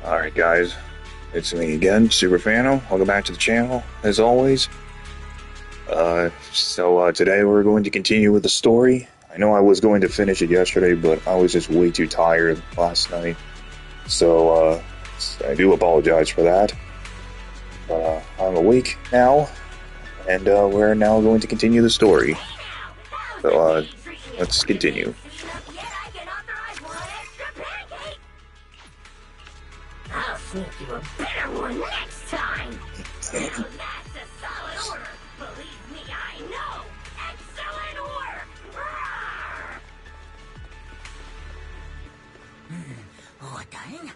Alright guys, it's me again, Superfano. Welcome back to the channel, as always. Today we're going to continue with the story. I know I was going to finish it yesterday, but I was just way too tired last night. I do apologize for that. I'm awake now, and we're now going to continue the story. Let's continue. I'll sneak you a better one next time. Now that's a solid order. Believe me, I know. Excellent work. What dying?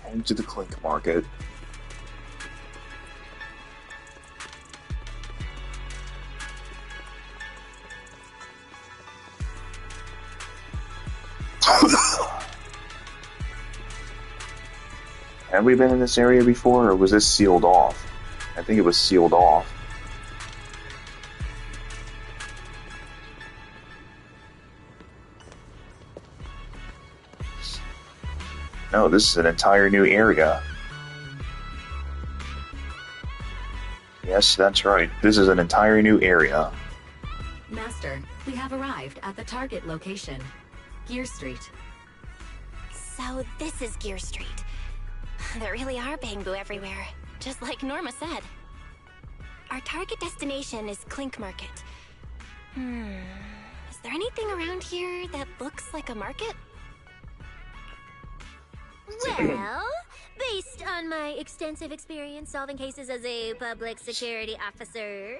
Head to the Clink Market. Have we been in this area before, or was this sealed off? I think it was sealed off. No, this is an entire new area. Yes, that's right. This is an entire new area. Master, we have arrived at the target location, Gear Street. So this is Gear Street. There really are bamboo everywhere, just like Norma said. Our target destination is Clink Market. Is there anything around here that looks like a market? Well, based on my extensive experience solving cases as a public security officer,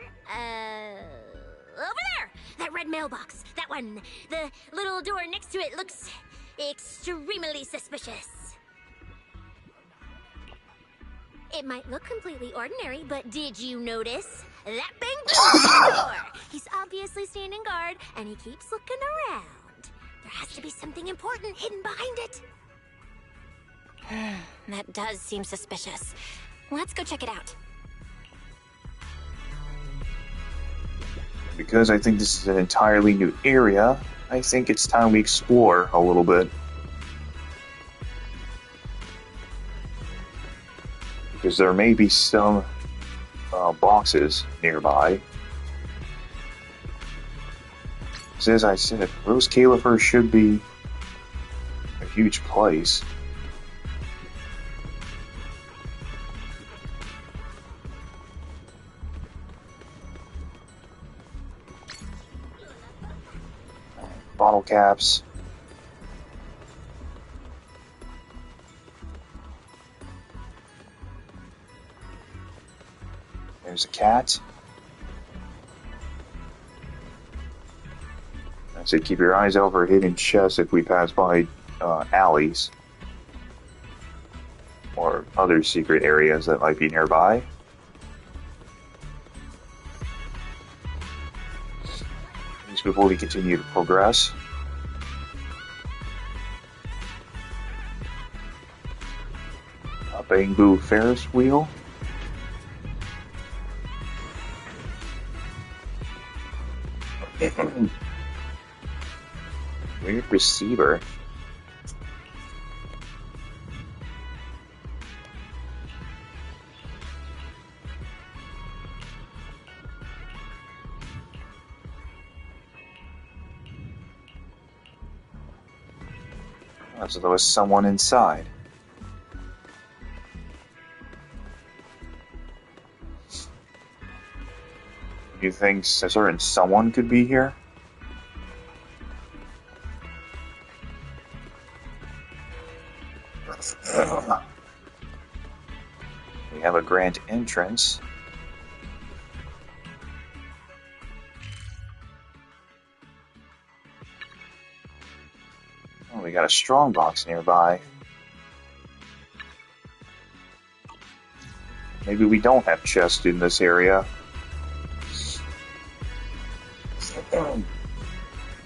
over there! That red mailbox, that one. The little door next to it looks extremely suspicious. It might look completely ordinary, but did you notice? That bamboo door! He's obviously standing guard, and he keeps looking around. There has to be something important hidden behind it. That does seem suspicious. Let's go check it out. Because I think this is an entirely new area, I think it's time we explore a little bit. Because there may be some boxes nearby. So as I said, Rose Califer should be a huge place. Bottle caps. There's a cat. I said keep your eyes out for hidden chests if we pass by alleys or other secret areas that might be nearby. Just before we continue to progress. A bamboo Ferris wheel. Weird receiver. So there was someone inside. You think a certain someone could be here? We have a grand entrance. Oh, we got a strong box nearby. Maybe we don't have chests in this area. It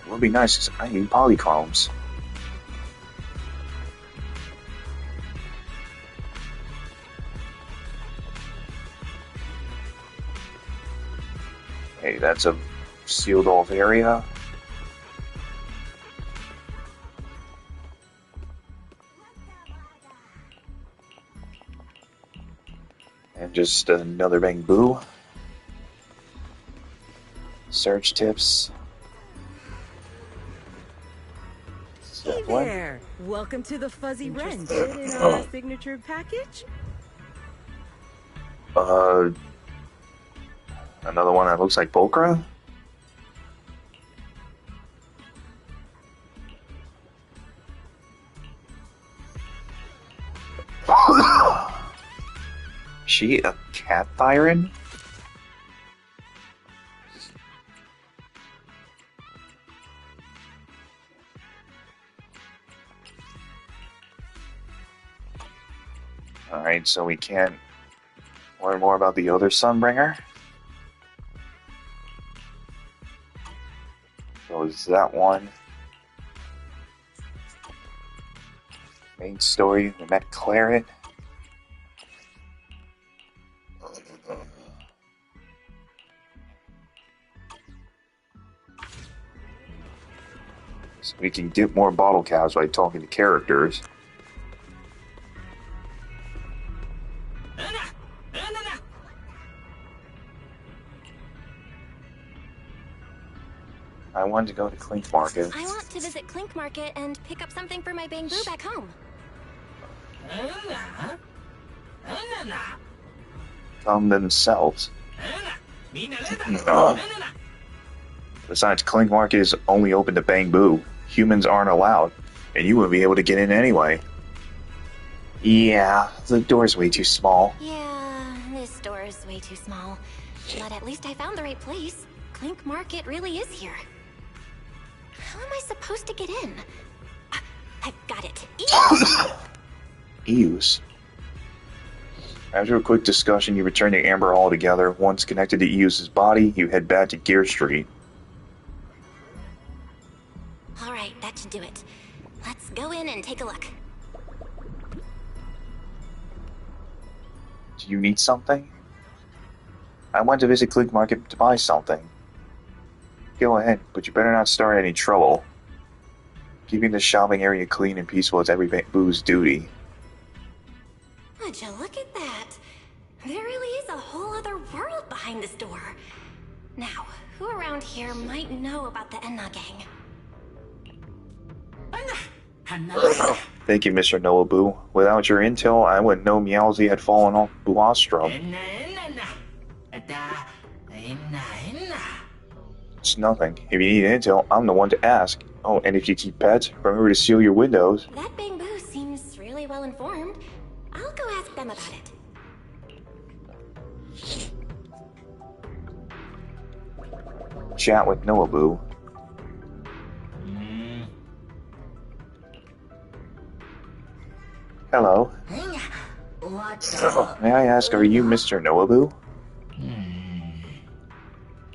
would be nice because I need polychromes. Okay, that's a sealed off area. And just another bamboo. Search tips. Hey there! Welcome to the Fuzzy Wrench. In our signature package? Another one that looks like Bulkra? She a cat siren? Alright, so we can't learn more about the other Sunbringer. So is that one. Main story, we met Claret. So we can get more bottle caps by talking to characters. I wanted to go to Clink Market. I want to visit Clink Market and pick up something for my bamboo back home. Come themselves. Besides, Clink Market is only open to bamboo. Humans aren't allowed, and you wouldn't be able to get in anyway. Yeah, the door's way too small. Yeah, this door is way too small. But at least I found the right place. Clink Market really is here. How am I supposed to get in? I've got it. Ews. After a quick discussion, you return to Amber Hall together. Once connected to Eus's body, you head back to Gear Street. Alright, that should do it. Let's go in and take a look. Do you need something? I went to visit Clink Market to buy something. Go ahead, but you better not start any trouble. Keeping the shopping area clean and peaceful is every bamboo's duty. Would you look at that? There really is a whole other world behind this door. Now, who around here might know about the Enna gang? Thank you, Mr. Noabu. Without your intel, I wouldn't know Meowsy had fallen off Buostrom. It's nothing. If you need intel, I'm the one to ask. Oh, and if you keep pets, remember to seal your windows. That bamboo seems really well informed. I'll go ask them about it. Chat with Noabu. Hello. May I ask, are you Mr. Noabu?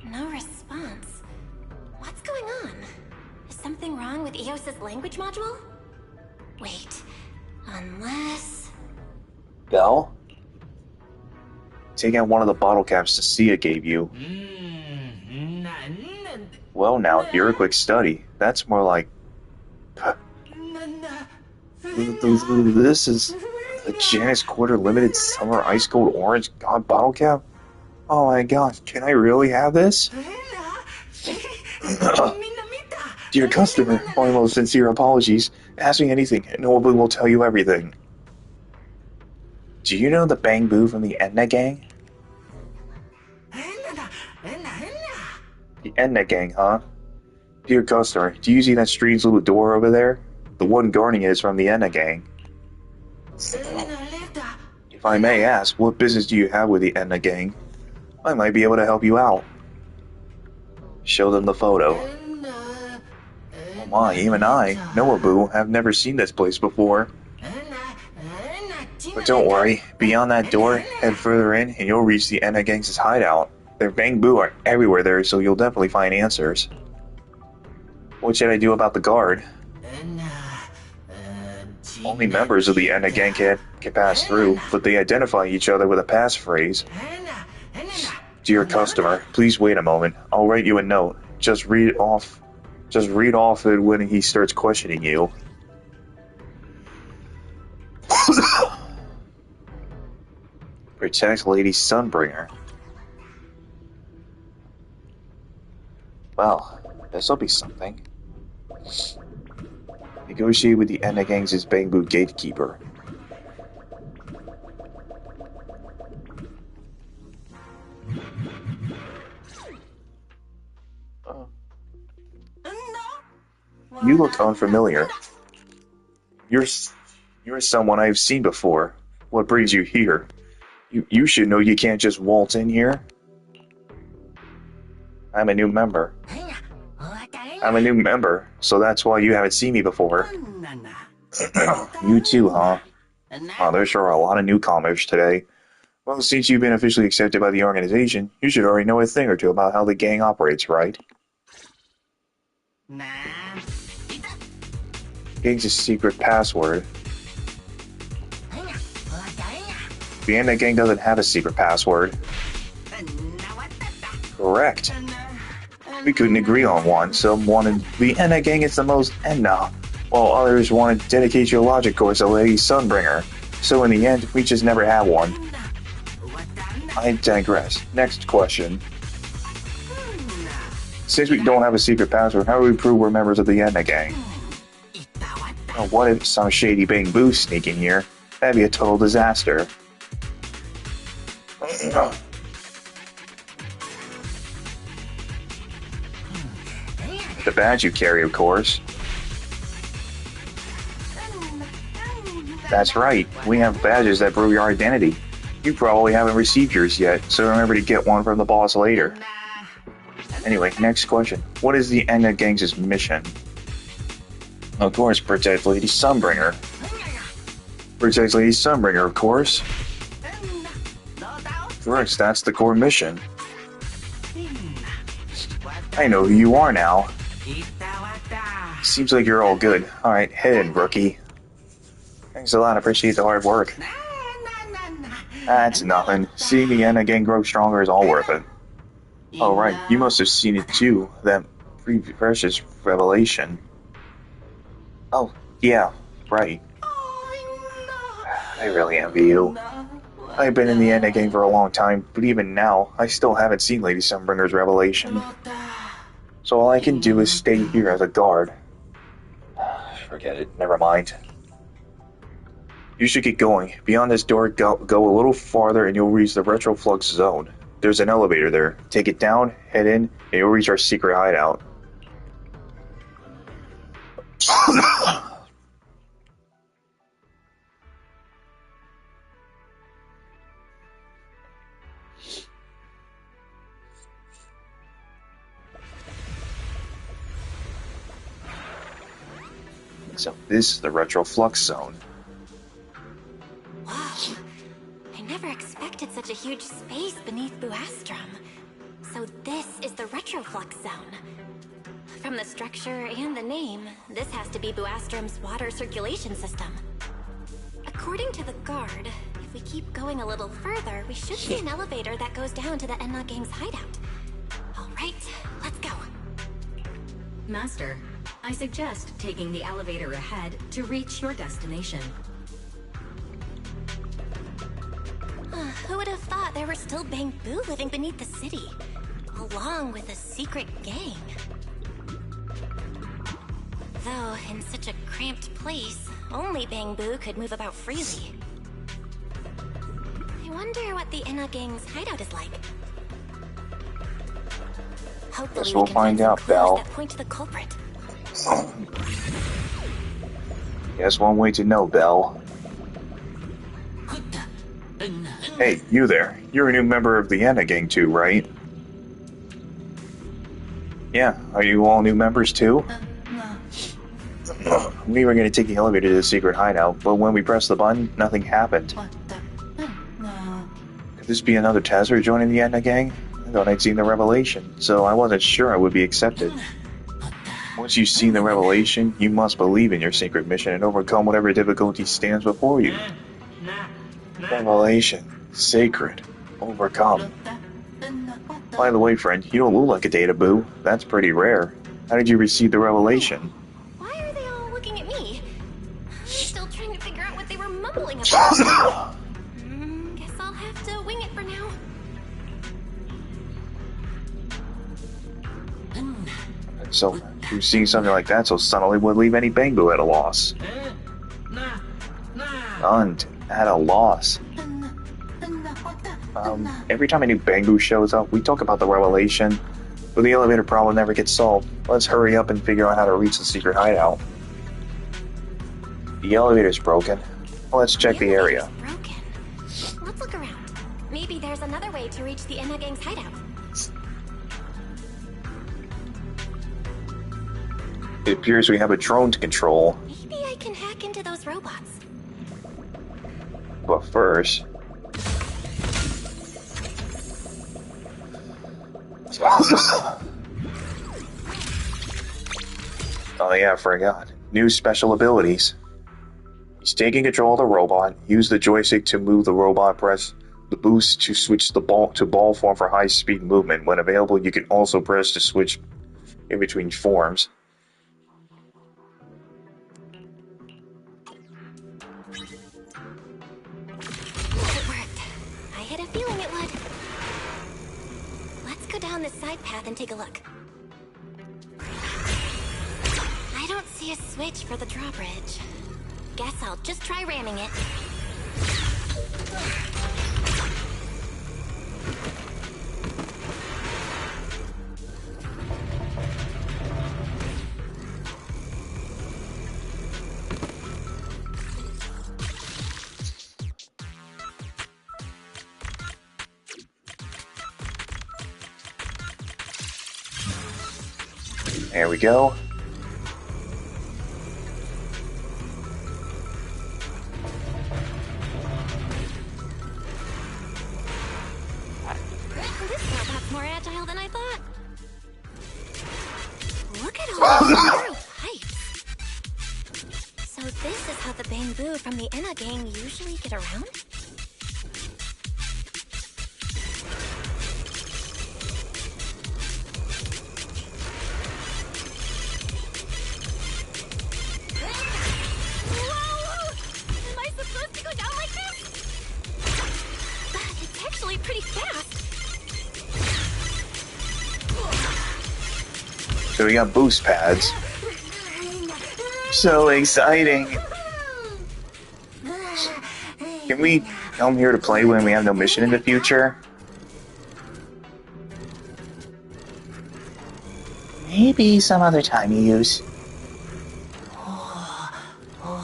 No response. What's going on? Is something wrong with Eos's language module? Wait, unless... Bell? Take out one of the bottle caps Sia gave you. Well now, you're a quick study. That's more like... This is the Janus Quarter Limited Summer Ice Cold Orange God bottle cap? Oh my god, can I really have this? Dear customer, my most sincere apologies. Ask me anything, and Noabu will tell you everything. Do you know the bamboo from the Edna gang? The Edna gang, huh? Dear customer, do you see that strange little door over there? The one guarding it is from the Edna gang. If I may ask, what business do you have with the Edna gang? I might be able to help you out. Show them the photo. Oh my, even I, Noabu, have never seen this place before. But don't worry, beyond that door, head further in and you'll reach the Edna gang's hideout. Their bamboo are everywhere there, so you'll definitely find answers. What should I do about the guard? Only members of the Edna gang can pass through, but they identify each other with a passphrase. Dear customer, please wait a moment. I'll write you a note. Just read off it when he starts questioning you. Protect Lady Sunbringer. Well, this'll be something. Negotiate with the Enda Gang's Bamboo Gatekeeper. You look unfamiliar. You're someone I've seen before. What brings you here? You should know you can't just waltz in here. I'm a new member. So that's why you haven't seen me before. You too, huh? Wow, there sure are a lot of newcomers today. Well, since you've been officially accepted by the organization, you should already know a thing or two about how the gang operates, right? Gang's secret password. The Enda Gang doesn't have a secret password. Correct. We couldn't agree on one. Some wanted the Enda Gang is the most Enda, while others wanted to dedicate your logic course to Lady Sunbringer. So in the end, we just never had one. I digress. Next question. Since we don't have a secret password, how do we prove we're members of the Enda Gang? Well, what if some shady bamboo sneak in here? That'd be a total disaster. The badge you carry, of course. That's right, we have badges that prove your identity. You probably haven't received yours yet, so remember to get one from the boss later. Anyway, next question. What is the Enda Gang's mission? Of course, protect Lady Sunbringer. Protect Lady Sunbringer, of course. Correct, that's the core mission. I know who you are now. Seems like you're all good. Alright, head in, rookie. Thanks a lot, I appreciate the hard work. That's nothing. Seeing the Enda Gang grow stronger is all worth it. Oh right, you must have seen it too, that precious revelation. Oh, yeah, right. I really envy you. I've been in the Enda Gang for a long time, but even now, I still haven't seen Lady Sunbringer's revelation. So all I can do is stay here as a guard. Forget it, never mind. You should get going. Beyond this door, go a little farther and you'll reach the Retroflux zone. There's an elevator there. Take it down, head in, and you'll reach our secret hideout. So this is the Retroflux zone. Wow. I never expected such a huge space beneath Buastrum. So this is the Retroflux zone. From the structure and the name, this has to be Buastrum's water circulation system. According to the guard, if we keep going a little further, we should see an elevator that goes down to the Enda Gang's hideout. Alright, let's go. Master, I suggest taking the elevator ahead to reach your destination. Who would have thought there were still Bamboo living beneath the city, along with a secret gang? Though, in such a cramped place, only Bamboo could move about freely. I wonder what the Enda Gang's hideout is like. Hopefully Guess we'll find out, clues Belle. that point to the culprit. Guess one way to know, Belle. Hey, you there. You're a new member of the Enda Gang too, right? Yeah, are you all new members too? We were going to take the elevator to the secret hideout, but when we pressed the button, nothing happened. Could this be another Tazzer joining the Enda Gang? I thought I'd seen the revelation, so I wasn't sure I would be accepted. Once you've seen the revelation, you must believe in your secret mission and overcome whatever difficulty stands before you. Revelation. Sacred. Overcome. By the way, friend, you don't look like a data boo. That's pretty rare. How did you receive the revelation? Why are they all looking at me? I'm still trying to figure out what they were mumbling about. Guess I'll have to So, you've seen something like that, so suddenly would leave any Bangbu at a loss. Cont at a loss. Every time a new Bangbu shows up, we talk about the revelation, but the elevator problem never gets solved. Let's hurry up and figure out how to reach the secret hideout. The elevator's broken. Let's check the area. Broken. Let's look around. Maybe there's another way to reach the Enna Gang's hideout. It appears we have a drone to control. Maybe I can hack into those robots. But first... Oh yeah, I forgot. New special abilities. He's taking control of the robot. Use the joystick to move the robot. Press the boost to switch the ball to ball form for high-speed movement. When available, you can also press to switch in between forms. It worked. I had a feeling it would. Let's go down this side path and take a look. I don't see a switch for the drawbridge. Guess I'll just try ramming it. There we go. This robot's more agile than I thought. Look at all those narrow pipes. So this is how the Bangbu from the Enna Gang usually get around? Whoa! Am I supposed to go down like this? But it's actually pretty fast. So we got boost pads. So exciting! Can we come here to play when we have no mission in the future? Maybe some other time you use.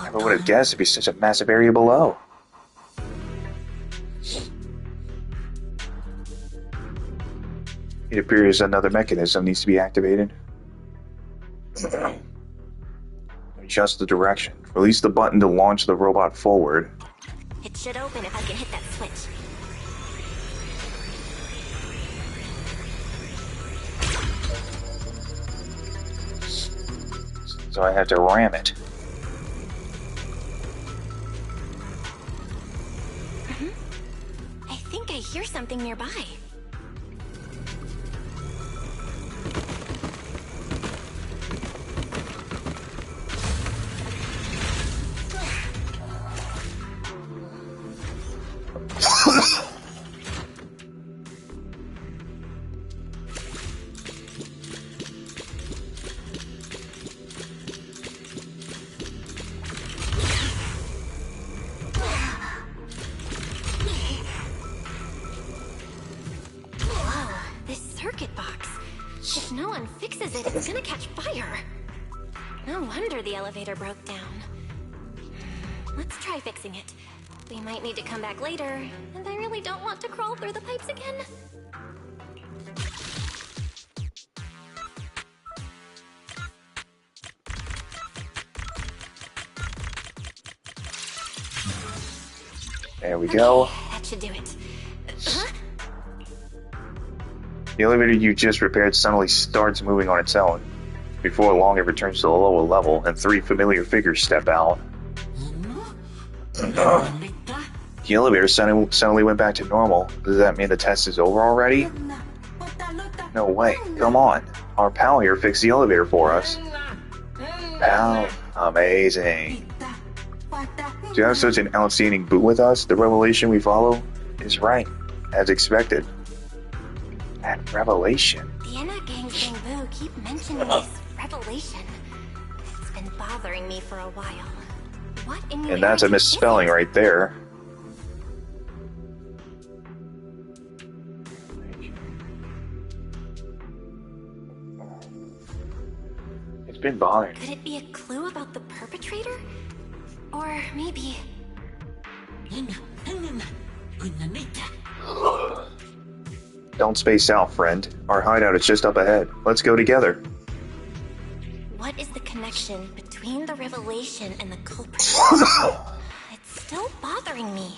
Never would have guessed it'd be such a massive area below. It appears another mechanism needs to be activated. Adjust the direction. Release the button to launch the robot forward. It should open if I can hit that switch. So I have to ram it. I think I hear something nearby. Circuit box. If no one fixes it, it's gonna catch fire. No wonder the elevator broke down. Let's try fixing it. We might need to come back later, and I really don't want to crawl through the pipes again. There we go. That should do it. Huh? The elevator you just repaired suddenly starts moving on its own. Before long, it returns to the lower level, and three familiar figures step out. The elevator suddenly went back to normal. Does that mean the test is over already? No way. Come on. Our pal here fixed the elevator for us. Pal. Amazing. To have such an outstanding boot with us, the revelation we follow is right, as expected. That revelation. The Enna Gang's Bangbu keep mentioning this Revelation. It's been bothering me for a while. What in New And that's a Era is misspelling it? right there. It's been bothering me. Could it be a clue about the perpetrator? Or maybe... Don't space out, friend. Our hideout is just up ahead. Let's go together. What is the connection between the revelation and the culprit? It's still bothering me.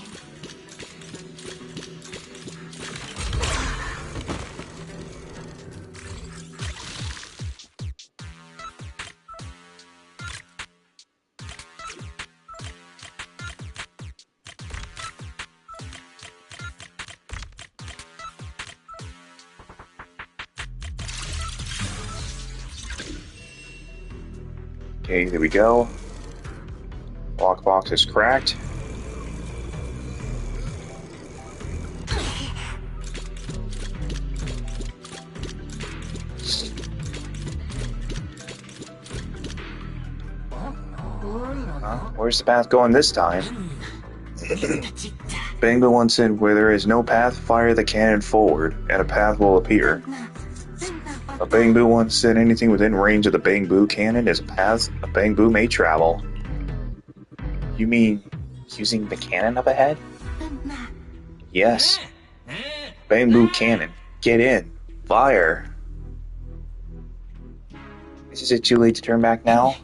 Okay, there we go. Lockbox is cracked. Where's the path going this time? Bangbu once said, where there is no path, fire the cannon forward, and a path will appear. A Bangbu once said, anything within range of the Bangbu cannon is a path a Bangbu may travel. You mean using the cannon up ahead? Yes. Bangbu cannon. Get in. Fire. Is it too late to turn back now?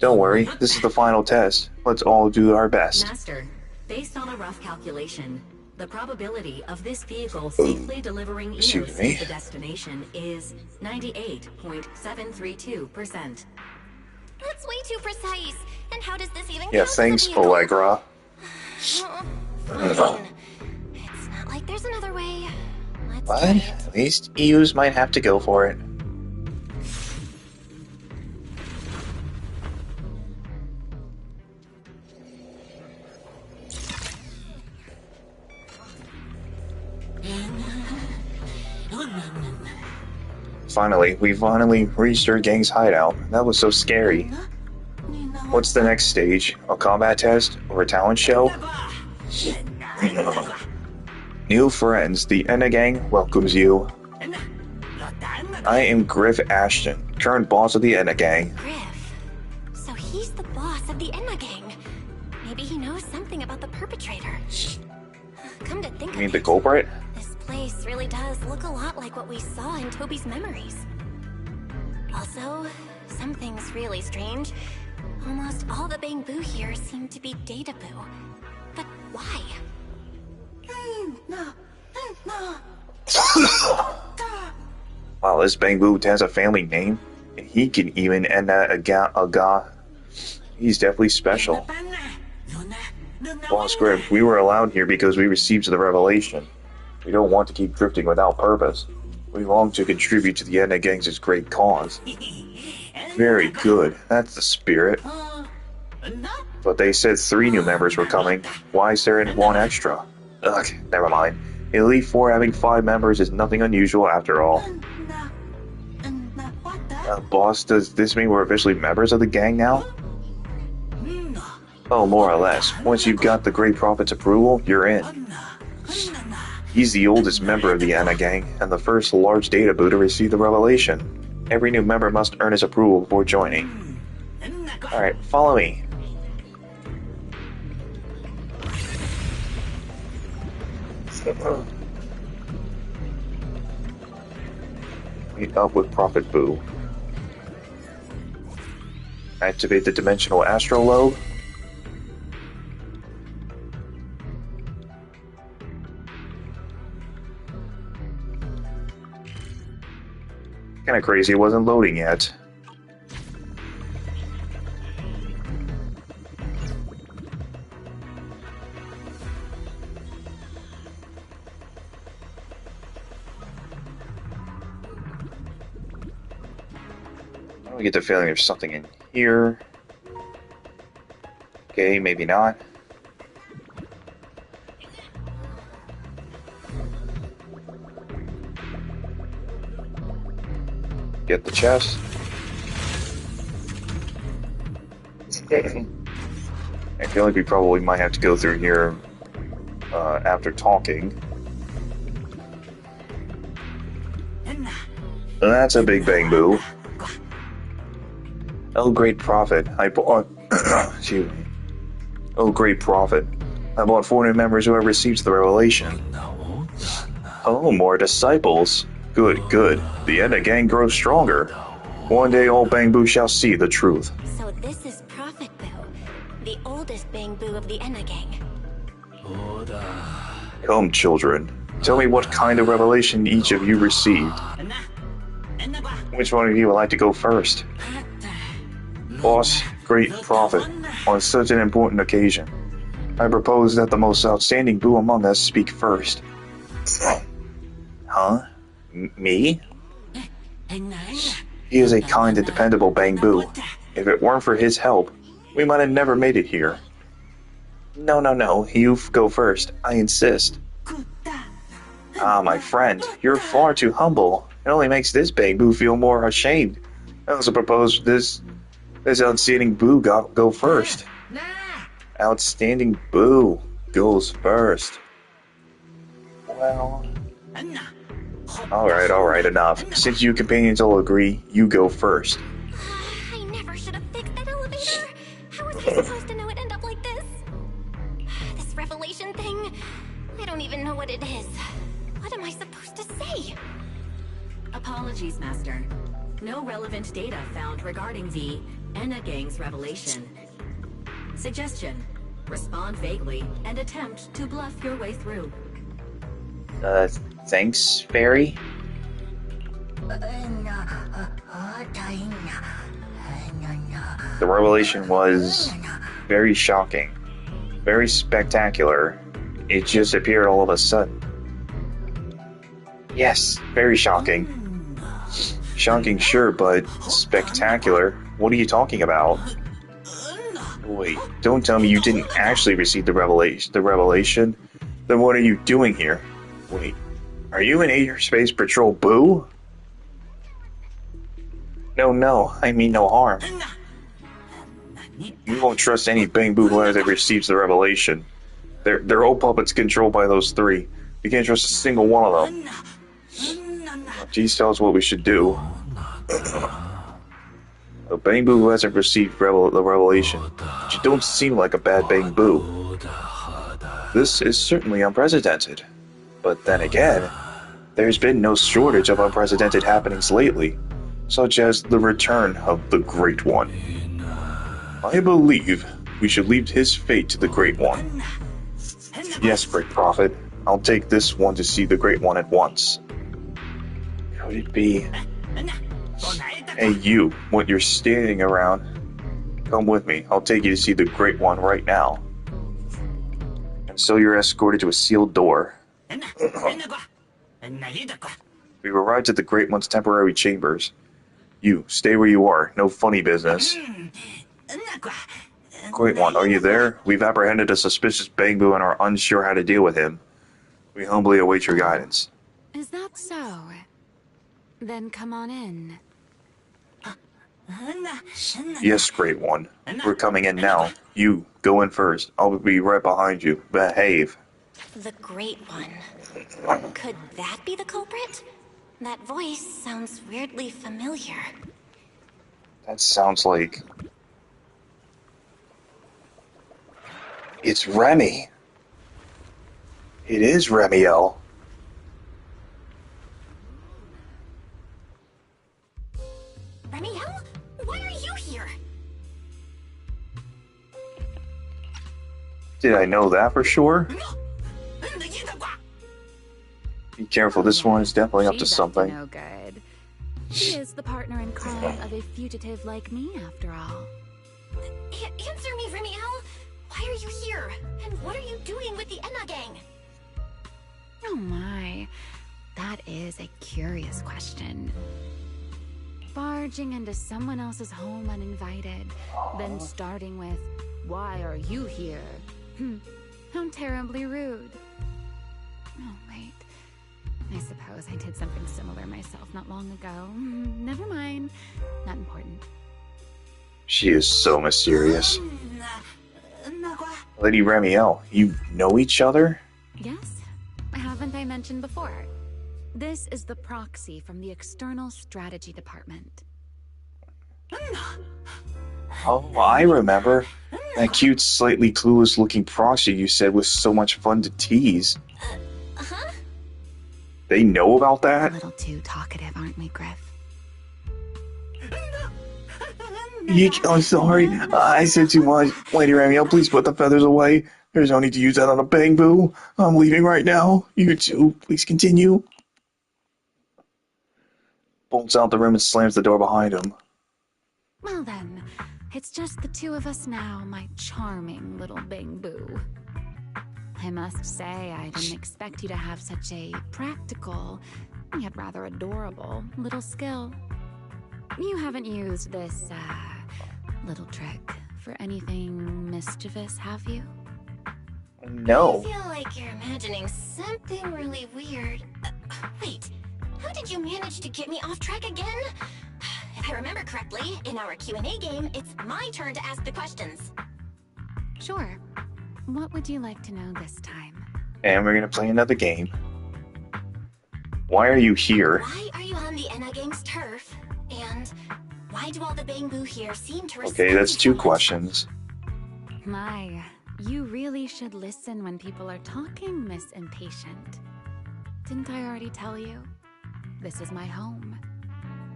Don't worry, this is the final test. Let's all do our best. Master, based on a rough calculation, the probability of this vehicle safely delivering Eos to Excuse me. the destination is 98.732%. That's way too precise. And how does this even Yeah, count as a thanks, vehicle? Allegra. Fine. It's not like there's another way. Let's But try it. at least EUs might have to go for it. We finally reached our gang's hideout. That was so scary. What's the next stage? A combat test? Or a talent show? New friends, the Enna Gang welcomes you. I am Griff Ashton, current boss of the Enna Gang. Griff. So he's the boss of the Enma gang. Maybe he knows something about the perpetrator. Come to think You of mean the it, culprit? this place really does look a lot like what we saw in Toby's memories. Also, something's really strange. Almost all the Bangbu here seem to be Databoo. But why? Wow, this Bangbu has a family name. And he can even end that aga. He's definitely special. Boss Griff, we were allowed here because we received the revelation. We don't want to keep drifting without purpose. We long to contribute to the Enna Gang's great cause. Very good, that's the spirit. But they said 3 new members were coming. Why is there one extra? Ugh, never mind. Elite 4 having 5 members is nothing unusual after all. Boss, does this mean we're officially members of the gang now? Oh, more or less. Once you've got the Great Prophet's approval, you're in. He's the oldest member of the Enna Gang, and the first large data boo to receive the revelation. Every new member must earn his approval before joining. Alright, follow me. Meet up with Prophet Boo. Activate the Dimensional Astrolabe. Kinda crazy it wasn't loading yet. I get the feeling there's something in here. Okay, maybe not. Get the chest. I feel like we probably might have to go through here after talking. That's a big bang boo. Oh, great prophet, I bought... excuse me. Oh, great prophet, I bought 4 new members who have received the revelation. Oh, more disciples. Good, good. The Enna gang grows stronger. One day all Bang Boo shall see the truth. So this is Prophet Boo, the oldest Bang Boo of the Enna gang. Come, children. Tell me what kind of revelation each of you received. Which one of you would like to go first? Boss, great prophet, on such an important occasion, I propose that the most outstanding Boo among us speak first. Huh? Me? He is a kind and dependable Bang Boo. If it weren't for his help, we might have never made it here. No, you go first. I insist. Ah, my friend, you're far too humble. It only makes this Bang Boo feel more ashamed. I also propose this outstanding Boo go first. Outstanding Boo goes first. Well... Alright, enough. Since you companions all agree, you go first. I never should have fixed that elevator. How was I supposed to know it'd end up like this? This revelation thing, I don't even know what it is. What am I supposed to say? Apologies, Master. No relevant data found regarding the Enna Gang's revelation. Suggestion: respond vaguely and attempt to bluff your way through. Thanks, Fairy? The revelation was very shocking, very spectacular. It just appeared all of a sudden. Yes, very shocking. Shocking, sure, but spectacular? What are you talking about? Wait, don't tell me you didn't actually receive the revelation? Then what are you doing here? Wait, are you an Air Space Patrol Boo? No, I mean no harm. We won't trust any Bang Boo who hasn't received the revelation. They're all puppets controlled by those 3. We can't trust a single one of them. Jeez tells us what we should do. A Bang Boo who hasn't received the revelation. But you don't seem like a bad Bang Boo. This is certainly unprecedented. But then again, there's been no shortage of unprecedented happenings lately, such as the return of the Great One. I believe we should leave his fate to the Great One. Yes, Great Prophet, I'll take this one to see the Great One at once. Could it be... Hey you, what you're standing around, come with me, I'll take you to see the Great One right now. And so you're escorted to a sealed door. We've arrived at the Great One's temporary chambers. You, stay where you are, no funny business. Great One, are you there? We've apprehended a suspicious Bang Boo and are unsure how to deal with him. We humbly await your guidance. Is that so? Then come on in. Yes, Great One. We're coming in now. You, go in first. I'll be right behind you. Behave. The Great One. Could that be the culprit? That voice sounds weirdly familiar. That sounds like... It's Remy. It is Remiel. Remiel? Why are you here? Did I know that for sure? Be careful, this one is definitely up to She's something. no good. She is the partner in crime of a fugitive like me, after all. Answer me, Remiel. Why are you here? And what are you doing with the Enna gang? Oh my, that is a curious question. Barging into someone else's home uninvited, then starting with, "Why are you here?" How terribly rude. Oh wait, I suppose I did something similar myself not long ago. Never mind, not important. She is so mysterious. Lady Ramiel, you know each other? Yes? Haven't I mentioned before? This is the proxy from the External Strategy Department. Oh, I remember. That cute, slightly clueless-looking proxy you said was so much fun to tease. Huh? They know about A that? little too talkative, aren't we, Griff? I'm sorry. I said too much. Lady Ramiel, please put the feathers away. There's no need to use that on a bamboo. I'm leaving right now. You two, please continue. Bolts out the room and slams the door behind him. Well then, it's just the two of us now, my charming little bamboo. I must say, I didn't expect you to have such a practical, yet rather adorable, little skill. You haven't used this, little trick for anything mischievous, have you? No. I feel like you're imagining something really weird. Wait, how did you manage to get me off track again? If I remember correctly, in our Q&A game, it's my turn to ask the questions. Sure. What would you like to know this time? And we're gonna play another game. Why are you here? Why are you on the Enna Gang's turf? And why do all the bamboo here seem to respect Okay, that's you so two much? questions. My, you really should listen when people are talking, Miss Impatient. Didn't I already tell you? This is my home.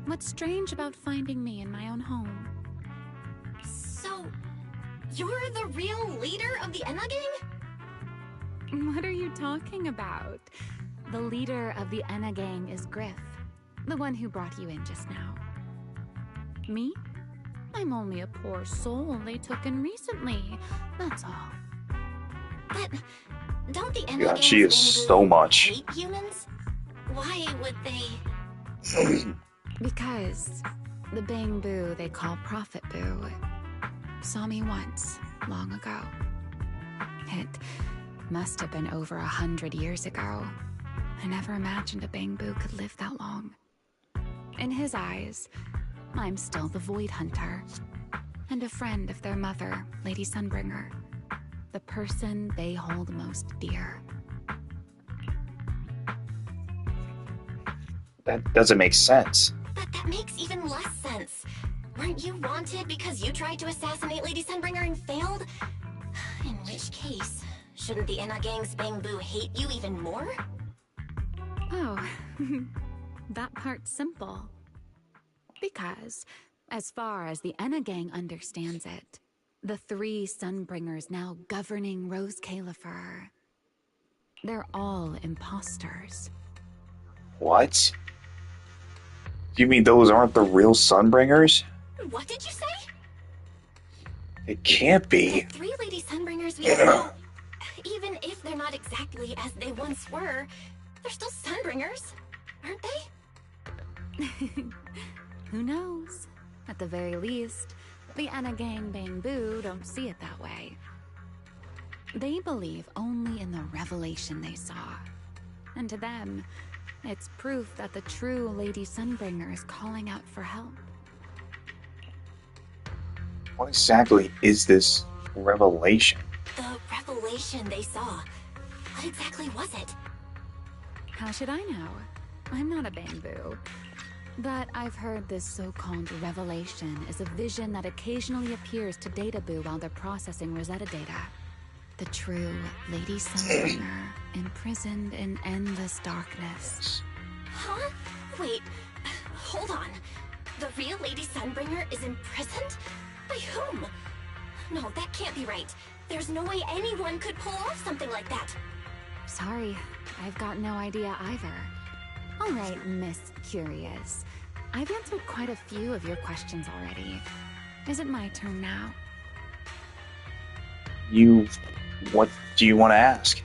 What's strange about finding me in my own home? So, you're the real leader of the Enna Gang? What are you talking about? The leader of the Enna Gang is Griff, the one who brought you in just now. Me? I'm only a poor soul they took in recently, that's all. But don't the Enna God, Gang's she is bamboo so much. hate humans? Why would they? Because the bamboo they call Prophet Boo saw me once, long ago. It must have been over 100 years ago. I never imagined a bamboo could live that long. In his eyes, I'm still the Void Hunter, and a friend of their mother, Lady Sunbringer, the person they hold most dear. That doesn't make sense. But that makes even less sense. Weren't you wanted because you tried to assassinate Lady Sunbringer and failed? In which case, shouldn't the Enna Gang's bamboo hate you even more? Oh, that part's simple. Because, as far as the Enna Gang understands it, the three Sunbringers now governing Rose Califer, they're all imposters. What? You mean those aren't the real Sunbringers? What did you say? It can't be. The three Lady Sunbringers we know, even if they're not exactly as they once were, they're still Sunbringers, aren't they? Who knows? At the very least, the Enna Gang Bamboo don't see it that way. They believe only in the revelation they saw. And to them, it's proof that the true Lady Sunbringer is calling out for help. What exactly is this revelation? The revelation they saw. What exactly was it? How should I know? I'm not a bamboo. But I've heard this so-called revelation is a vision that occasionally appears to Data Boo while they're processing Rosetta data. The true Lady Sunbringer, imprisoned in endless darkness. Huh? Wait, hold on. The real Lady Sunbringer is imprisoned? By whom? No, that can't be right. There's no way anyone could pull off something like that. Sorry, I've got no idea either. All right, Miss Curious. I've answered quite a few of your questions already. Is it my turn now? What do you want to ask?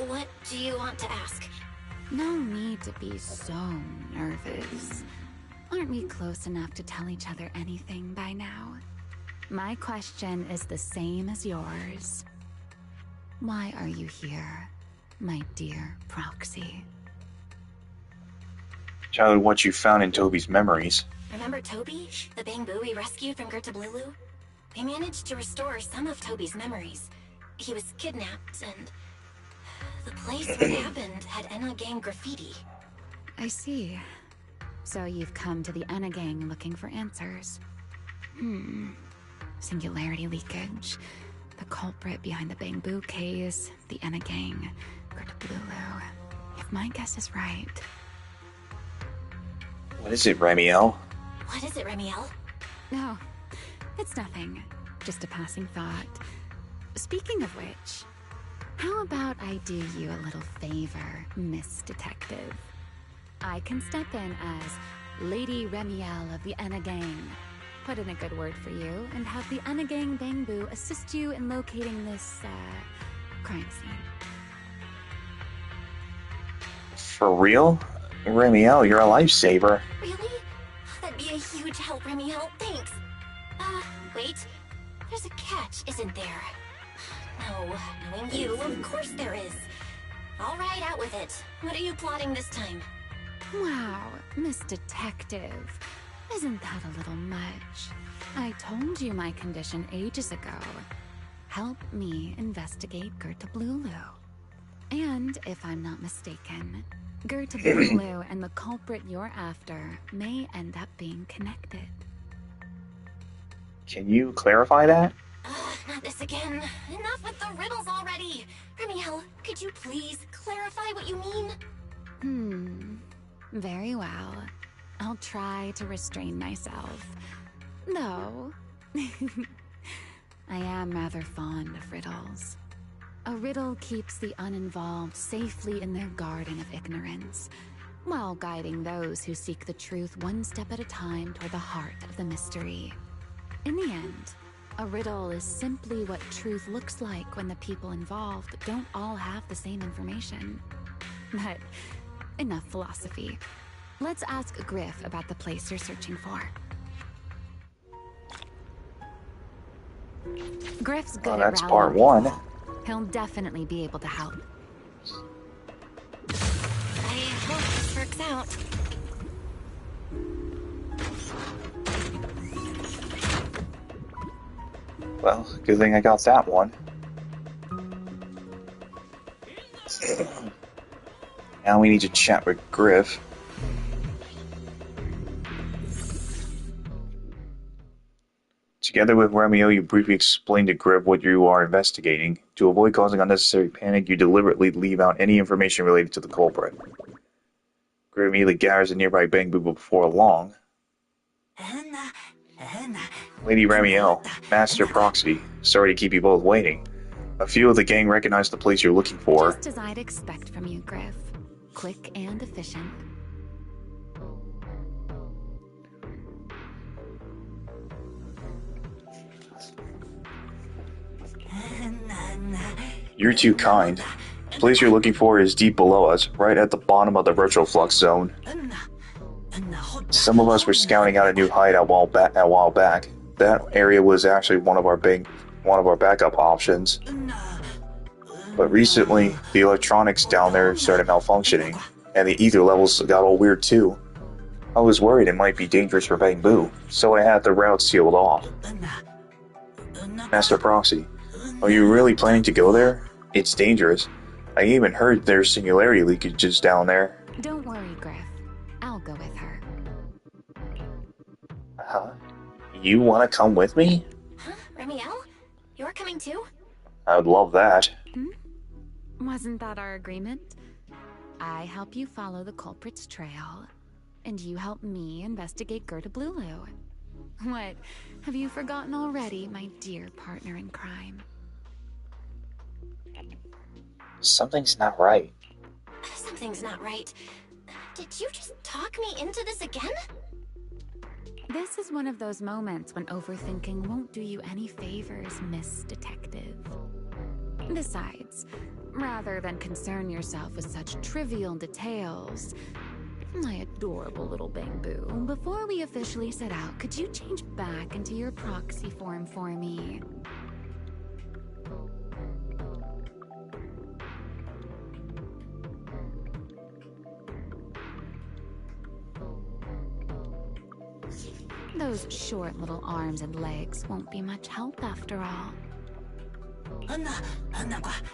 What do you want to ask? No need to be so nervous. Aren't we close enough to tell each other anything by now? My question is the same as yours. Why are you here, my dear Proxy? Child, what you found in Toby's memories. Remember Toby? The Bangbu we rescued from Gertablulu? We managed to restore some of Toby's memories. He was kidnapped, and the place where it happened had Enna Gang graffiti. I see. So you've come to the Enna Gang looking for answers. Singularity leakage, the culprit behind the Bangbu case, the Enna Gang, Gertablulu. If my guess is right... What is it, Ramiel? What is it, Ramiel? No, it's nothing. Just a passing thought. Speaking of which, how about I do you a little favor, Miss Detective? I can step in as Lady Ramiel of the Enna Gang. Put in a good word for you, and have the Enna Gang Bangbu assist you in locating this, crime scene. For real? Ramiel, you're a lifesaver. Really? That'd be a huge help, Ramiel. Thanks. Wait. There's a catch, isn't there? No, knowing you, of course there is. All right, out with it. What are you plotting this time? Wow, Miss Detective. Isn't that a little much? I told you my condition ages ago. Help me investigate Gertablulu. And, if I'm not mistaken, Gertablulu and the culprit you're after may end up being connected. Can you clarify that? Not this again. Enough with the riddles already. Ramiel, could you please clarify what you mean? Very well. I'll try to restrain myself. Though, I am rather fond of riddles. A riddle keeps the uninvolved safely in their garden of ignorance, while guiding those who seek the truth one step at a time toward the heart of the mystery. In the end, a riddle is simply what truth looks like when the people involved don't all have the same information. But enough philosophy. Let's ask Griff about the place you're searching for. Griff's good at That's rallying part one. people. He'll definitely be able to help. I hope this works out. Well, good thing I got that one. Now we need to chat with Griff. Together with Romeo, you briefly explain to Griff what you are investigating. To avoid causing unnecessary panic, you deliberately leave out any information related to the culprit. Griff immediately gathers a nearby Bangbu before long. Lady Ramiel, Master Proxy, sorry to keep you both waiting. A few of the gang recognize the place you're looking for. Just as I'd expect from you, Griff. Quick and efficient. You're too kind. The place you're looking for is deep below us, right at the bottom of the retroflux zone. Some of us were scouting out a new hideout a while back. That area was actually one of our backup options. But recently, the electronics down there started malfunctioning, and the ether levels got all weird too. I was worried it might be dangerous for Bangbu, so I had the route sealed off. Master Proxy, are you really planning to go there? It's dangerous. I even heard there's singularity leakages down there. Don't worry, Griff. I'll go with her. Huh? You want to come with me? Huh? Ramiel? You're coming too? I would love that. Wasn't that our agreement? I help you follow the culprit's trail, and you help me investigate Gertablulu. What? Have you forgotten already, my dear partner in crime? Something's not right. Something's not right. Did you just talk me into this again? This is one of those moments when overthinking won't do you any favors, Miss Detective. Besides, rather than concern yourself with such trivial details, my adorable little Bangbu, before we officially set out, could you change back into your proxy form for me? those short little arms and legs won't be much help after all.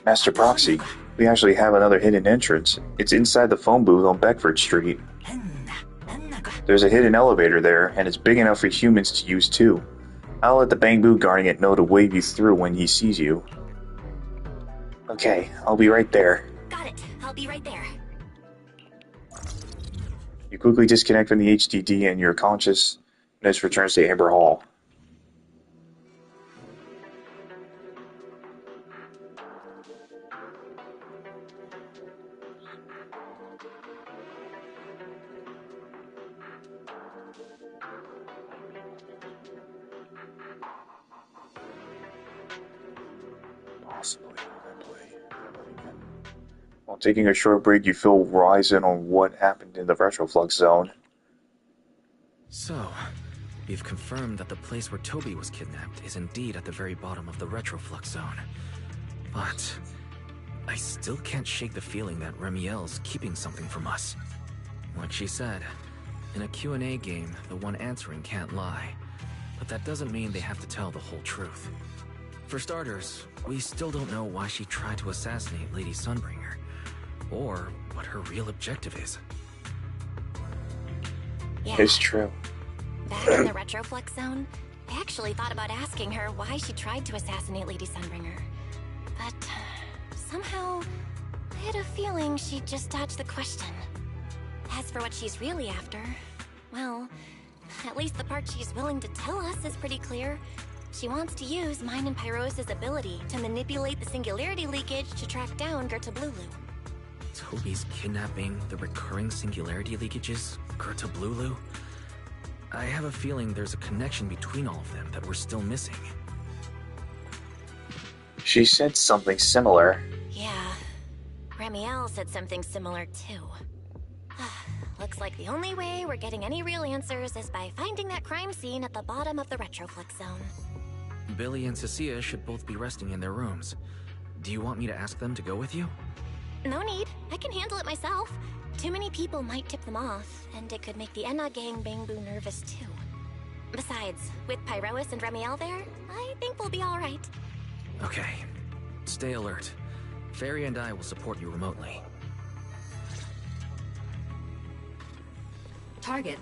Master Proxy, we actually have another hidden entrance. It's inside the phone booth on Beckford Street. There's a hidden elevator there, and it's big enough for humans to use too. I'll let the bamboo guarding it know to wave you through when he sees you. Okay, I'll be right there. Got it. I'll be right there. You quickly disconnect from the HDD and your consciousness returns to Amber Hall. While taking a short break, you fill Ryzen on what happened in the Retroflux zone. So, we've confirmed that the place where Toby was kidnapped is indeed at the very bottom of the Retroflux zone. But I still can't shake the feeling that Remiel's keeping something from us. Like she said, in a Q&A game, the one answering can't lie. But that doesn't mean they have to tell the whole truth. For starters, we still don't know why she tried to assassinate Lady Sunbringer, or what her real objective is. Yeah. It's true. Back in the Retroflux zone, I actually thought about asking her why she tried to assassinate Lady Sunbringer. But somehow, I had a feeling she'd just dodge the question. As for what she's really after, well, at least the part she's willing to tell us is pretty clear. She wants to use mine and Pyros' ability to manipulate the singularity leakage to track down Gerta Blulu. Toby's kidnapping, the recurring singularity leakages, Gerta Blulu? I have a feeling there's a connection between all of them that we're still missing. She said something similar. Yeah, Remiel said something similar too. Looks like the only way we're getting any real answers is by finding that crime scene at the bottom of the Retroflux zone. Billy and Cecilia should both be resting in their rooms. Do you want me to ask them to go with you? No need. I can handle it myself. Too many people might tip them off, and it could make the Enna gang Bangbu nervous too. Besides, with Pyrois and Remiel there, I think we'll be alright. Okay. Stay alert. Fairy and I will support you remotely. Target.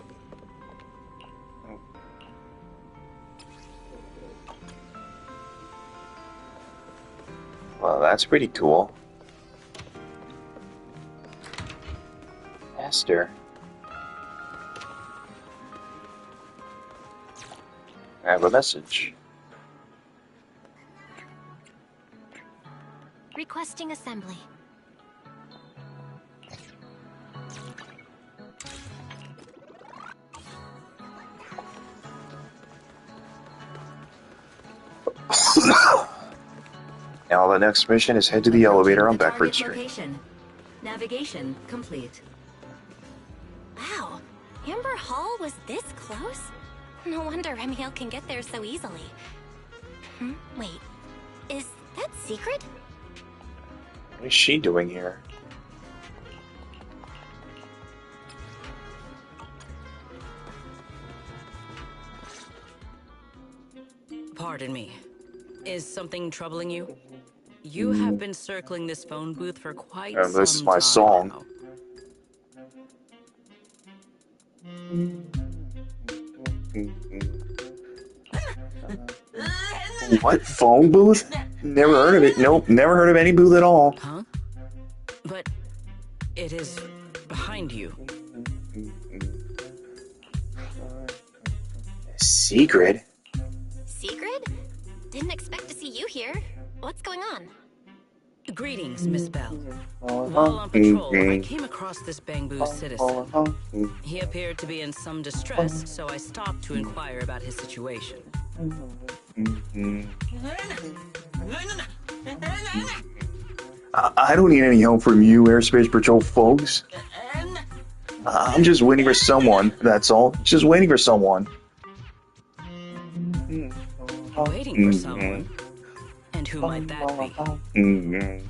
Well, that's pretty cool. Esther. I have a message. Requesting assembly. Now the next mission is head to the elevator on The Beckford target Street. location. Navigation complete. Wow, Amber Hall was this close? No wonder Remiel can get there so easily. Wait, is that secret? What is she doing here? Pardon me. Is something troubling you? You have been circling this phone booth for quite some time. This is my song. now. What? Phone booth? Never heard of it. Nope, never heard of any booth at all. Huh? But it is behind you. Secret? Secret? Didn't expect to see you here. What's going on? Greetings, Miss Bell. While on patrol, I came across this Bangbu citizen. He appeared to be in some distress, so I stopped to inquire about his situation. I don't need any help from you, Airspace Patrol folks. I'm just waiting for someone, that's all. Just waiting for someone. Waiting for someone? And who might that be?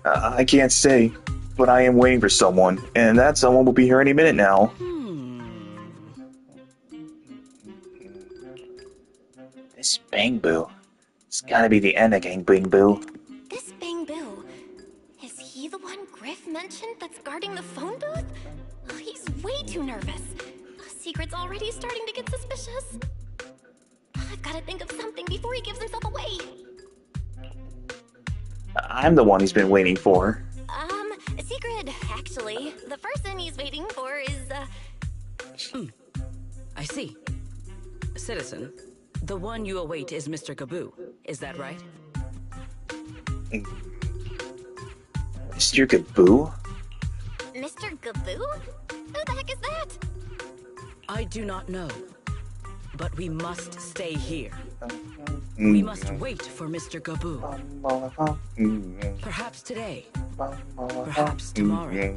I can't say, but I am waiting for someone, and that someone will be here any minute now. This Bangbu. It's gotta be the Enda gang Bangbu. This Bangbu, is he the one Griff mentioned that's guarding the phone booth? Oh, he's way too nervous. Secret's already starting to get suspicious. I've got to think of something before he gives himself away. I'm the one he's been waiting for. Secret, actually. The person he's waiting for is, I see. Citizen, the one you await is Mr. Gaboo. Is that right? Mr. Gaboo? Mr. Gaboo? Who the heck is that? I do not know. But we must stay here. We must wait for Mr. Gaboo. Perhaps today. Perhaps tomorrow.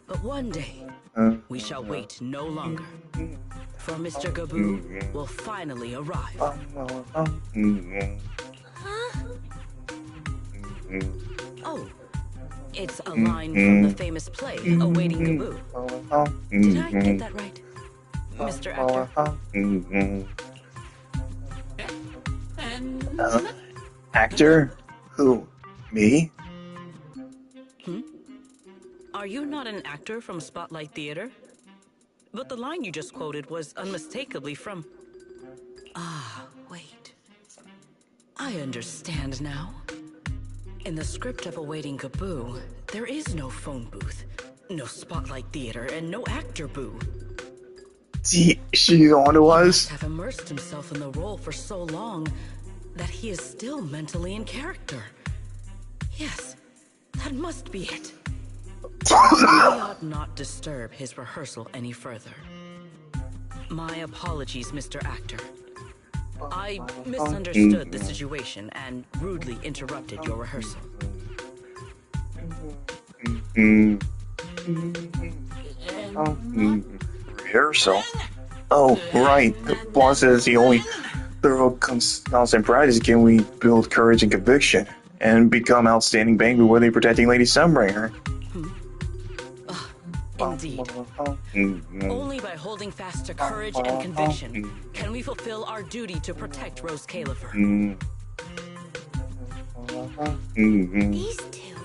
But one day, we shall wait no longer. For Mr. Gaboo will finally arrive. Huh? Oh, it's a line from the famous play, Awaiting Gaboo. Did I get that right, Mr. Actor? Actor? Who? Me? Are you not an actor from Spotlight Theater? But the line you just quoted was unmistakably from... Ah, wait. I understand now. In the script of Awaiting Gaboo, there is no phone booth, no Spotlight Theater, and no actor boo. She the one who was? He must have immersed himself in the role for so long that he is still mentally in character. Yes, that must be it. We ought not disturb his rehearsal any further. My apologies, Mr. Actor. I misunderstood the situation and rudely interrupted your rehearsal. Rehearsal? Oh, right. The boss says the only thorough constant practice can we build courage and conviction and become outstanding Bangbu worthy protecting Lady Sunbringer. Indeed. Only by holding fast to courage and conviction can we fulfill our duty to protect Rose Califer. These two?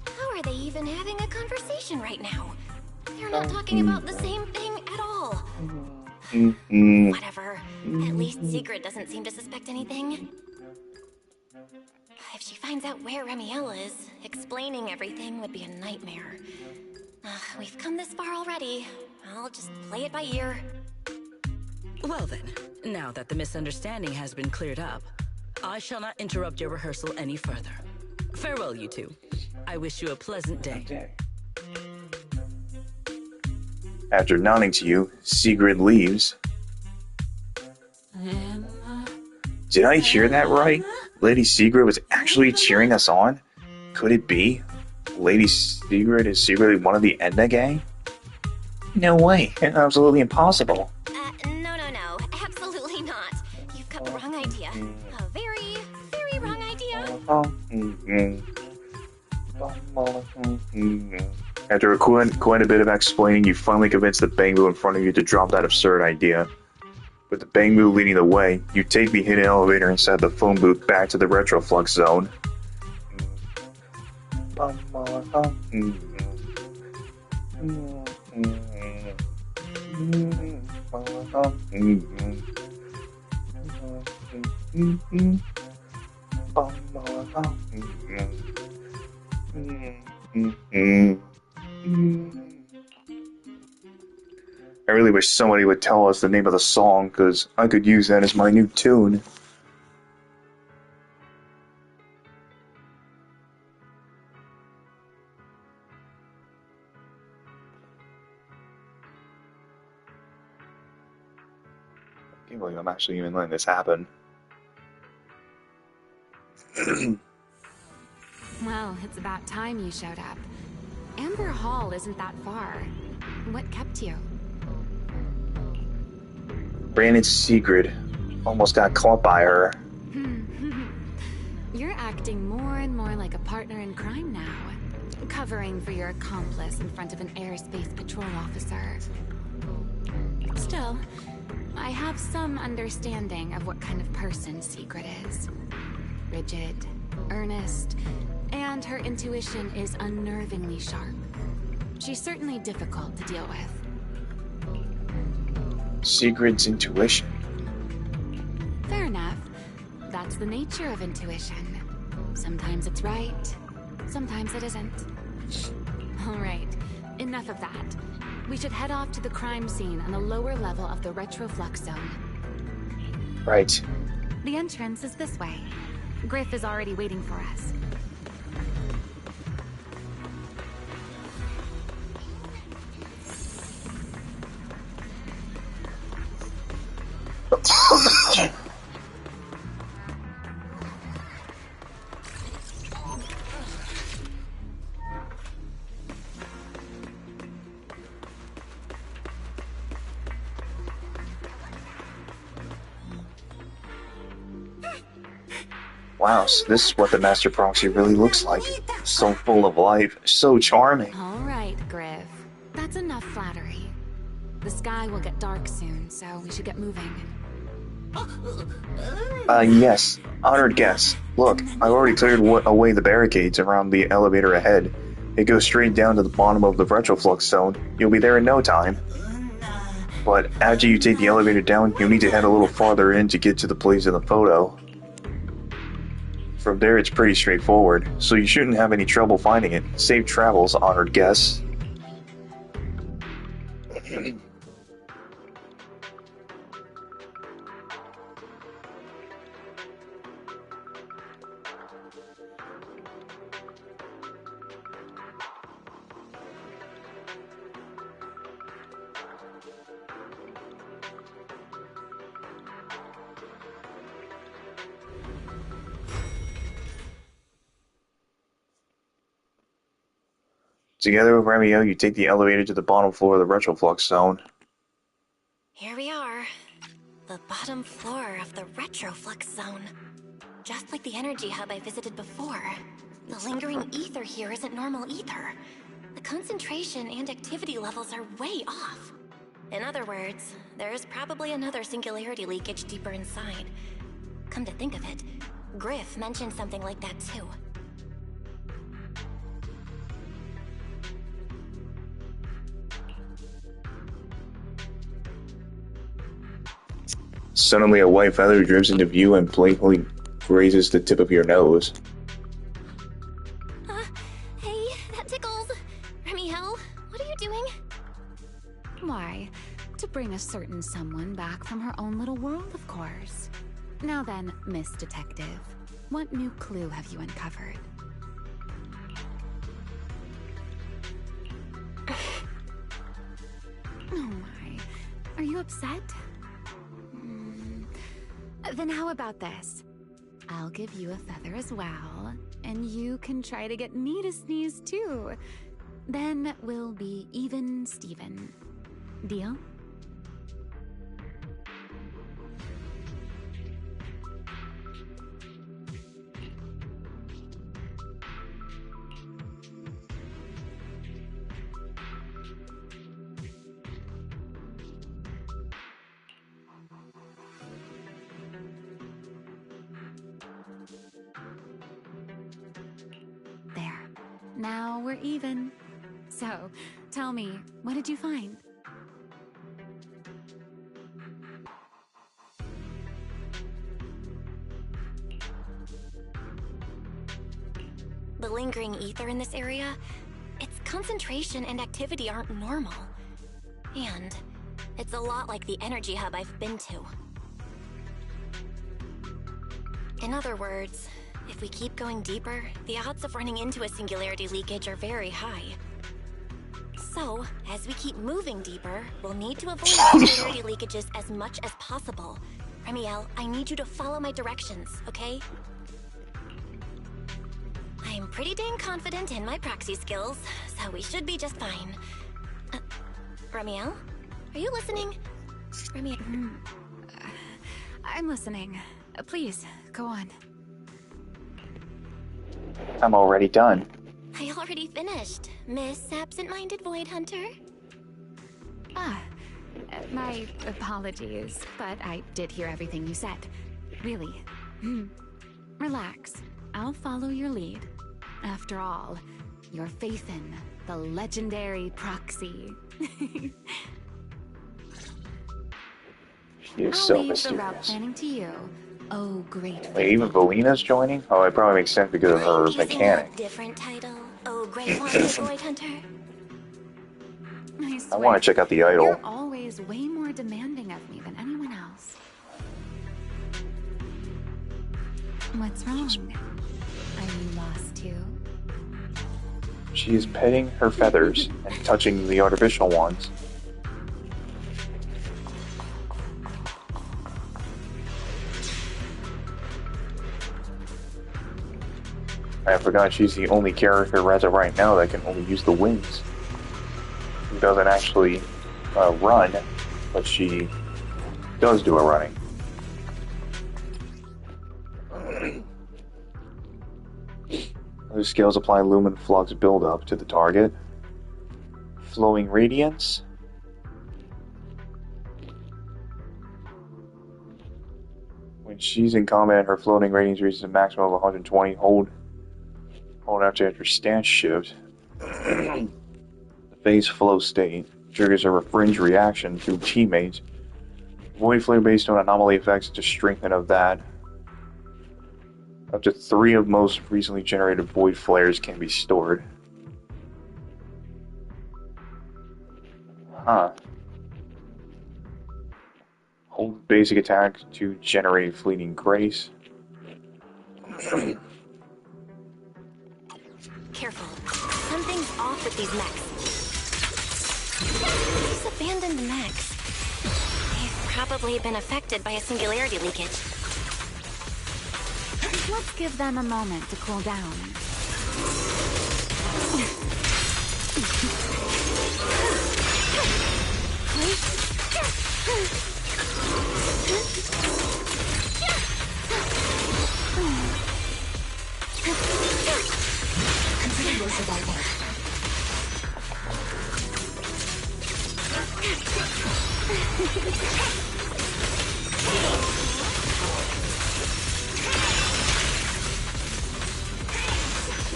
How are they even having a conversation right now? They're not talking about the same thing at all. Whatever. At least Secret doesn't seem to suspect anything. If she finds out where Remiel is, explaining everything would be a nightmare. We've come this far already. I'll just play it by ear. Well then, now that the misunderstanding has been cleared up, I shall not interrupt your rehearsal any further. Farewell, you two. I wish you a pleasant day. After nodding to you, Sigrid leaves. Did I hear that right? Lady Sigrid was actually cheering us on? Could it be? Lady Sigrid is secretly one of the Enda gang? No way. Absolutely impossible. No. Absolutely not. You've got the wrong idea. A very, very wrong idea. After quite a bit of explaining, you finally convinced the Bangbu in front of you to drop that absurd idea. With the Bangbu leading the way, you take the hidden elevator inside the phone booth back to the Retroflux zone. I really wish somebody would tell us the name of the song, because I could use that as my new tune. I can't believe I'm actually even letting this happen. Well, it's about time you showed up. Amber Hall isn't that far. What kept you? Brandon's secret. Almost got caught by her. You're acting more and more like a partner in crime now. Covering for your accomplice in front of an airspace patrol officer. Still, I have some understanding of what kind of person Secret is. Rigid, earnest, and her intuition is unnervingly sharp. She's certainly difficult to deal with. Secret's intuition. Fair enough. That's the nature of intuition. Sometimes it's right, sometimes it isn't. Alright, enough of that. We should head off to the crime scene on the lower level of the retroflux zone. Right. The entrance is this way. Griff is already waiting for us. Wow, so this is what the Master Proxy really looks like. So full of life, so charming. Alright, Griff. That's enough flattery. The sky will get dark soon, so we should get moving. Yes. Honored guests. Look, I've already cleared away the barricades around the elevator ahead. It goes straight down to the bottom of the retroflux zone. You'll be there in no time. But after you take the elevator down, you'll need to head a little farther in to get to the place in the photo. From there, it's pretty straightforward, so you shouldn't have any trouble finding it. Safe travels, honored guests. Together with Romeo, you take the elevator to the bottom floor of the retroflux zone. Here we are. The bottom floor of the retroflux zone. Just like the energy hub I visited before. The lingering ether here isn't normal ether. The concentration and activity levels are way off. In other words, there's probably another singularity leakage deeper inside. Come to think of it, Griff mentioned something like that too. Suddenly a white feather drifts into view and playfully grazes the tip of your nose. Hey, that tickles. Remiel, what are you doing? Why, to bring a certain someone back from her own little world, of course. Now then, Miss Detective, what new clue have you uncovered? Oh my, are you upset? Then how about this? I'll give you a feather as well, and you can try to get me to sneeze too. Then we'll be even Steven. Deal? There. Now we're even. So, tell me, what did you find? The lingering ether in this area, its concentration and activity aren't normal. And it's a lot like the energy hub I've been to. In other words, if we keep going deeper, the odds of running into a singularity leakage are very high. So, as we keep moving deeper, we'll need to avoid singularity leakages as much as possible. Remiel, I need you to follow my directions, okay? I'm pretty dang confident in my proxy skills, so we should be just fine. Remiel? Are you listening? Remiel? I'm listening. Please, go on. I'm already done. I already finished, Miss Absent-Minded Void Hunter. Ah, my apologies, but I did hear everything you said. Really. Relax. I'll follow your lead. After all, your faith in the legendary proxy. She is I'll so leave the route mysterious. planning to you. Oh, great. Wait, even Valina's joining? Oh, it probably makes sense because of her I'm using mechanic. a different title. Oh, great wanted Void Hunter. I I swear, want to check out the idol. you're always way more demanding of me than anyone else. What's wrong? Are you lost too? She is petting her feathers and touching the artificial ones. I forgot she's the only character as of right now that can only use the wings. Who doesn't actually run, but she does do a running. Other skills apply lumen flux buildup to the target. Flowing radiance. When she's in combat, her floating radiance reaches a maximum of 120. Hold after stance shift. The phase flow state triggers a fringe reaction through teammates. Void flare based on anomaly effects to strengthen of that. Up to 3 of most recently generated void flares can be stored. Huh. Hold basic attack to generate fleeting grace. Careful. Something's off with these mechs. These abandoned mechs. They've probably been affected by a singularity leakage. Let's give them a moment to cool down.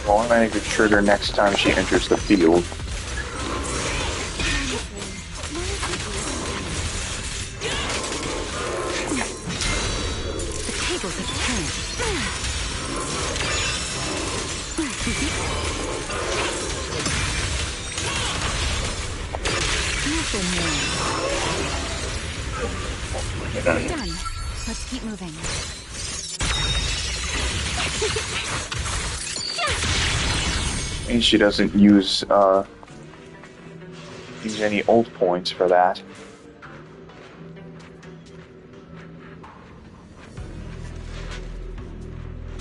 Automatic trigger next time she enters the field. The tables have turned. Done. Let's keep moving. And she doesn't use any ult points for that.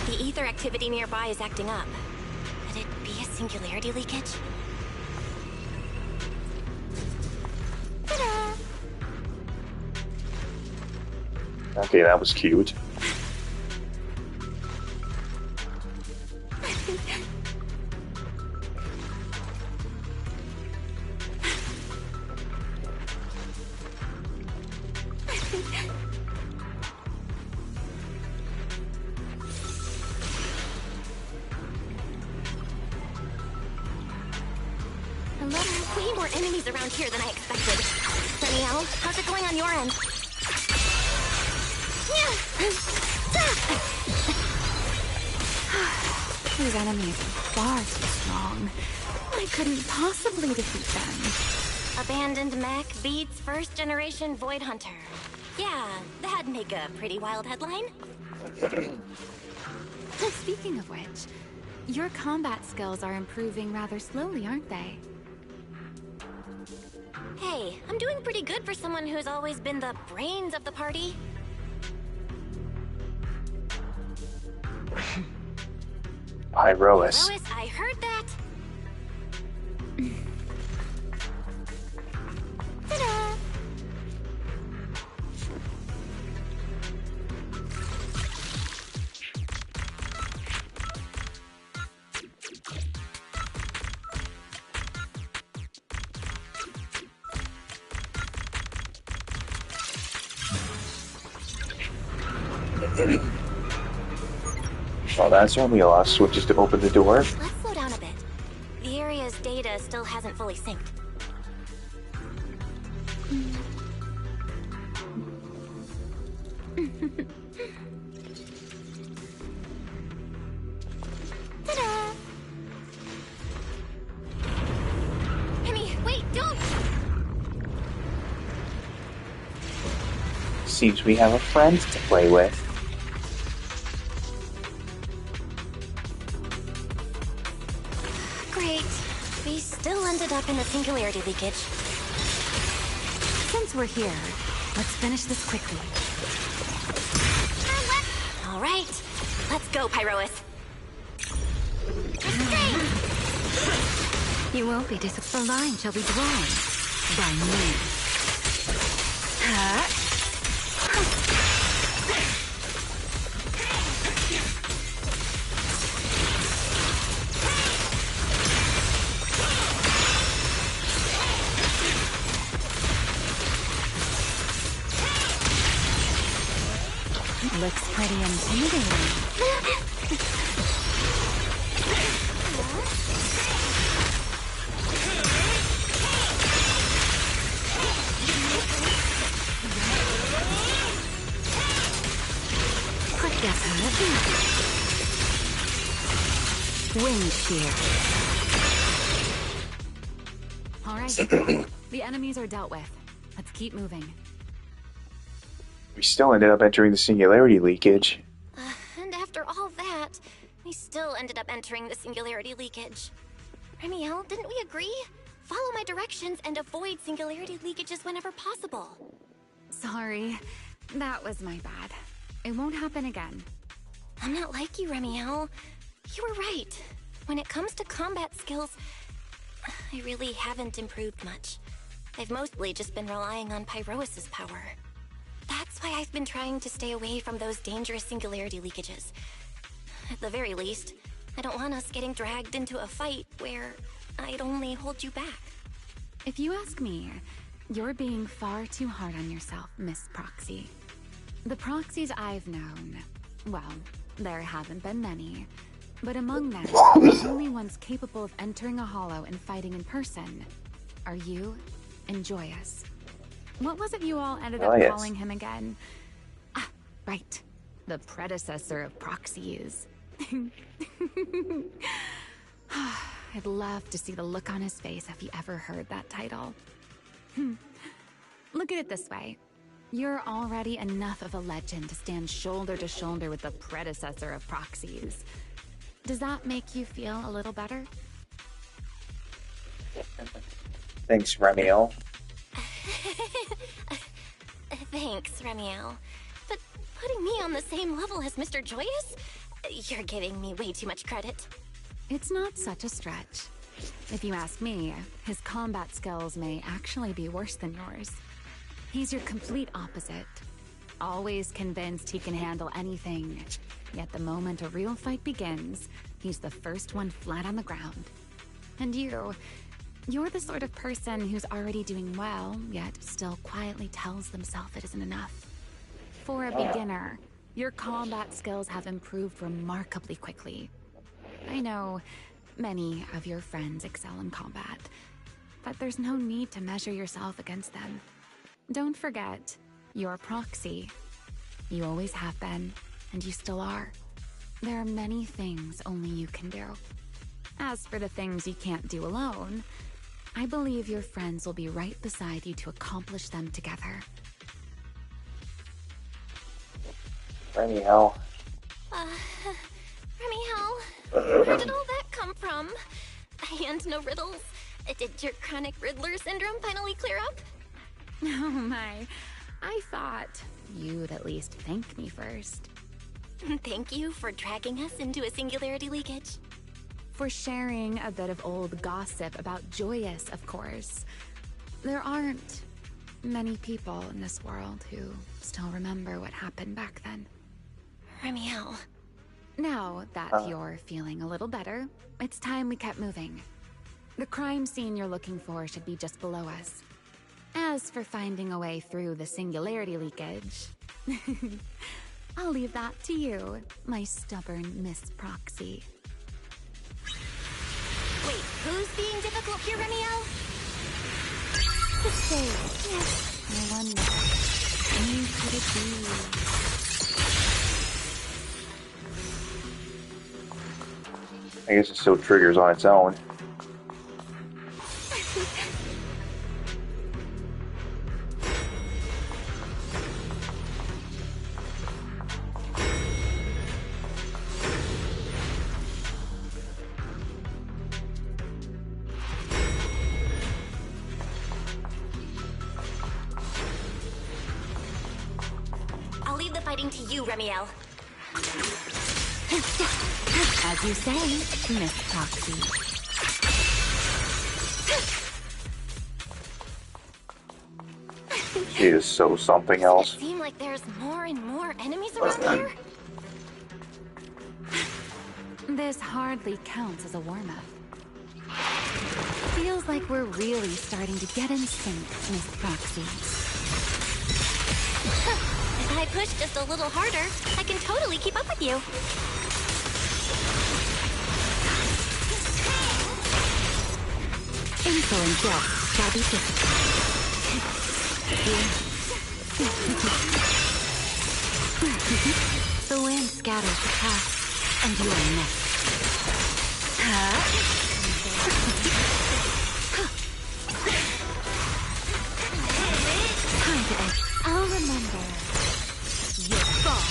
The ether activity nearby is acting up. Could it be a singularity leakage? Ta-da! Okay, that was cute. Way more enemies around here than I expected. Danielle, how's it going on your end? These enemies are far too strong. I couldn't possibly defeat them. Abandoned mech beats first generation Void Hunter. Yeah, that'd make a pretty wild headline. Speaking of which, your combat skills are improving rather slowly, aren't they? Hey, I'm doing pretty good for someone who's always been the brains of the party. Iroas. Lois, I heard that. Ta-da! Well, that's only a lot of switches to open the door. Let's slow down a bit. The area's data still hasn't fully synced. Ta-da! Remy, wait, don't! Seems we have a friend to play with. Great. We still ended up in the singularity leakage. Since we're here, let's finish this quickly. All right. Let's go, Pyrois. You won't be disappointed. The line shall be drawn by me. Looks pretty intimidating. Wind shear. All right, the enemies are dealt with. Let's keep moving. We still ended up entering the singularity leakage. And after all that, we still ended up entering the singularity leakage. Remiel, didn't we agree? Follow my directions and avoid singularity leakages whenever possible. Sorry, that was my bad. It won't happen again. I'm not like you, Remiel. You were right. When it comes to combat skills, I really haven't improved much. I've mostly just been relying on Pyrois' power. That's why I've been trying to stay away from those dangerous singularity leakages. At the very least, I don't want us getting dragged into a fight where I'd only hold you back. If you ask me, you're being far too hard on yourself, Miss Proxy. The proxies I've known, well, there haven't been many, but among them, the only ones capable of entering a hollow and fighting in person are you and Joyous. What was it you all ended up calling him again? Ah, right. The predecessor of proxies. I'd love to see the look on his face if he ever heard that title. Look at it this way. You're already enough of a legend to stand shoulder to shoulder with the predecessor of proxies. Does that make you feel a little better? Thanks, Remiel. Thanks, Remiel. But putting me on the same level as Mr. Joyous? You're giving me way too much credit. It's not such a stretch. If you ask me, his combat skills may actually be worse than yours. He's your complete opposite. Always convinced he can handle anything. Yet the moment a real fight begins, he's the first one flat on the ground. And you're the sort of person who's already doing well, yet still quietly tells themselves it isn't enough. For a beginner, your combat skills have improved remarkably quickly. I know many of your friends excel in combat, but there's no need to measure yourself against them. Don't forget, you're a proxy. You always have been, and you still are. There are many things only you can do. As for the things you can't do alone, I believe your friends will be right beside you to accomplish them together. Remiel. Remiel, where did all that come from? And no riddles? Did your chronic Riddler syndrome finally clear up? Oh my, I thought you'd at least thank me first. Thank you for dragging us into a singularity leakage. For sharing a bit of old gossip about Joyous, of course. There aren't many people in this world who still remember what happened back then. Remiel. Now that you're feeling a little better, it's time we kept moving. The crime scene you're looking for should be just below us. As for finding a way through the singularity leakage, I'll leave that to you, my stubborn Miss Proxy. Wait, who's being difficult here, Remiel? The stage. Yes, I wonder. Who could it be? I guess it still triggers on its own. I'll leave the fighting to you, Remiel. As you say, Miss Proxy. She is so something else. Does it seem like there's more and more enemies around here? This hardly counts as a warm-up. Feels like we're really starting to get in sync, Miss Proxy. If I push just a little harder, I can totally keep up with you. Info and death shall be difficult. The wind scatters the past, and you are next. Time to end. I'll remember. Your fall.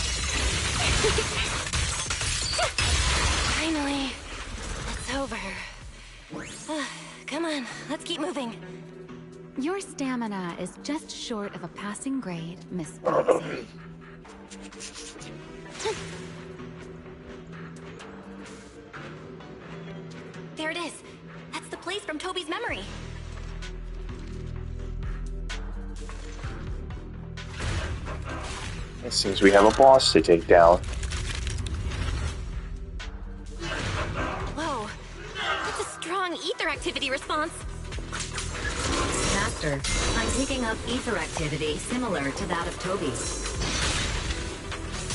Finally, it's over. Come on, let's keep moving. Your stamina is just short of a passing grade, Miss Proxy. There it is. That's the place from Toby's memory. It seems we have a boss to take down. Whoa, that's a strong ether activity response. Master, I'm picking up ether activity similar to that of Toby's.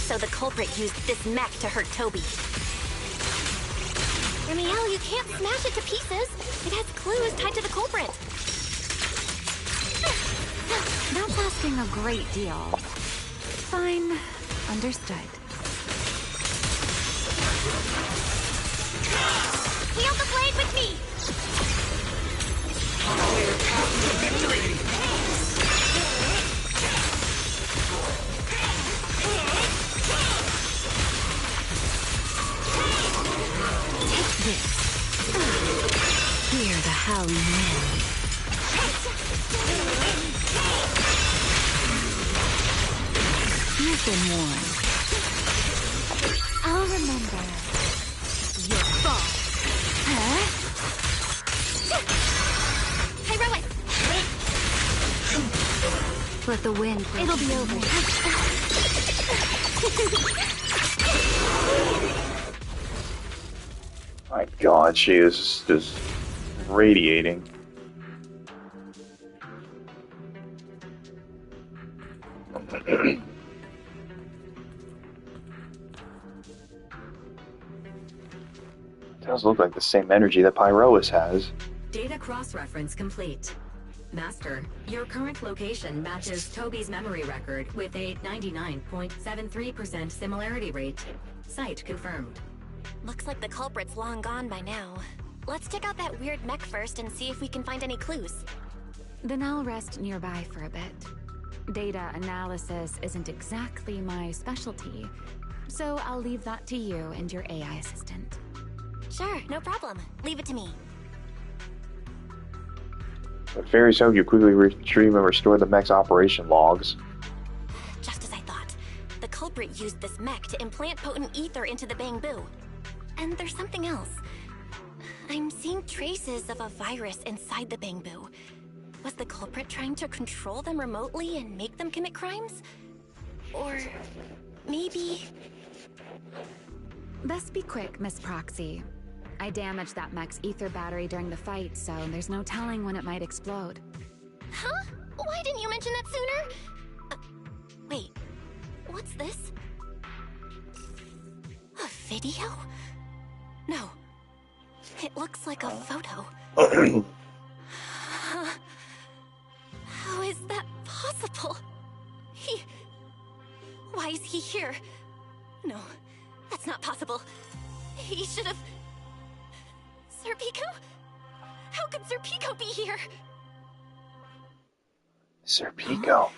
So the culprit used this mech to hurt Toby. Remiel, you can't smash it to pieces. It has clues tied to the culprit. That's asking a great deal. Fine. Understood. Wield the blade with me! Take this. Hear the howling wind. You've been warned. I'll remember. Your fall. Huh? Heroic! Let the wind. It'll be over. My God, she is just radiating. Does look like the same energy that Pyrois has. Data cross-reference complete. Master, your current location matches Toby's memory record with a 99.73% similarity rate. Site confirmed. Looks like the culprit's long gone by now. Let's check out that weird mech first and see if we can find any clues. Then I'll rest nearby for a bit. Data analysis isn't exactly my specialty, so I'll leave that to you and your AI assistant. Sure, no problem. Leave it to me. But fairies hope you quickly retrieve and restore the mech's operation logs. Just as I thought. The culprit used this mech to implant potent ether into the bamboo. And there's something else. I'm seeing traces of a virus inside the bamboo. Was the culprit trying to control them remotely and make them commit crimes? Or maybe... Best be quick, Miss Proxy. I damaged that mech's ether battery during the fight, so there's no telling when it might explode. Huh? Why didn't you mention that sooner? Wait, what's this? A video? No. It looks like a photo. How is that possible? Why is he here? No, that's not possible. He should have... Sir Pico? How could Sir Pico be here? Sir Pico.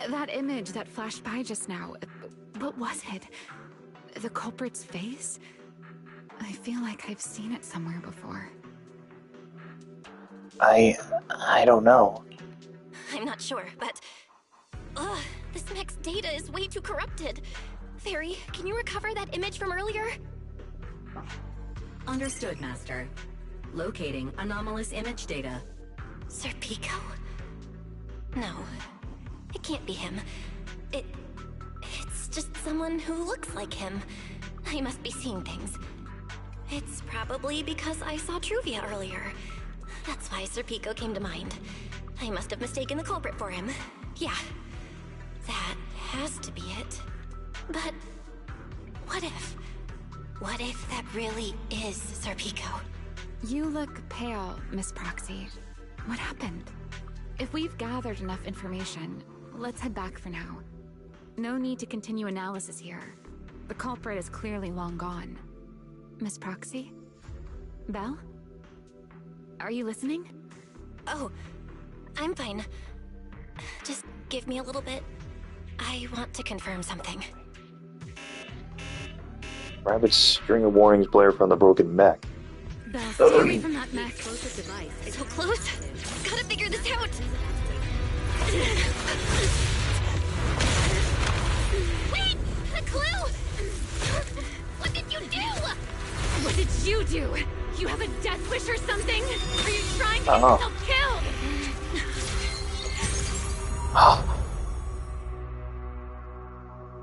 That image that flashed by just now, what was it? The culprit's face? I feel like I've seen it somewhere before. I don't know. I'm not sure, but... this mech's data is way too corrupted. Fairy, can you recover that image from earlier? Understood, Master. Locating anomalous image data. Sir Pico? No, it can't be him. It's just someone who looks like him. I must be seeing things. It's probably because I saw Truvia earlier. That's why Sir Pico came to mind. I must have mistaken the culprit for him. Yeah, that has to be it. But what if? What if that really is Sir Pico? You look pale, Miss Proxy. What happened? If we've gathered enough information, let's head back for now. No need to continue analysis here. The culprit is clearly long gone. Miss Proxy? Belle? Are you listening? Oh, I'm fine. Just give me a little bit. I want to confirm something. Rabbit's string of warnings blare from the broken mech. Belle, stay away from that mech. Device. So close. Gotta figure this out. Wait! A clue! What did you do? What did you do? You have a death wish or something? Are you trying to get yourself killed?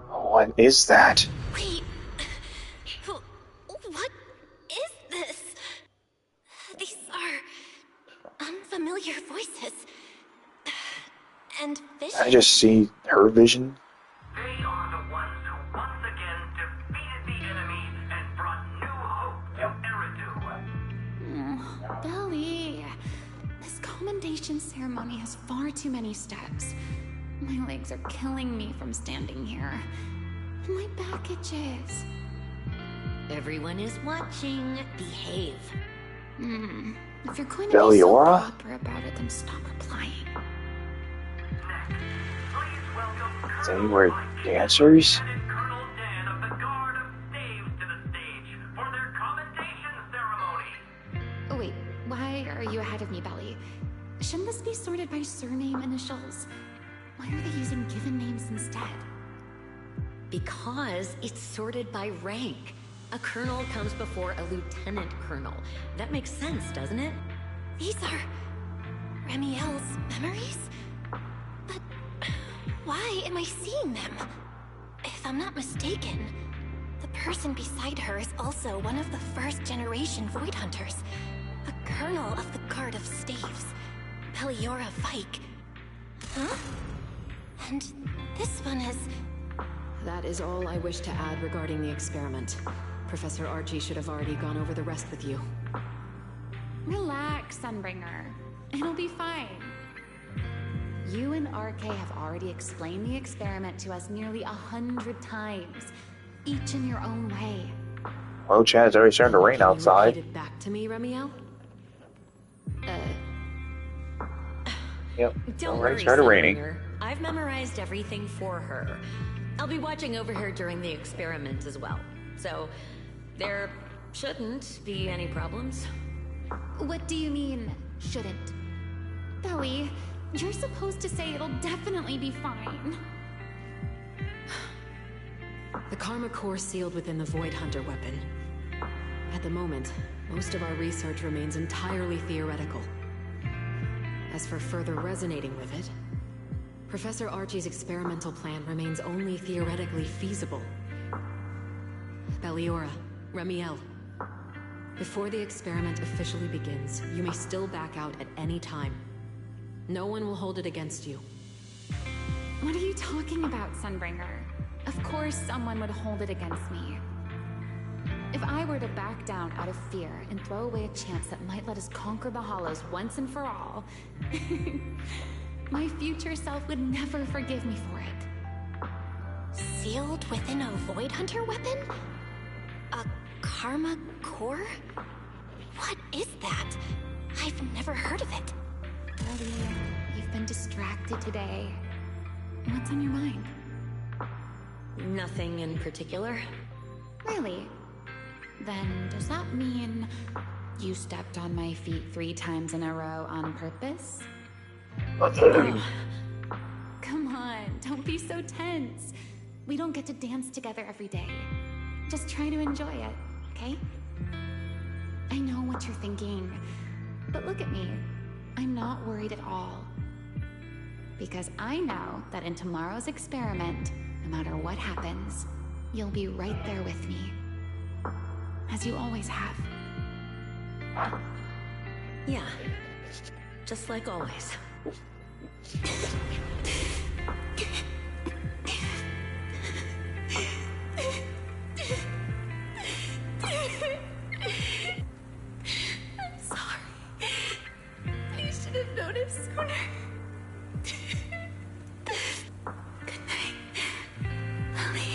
What is that? Wait. What is this? These are unfamiliar voices. And vision. I just see her vision. They are the ones who once again defeated the enemy and brought new hope to Eridu. Belly, this commendation ceremony has far too many steps. My legs are killing me from standing here. And my back itches. Everyone is watching. Behave. If you're going to be so Veliora? proper about it, then stop replying. Please welcome They were dancers? Colonel Dan of the Guard of Staves to the stage for their commendation ceremony. Oh wait, why are you ahead of me, Belly? Shouldn't this be sorted by surname initials? Why are they using given names instead? Because it's sorted by rank. A colonel comes before a lieutenant colonel. That makes sense, doesn't it? These are Remiel's memories? But why am I seeing them? If I'm not mistaken, the person beside her is also one of the first-generation Void Hunters. A colonel of the Guard of Staves, Peliora Vike. Huh? And this one is... That is all I wish to add regarding the experiment. Professor Archie should have already gone over the rest with you. Relax, Sunbringer. It'll be fine. You and RK have already explained the experiment to us nearly 100 times, each in your own way. Well, Chad, it's already starting to rain outside. Can you repeat it back to me, Remiel? Yep, Don't already worry, started raining. Sunbringer. I've memorized everything for her. I'll be watching over her during the experiment as well. So, there shouldn't be any problems. What do you mean, shouldn't? Belly, you're supposed to say it'll definitely be fine. The Karma Core sealed within the Void Hunter weapon. At the moment, most of our research remains entirely theoretical. As for further resonating with it, Professor Archie's experimental plan remains only theoretically feasible. Beliora, Remiel, before the experiment officially begins, you may still back out at any time. No one will hold it against you. What are you talking about, Sunbringer? Of course someone would hold it against me. If I were to back down out of fear and throw away a chance that might let us conquer the Hollows once and for all, my future self would never forgive me for it. Sealed within a Void Hunter weapon? A Karma Core? What is that? I've never heard of it. Ellie, you've been distracted today. What's on your mind? Nothing in particular. Really? Then does that mean you stepped on my feet 3 times in a row on purpose? Oh. Come on, don't be so tense. We don't get to dance together every day. Just try to enjoy it, okay? I know what you're thinking, but look at me. I'm not worried at all. Because I know that in tomorrow's experiment, no matter what happens, you'll be right there with me. As you always have. Yeah. Just like always. I'm sorry. I should have noticed sooner. Good night, Lily.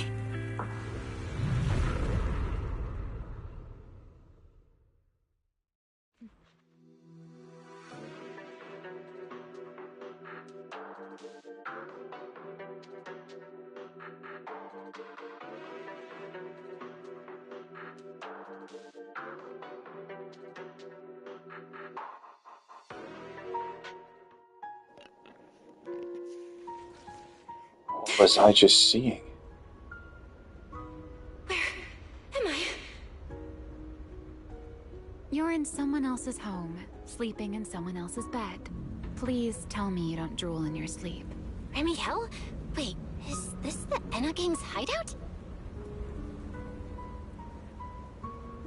What was I just seeing? Where am I? You're in someone else's home, sleeping in someone else's bed. Please tell me you don't drool in your sleep. Remiel? Wait, is this the Enna Gang's hideout?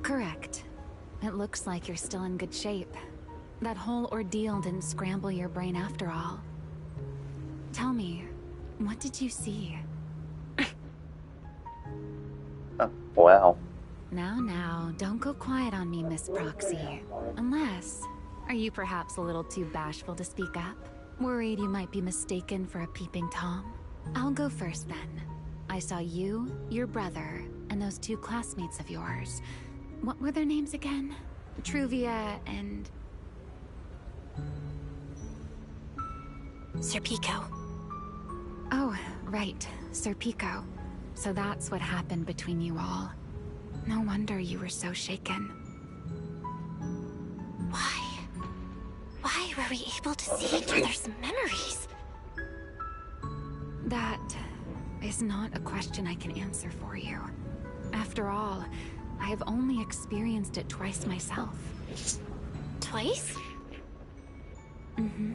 Correct. It looks like you're still in good shape. That whole ordeal didn't scramble your brain after all. Tell me, what did you see? Wow. Now, don't go quiet on me, Miss Proxy. Unless, are you perhaps a little too bashful to speak up? Worried you might be mistaken for a peeping Tom? I'll go first then. I saw you, your brother, and those 2 classmates of yours. What were their names again? Truvia and... Sir Pico. Oh, right, Sir Pico. So that's what happened between you all. No wonder you were so shaken. Why were we able to see each other's memories? That is not a question I can answer for you. After all, I have only experienced it twice myself. Twice? Mm-hmm.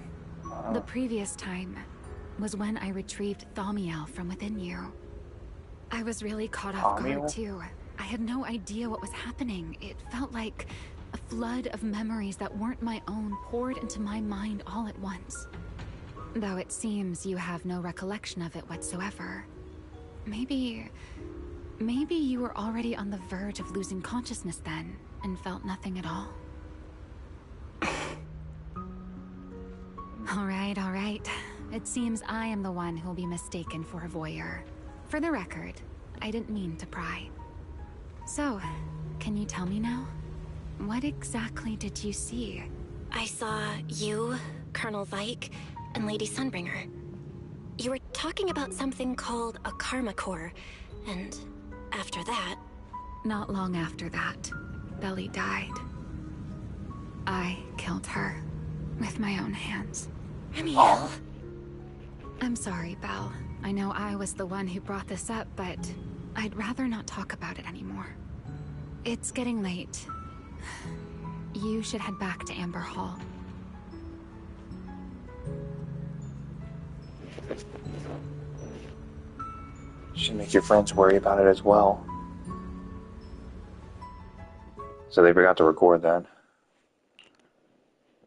The previous time was when I retrieved Thaumiel from within you. I was really caught off guard too. I had no idea what was happening. It felt like a flood of memories that weren't my own poured into my mind all at once. Though it seems you have no recollection of it whatsoever. Maybe you were already on the verge of losing consciousness then, and felt nothing at all. All right. It seems I am the one who'll be mistaken for a voyeur. For the record, I didn't mean to pry. So, can you tell me now? What exactly did you see? I saw you, Colonel Vike, and Lady Sunbringer. You were talking about something called a Karma Core, and after that... Not long after that, Belly died. I killed her with my own hands. Remiel? I'm sorry, Belle. I know I was the one who brought this up, but I'd rather not talk about it anymore. It's getting late. You should head back to Amber Hall. Should make your friends worry about it as well. So they forgot to record that.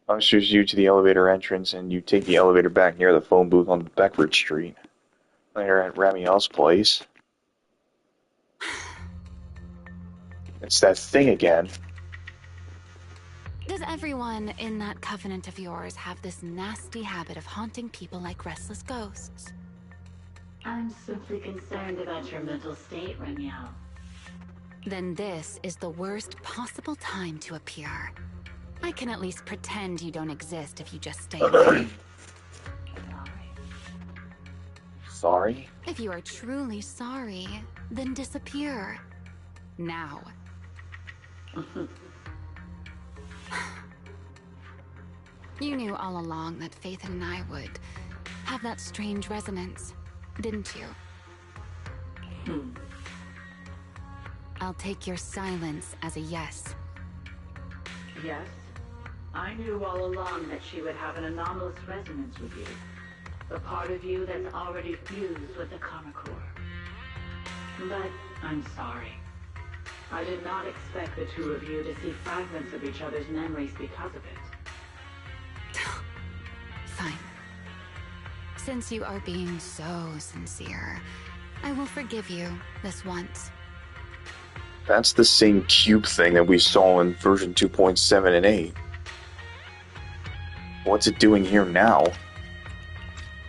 Ushers you to the elevator entrance, and you take the elevator back near the phone booth on Beckford Street. Later at Ramiel's place. It's that thing again. Does everyone in that covenant of yours have this nasty habit of haunting people like restless ghosts? I'm simply concerned about your mental state, Ramiel. Then this is the worst possible time to appear. I can at least pretend you don't exist if you just stay away. Sorry? If you are truly sorry, then disappear. Now. You knew all along that Faith and I would have that strange resonance, didn't you? I'll take your silence as a yes. Yes? I knew all along that she would have an anomalous resonance with you. The part of you that's already fused with the Karma Core. But I'm sorry. I did not expect the two of you to see fragments of each other's memories because of it. Fine. Since you are being so sincere, I will forgive you this once. That's the same cube thing that we saw in version 2.7 and 8. What's it doing here now?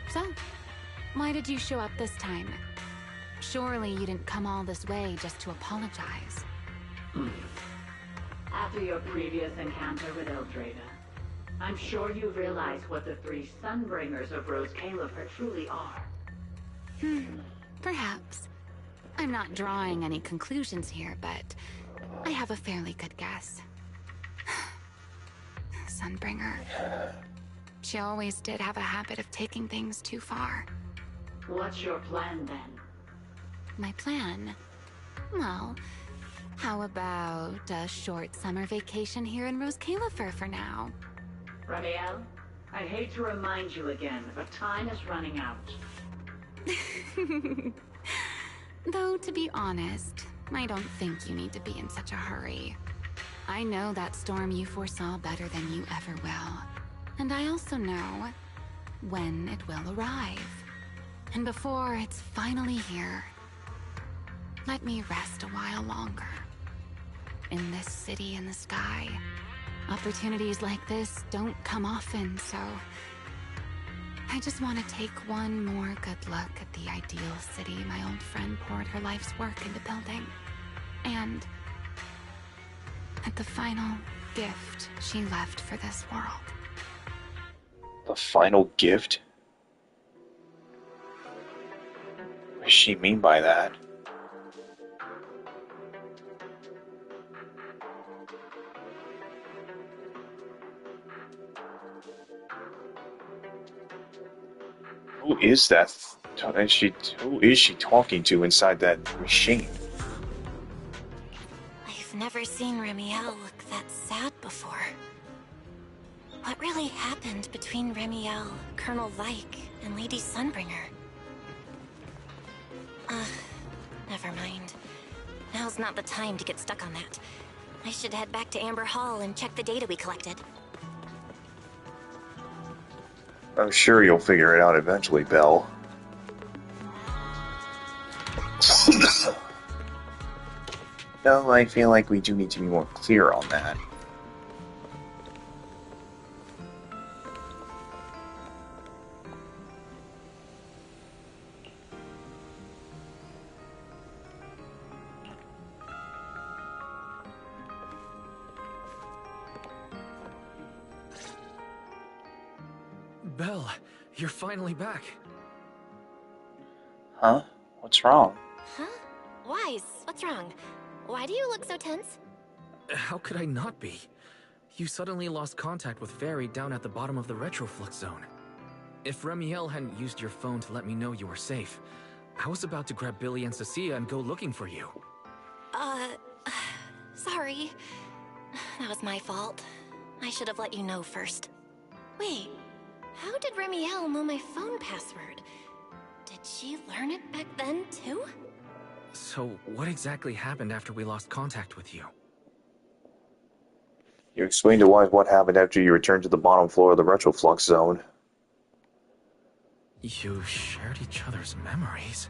So, why did you show up this time? Surely you didn't come all this way just to apologize. After your previous encounter with Eldrada, I'm sure you realize what the three Sunbringers of Rose Califer truly are. Perhaps. I'm not drawing any conclusions here, but I have a fairly good guess. Sunbringer. She always did have a habit of taking things too far. What's your plan then? My plan? Well, how about a short summer vacation here in Rose Califer for now? Ramiel, I hate to remind you again, but time is running out. Though, to be honest, I don't think you need to be in such a hurry. I know that storm you foresaw better than you ever will. And I also know when it will arrive. And before it's finally here, let me rest a while longer. In this city in the sky, opportunities like this don't come often, so I just want to take one more good look at the ideal city my old friend poured her life's work into building. And at the final gift she left for this world. The final gift? What does she mean by that? Who is that? Who is she talking to inside that machine? I've never seen Ramiel look that sad before. What really happened between Ramiel, Colonel Vike, and Lady Sunbringer? Never mind. Now's not the time to get stuck on that. I should head back to Amber Hall and check the data we collected. I'm sure you'll figure it out eventually, Belle. No, I feel like we do need to be more clear on that. Belle, you're finally back. Huh? What's wrong? Huh? Wise, what's wrong? Why do you look so tense? How could I not be? You suddenly lost contact with Fairy down at the bottom of the Retroflux zone. If Ramiel hadn't used your phone to let me know you were safe, I was about to grab Billy and Cecilia and go looking for you. Sorry. That was my fault. I should have let you know first. Wait, how did Ramiel know my phone password? Did she learn it back then, too? So, what exactly happened after we lost contact with you? You explained to Wise what happened after you returned to the bottom floor of the Retroflux zone. You shared each other's memories.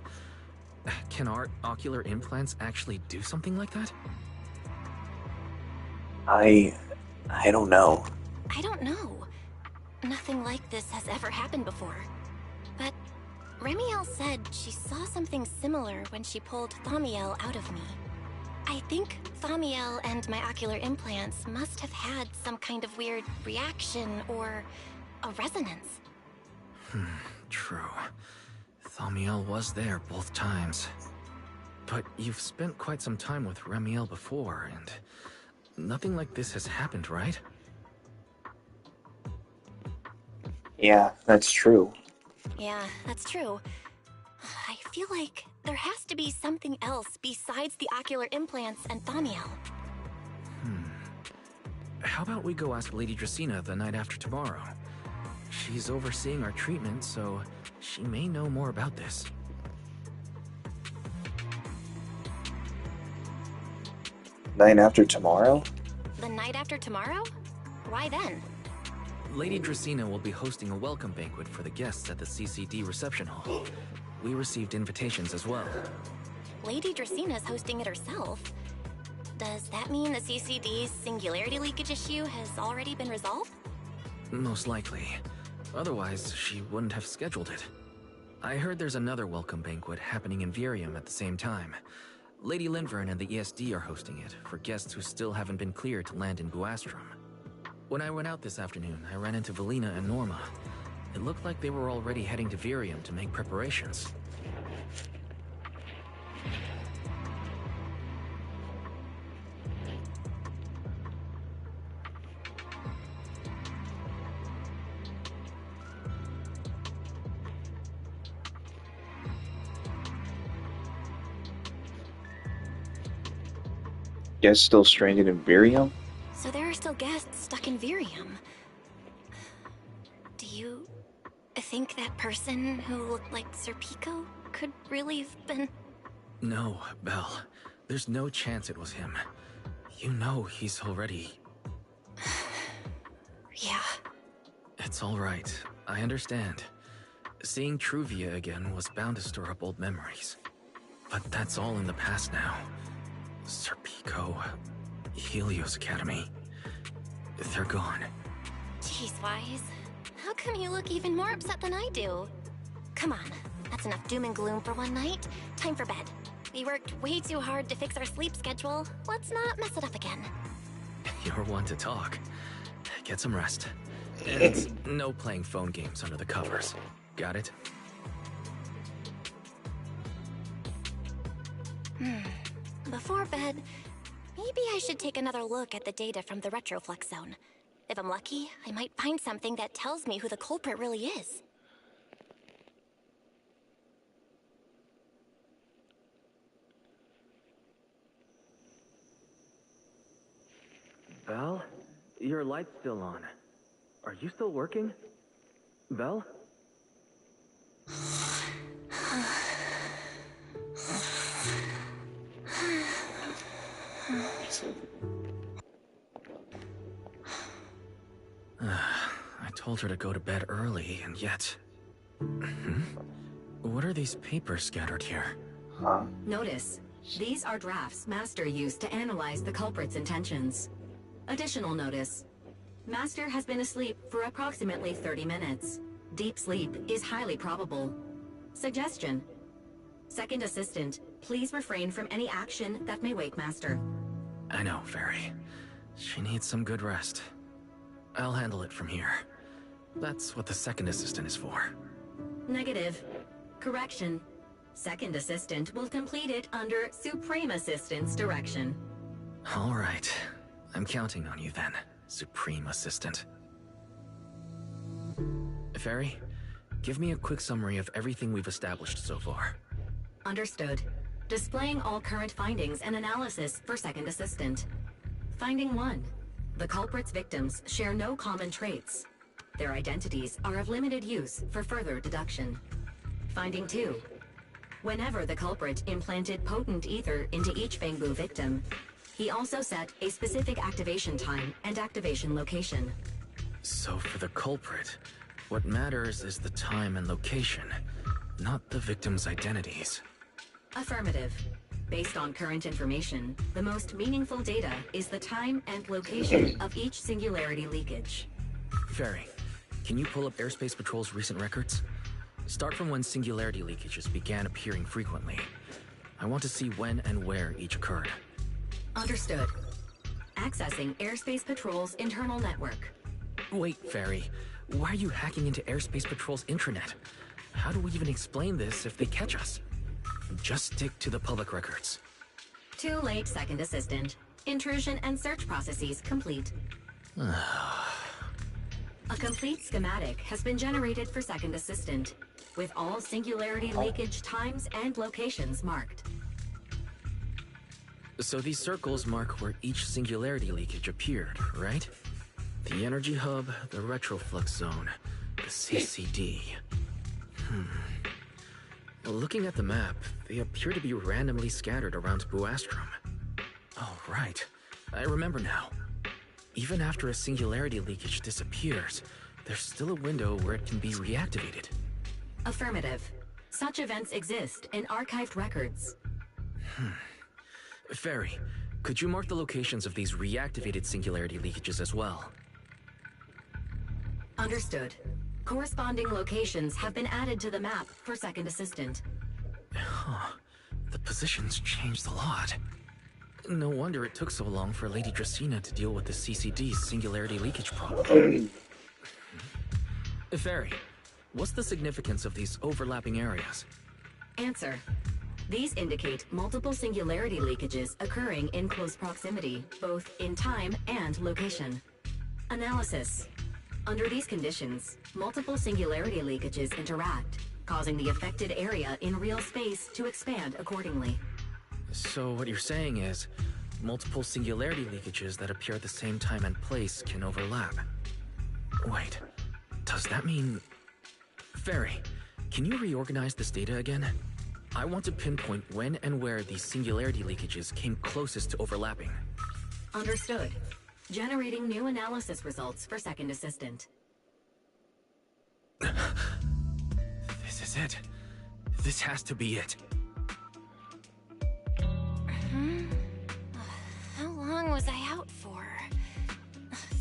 Can our ocular implants actually do something like that? I don't know. I don't know. Nothing like this has ever happened before. But Remiel said she saw something similar when she pulled Thaumiel out of me. I think Thaumiel and my ocular implants must have had some kind of weird reaction or a resonance. True. Thaumiel was there both times. But you've spent quite some time with Remiel before, and nothing like this has happened, right? Yeah, that's true. Yeah, that's true. I feel like there has to be something else besides the ocular implants and Thaumiel. How about we go ask Lady Dracena the night after tomorrow? She's overseeing our treatment, so she may know more about this. Night after tomorrow? The night after tomorrow? Why then? Lady Dracena will be hosting a welcome banquet for the guests at the CCD reception hall. We received invitations as well. Lady Dracena's hosting it herself. Does that mean the CCD's singularity leakage issue has already been resolved? Most likely. Otherwise, she wouldn't have scheduled it. I heard there's another welcome banquet happening in Virium at the same time. Lady Linvern and the ESD are hosting it for guests who still haven't been cleared to land in Buastrom. When I went out this afternoon, I ran into Valina and Norma. It looked like they were already heading to Virium to make preparations. Guests still stranded in Virium? So there are still guests stuck in Virium. Do you think that person who looked like Sir Pico could really have been... No, Belle. There's no chance it was him. You know he's already... Yeah. It's all right. I understand. Seeing Truvia again was bound to stir up old memories. But that's all in the past now. Sir Pico, Helios Academy, they're gone. Jeez, Wise. How come you look even more upset than I do? Come on, that's enough doom and gloom for one night. Time for bed. We worked way too hard to fix our sleep schedule. Let's not mess it up again. You're one to talk. Get some rest. And no playing phone games under the covers. Got it? Before bed, maybe I should take another look at the data from the Retroflux zone. If I'm lucky, I might find something that tells me who the culprit really is. Belle? Your light's still on. Are you still working? Belle? I told her to go to bed early, and yet... What are these papers scattered here? Notice, these are drafts Master used to analyze the culprit's intentions. Additional notice, Master has been asleep for approximately 30 minutes. Deep sleep is highly probable. Suggestion. Second Assistant, please refrain from any action that may wake Master. I know, Fairy. She needs some good rest. I'll handle it from here. That's what the Second Assistant is for. Negative. Correction. Second Assistant will complete it under Supreme Assistant's direction. All right. I'm counting on you then, Supreme Assistant. Fairy, give me a quick summary of everything we've established so far. Understood. Displaying all current findings and analysis for Second Assistant. Finding 1. The culprit's victims share no common traits. Their identities are of limited use for further deduction. Finding 2. Whenever the culprit implanted potent ether into each Fangbu victim, He also set a specific activation time and activation location. So for the culprit, what matters is the time and location, not the victims' identities. Affirmative. Based on current information, the most meaningful data is the time and location of each singularity leakage. Ferry, can you pull up Airspace Patrol's recent records? Start from when singularity leakages began appearing frequently. I want to see when and where each occurred. Understood. Accessing Airspace Patrol's internal network. Wait, Ferry. Why are you hacking into Airspace Patrol's intranet? How do we even explain this if they catch us? Just stick to the public records. Too late, Second Assistant. Intrusion and search processes complete. A complete schematic has been generated for Second Assistant, with all singularity leakage times and locations marked. So these circles mark where each singularity leakage appeared, right? The energy hub, the retroflux zone, the CCD. Looking at the map, they appear to be randomly scattered around Buastrom. Oh, right. I remember now. Even after a singularity leakage disappears, there's still a window where it can be reactivated. Affirmative. Such events exist in archived records. Ferry, could you mark the locations of these reactivated singularity leakages as well? Understood. Corresponding locations have been added to the map for Second Assistant. The positions changed a lot. No wonder it took so long for Lady Dracena to deal with the CCD's singularity leakage problem. Ferry, what's the significance of these overlapping areas? Answer. These indicate multiple singularity leakages occurring in close proximity, both in time and location. Analysis. Under these conditions, multiple singularity leakages interact, causing the affected area in real space to expand accordingly. So what you're saying is, multiple singularity leakages that appear at the same time and place can overlap. Wait, does that mean... Ferry, can you reorganize this data again? I want to pinpoint when and where these singularity leakages came closest to overlapping. Understood. Generating new analysis results for Second Assistant. This is it. This has to be it. How long was I out for?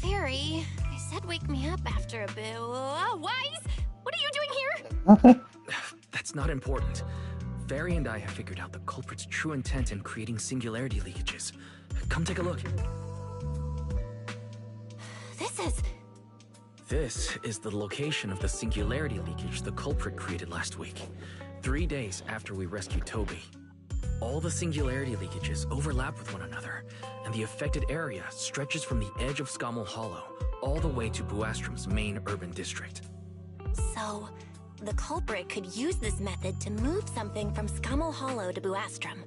Fairy, I said wake me up after a bit. Wise? What are you doing here? That's not important. Ferry and I have figured out the culprit's true intent in creating singularity leakages. Come take a look. This is the location of the singularity leakage the culprit created last week, 3 days after we rescued Toby. All the singularity leakages overlap with one another, and the affected area stretches from the edge of Scommel Hollow all the way to Buastrom's main urban district. So, the culprit could use this method to move something from Scommel Hollow to Buastrom.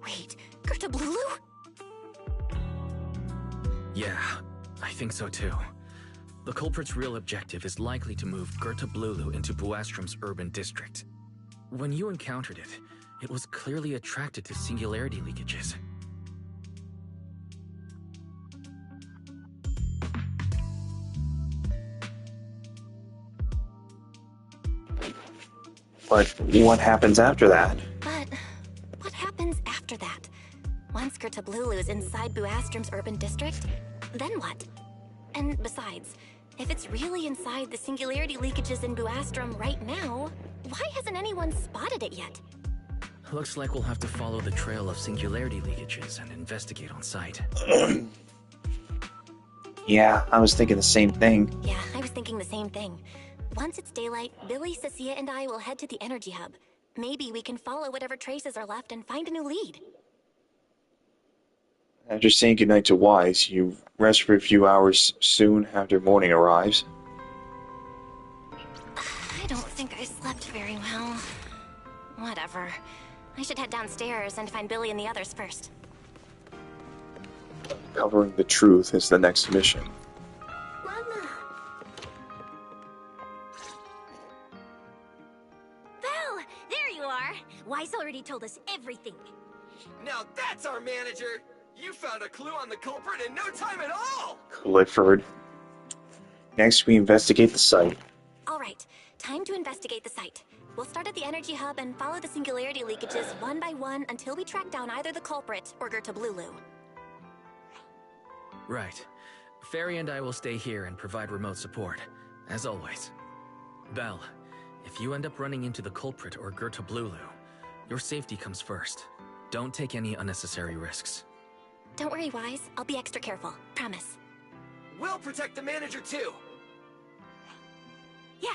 Wait, Gerta Blulu? Yeah, I think so too. The culprit's real objective is likely to move Gerta Blulu into Buastrom's urban district. When you encountered it, it was clearly attracted to singularity leakages. But what happens after that? But what happens after that? Once Gerta Blulu is inside Buastrom's urban district, then what? And besides, if it's really inside the singularity leakages in Buastrom right now, why hasn't anyone spotted it yet? Looks like we'll have to follow the trail of singularity leakages and investigate on site. Yeah, I was thinking the same thing. Yeah, I was thinking the same thing. Once it's daylight, Billy, Cecilia, and I will head to the energy hub. Maybe we can follow whatever traces are left and find a new lead. After saying goodnight to Wise, you rest for a few hours soon after morning arrives. I don't think I slept very well. Whatever. I should head downstairs and find Billy and the others first. Covering the truth is the next mission. Mama! Belle! There you are! Wise already told us everything. Now that's our manager! You found a clue on the culprit in no time at all! Clifford. Next, we investigate the site. All right, time to investigate the site. We'll start at the energy hub and follow the singularity leakages one by one until we track down either the culprit or Gertablulu. Right. Fairy and I will stay here and provide remote support, as always. Belle, if you end up running into the culprit or Gertablulu, your safety comes first. Don't take any unnecessary risks. Don't worry, Wise. I'll be extra careful. Promise. We'll protect the manager too! Yeah,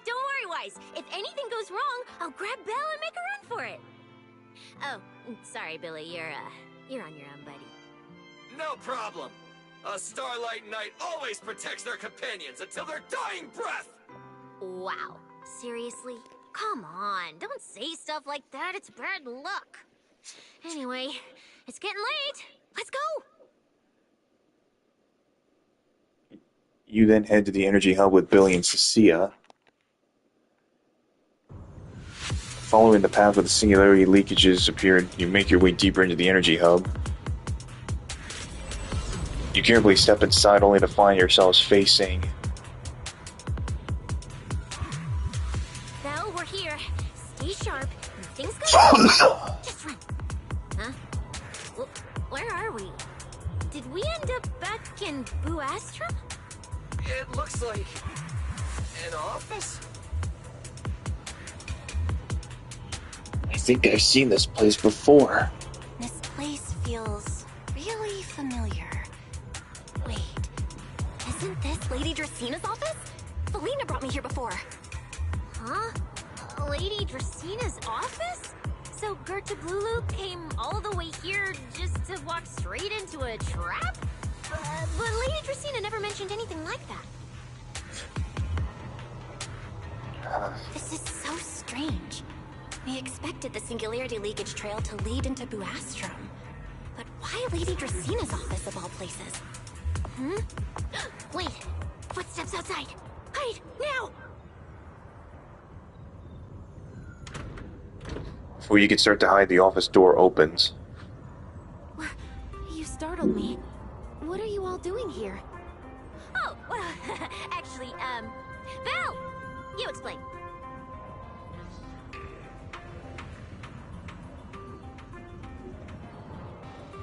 don't worry, Wise. If anything goes wrong, I'll grab Belle and make a run for it. Oh, sorry, Billy. You're on your own, buddy. No problem! A Starlight Knight always protects their companions until their dying breath! Wow. Seriously? Come on, don't say stuff like that. It's bad luck. Anyway, it's getting late. Let's go! You then head to the energy hub with Billy and Cecilia. Following the path where the singularity leakages appeared, you make your way deeper into the energy hub. You carefully step inside only to find yourselves facing... Belle, we're here. Stay sharp. Nothing's gonna Just run. Huh? Where are we? Did we end up back in Buastrum? It looks like... an office? I think I've seen this place before. This place feels really familiar. Wait, isn't this Lady Dracina's office? Felina brought me here before. Huh? Lady Dracina's office? So Gertablulu came all the way here just to walk straight into a trap? But Lady Dracina never mentioned anything like that. This is so strange. We expected the singularity leakage trail to lead into Buastrum. But why Lady Dracina's office of all places? Hmm? Wait! Footsteps outside! Hide! Now! Before you can start to hide, the office door opens. You startled me. What are you all doing here? Oh, well, actually, Val! You explain.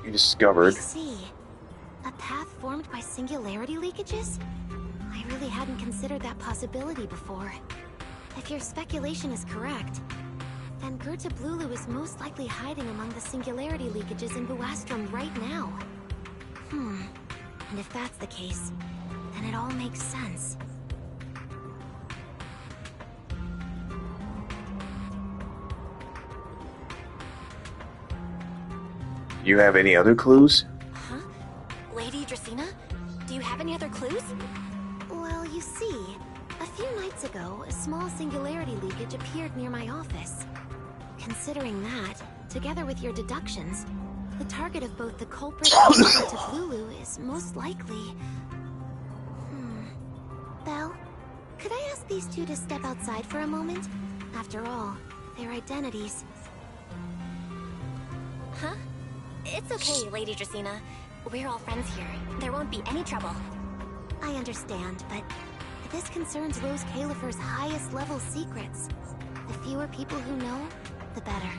You discovered... I see. A path formed by singularity leakages? I really hadn't considered that possibility before. If your speculation is correct, then Gertablulu is most likely hiding among the singularity leakages in Buastrum right now. And if that's the case, then it all makes sense. You have any other clues? Huh? Lady Dracina? Do you have any other clues? Well, you see, a few nights ago, a small singularity leakage appeared near my office. Considering that, together with your deductions, the target of both the culprit and Gertablulu is most likely... Belle, could I ask these two to step outside for a moment? After all, their identities... Huh? It's okay, Lady Dracina. We're all friends here. There won't be any trouble. I understand, but this concerns Rose Califer's highest level secrets. The fewer people who know, the better.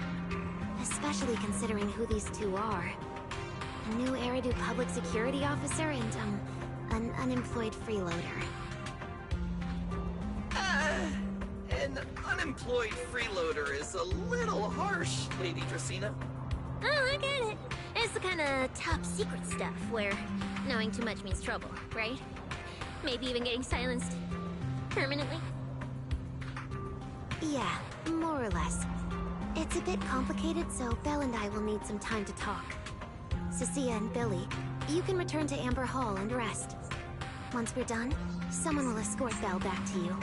Especially considering who these two are. A new Eridu public security officer and, an unemployed freeloader. An unemployed freeloader is a little harsh, Lady Dracina. Oh, I get it. It's the kind of top secret stuff where knowing too much means trouble, right? Maybe even getting silenced permanently. Yeah, more or less. It's a bit complicated, so Belle and I will need some time to talk. Cecilia and Billy, you can return to Amber Hall and rest. Once we're done, someone will escort Belle back to you.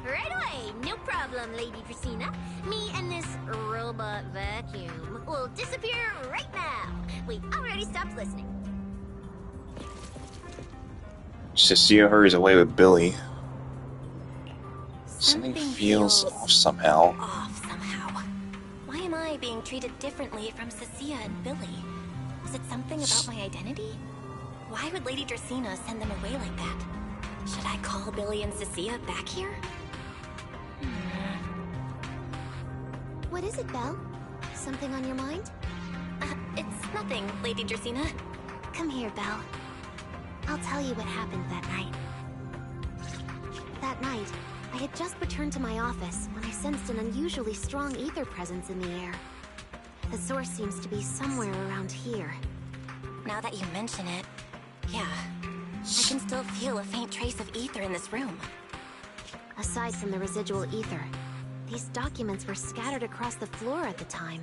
Right away, no problem, Lady Dracina. Me and this robot vacuum will disappear right now. We already stopped listening. Cecilia hurries away with Billy. Something feels off somehow. Why am I being treated differently from Cecilia and Billy? Is it something about my identity? Why would Lady Dracaena send them away like that? Should I call Billy and Cecilia back here? What is it, Belle? Something on your mind? It's nothing, Lady Dracaena. Come here, Belle. I'll tell you what happened that night. That night, I had just returned to my office when I sensed an unusually strong ether presence in the air. The source seems to be somewhere around here. Now that you mention it, yeah. I can still feel a faint trace of ether in this room. Aside from the residual ether, these documents were scattered across the floor at the time.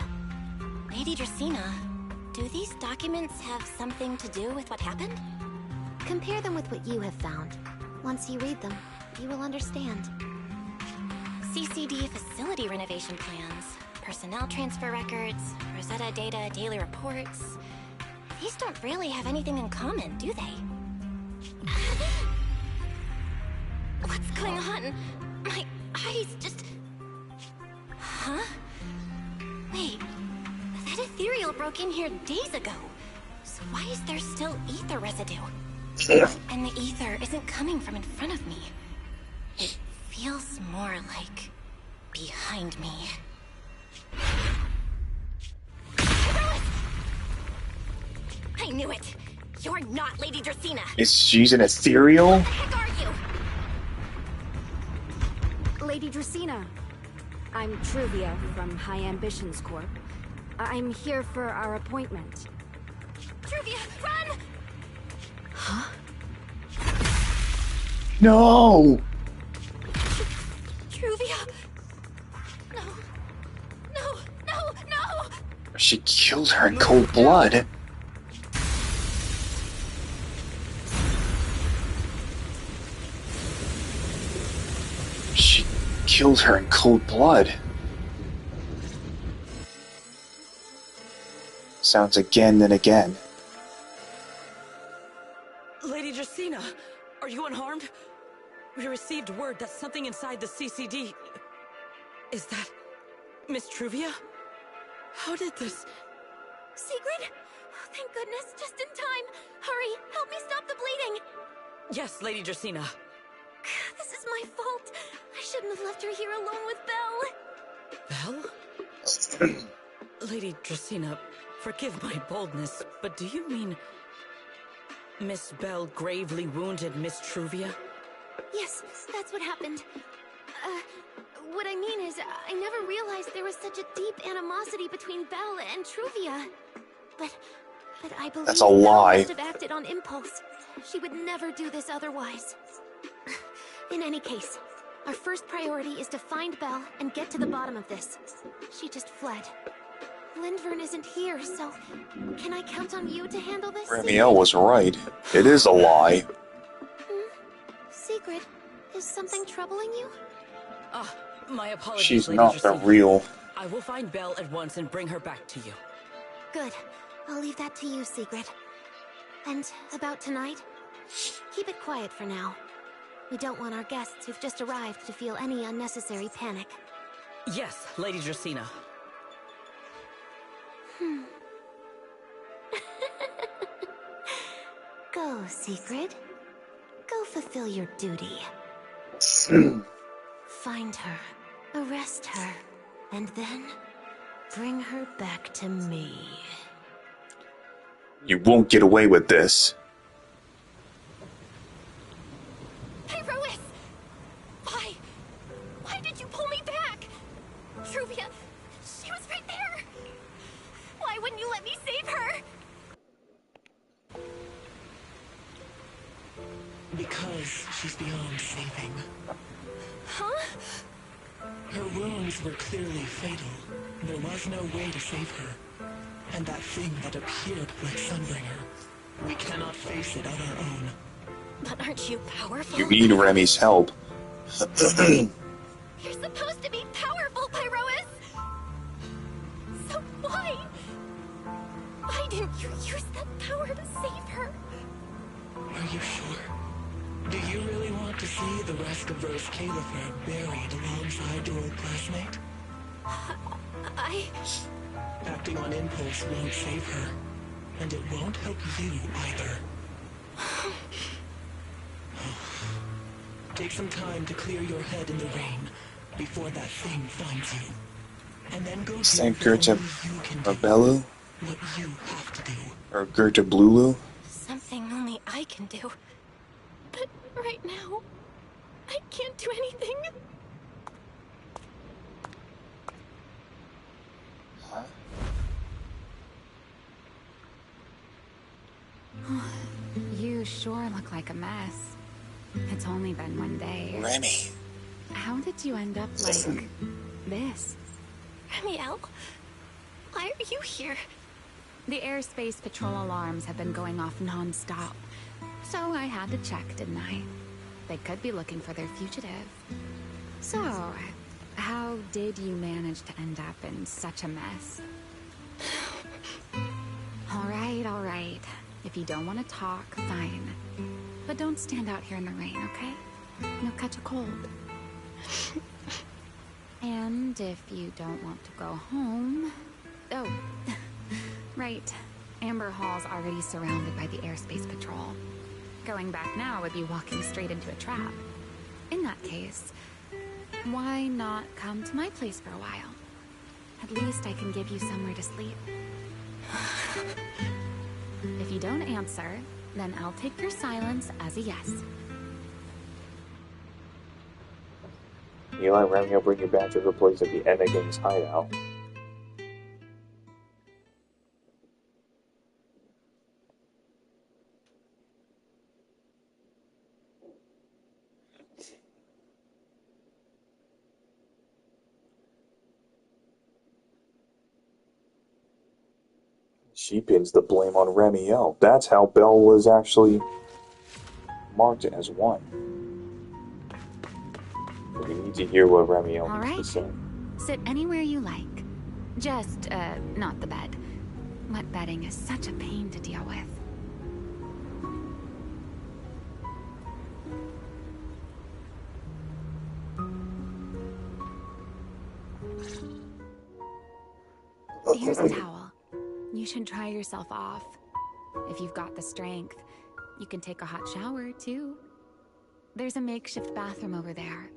Lady Dracaena, do these documents have something to do with what happened? Compare them with what you have found. Once you read them, you will understand. CCD facility renovation plans, personnel transfer records, Rosetta data, daily reports. These don't really have anything in common, do they? What's going on? My eyes just... Huh? Wait, that ethereal broke in here days ago. So why is there still ether residue? And the ether isn't coming from in front of me. It feels more like behind me. I knew it! You're not Lady Dracaena! She's an ethereal? What the heck are you? Lady Dracaena, I'm Truvia from High Ambitions Corp. I'm here for our appointment. Truvia, run! Huh? No! Truvia! No. No, no, no! She killed her in cold blood. She killed her in cold blood. Sounds again and again. Lady Dracaena, are you unharmed? We received word that something inside the CCD... Is that... Miss Truvia? How did this... Sigrid? Oh, thank goodness, just in time. Hurry, help me stop the bleeding. Yes, Lady Dracaena. This is my fault. I shouldn't have left her here alone with Belle. Belle? Lady Dracaena, forgive my boldness, but do you mean... Miss Belle gravely wounded Miss Truvia? Yes, that's what happened. What I mean is, I never realized there was such a deep animosity between Belle and Truvia. But I believe That's a lie. Belle must have acted on impulse. She would never do this otherwise. In any case, our first priority is to find Belle and get to the bottom of this. She just fled. Lindvern isn't here, so can I count on you to handle this? Ramiel was right. It is a lie. Sigrid, is something troubling you? My apologies, She's Lady not the Dracaena. real. I will find Belle at once and bring her back to you. Good. I'll leave that to you, Sigrid. And about tonight? Keep it quiet for now. We don't want our guests who've just arrived to feel any unnecessary panic. Yes, Lady Dracaena. Go, Sigrid. Go fulfill your duty. Find her, arrest her, and then bring her back to me. You won't get away with this. Hey, Rois! Why? Why did you pull me back? Truvia, she was right there! Why wouldn't you let me save her? Because she's beyond saving. Huh? Her wounds were clearly fatal. There was no way to save her. And that thing that appeared like Sunbringer, we cannot face it on our own. But aren't you powerful? You need Remy's help. You're supposed to be powerful, Pyrois! So why? Why didn't you use that power to save her? Are you sure? Do you really want to see the rest of Rose Califer buried alongside your old classmate? I... Acting on impulse won't save her. And it won't help you either. Take some time to clear your head in the rain before that thing finds you. And then go do Saint what Gerta only you can do. Belu? What you have to do. Or Gerta Blulu? Something only I can do. But right now, I can't do anything. You sure look like a mess. It's only been one day. Remy. How did you end up like this? Ramiel, why are you here? The airspace patrol alarms have been going off non-stop. So I had to check, didn't I? They could be looking for their fugitive. So, how did you manage to end up in such a mess? All right. If you don't want to talk, fine. But don't stand out here in the rain, okay? You'll catch a cold. And if you don't want to go home... Oh, right. Amber Hall's already surrounded by the airspace patrol. Going back now would be walking straight into a trap. In that case, why not come to my place for a while? At least I can give you somewhere to sleep. If you don't answer, then I'll take your silence as a yes. Eli and Remy will bring you back to the place at the Enna Gang's hideout. She pins the blame on Ramiel. That's how Belle was actually marked as one. We need to hear what Ramiel needs to say. Sit anywhere you like. Just, not the bed. Wet bedding is such a pain to deal with. Here's a towel. You should dry yourself off. If you've got the strength, you can take a hot shower, too. There's a makeshift bathroom over there.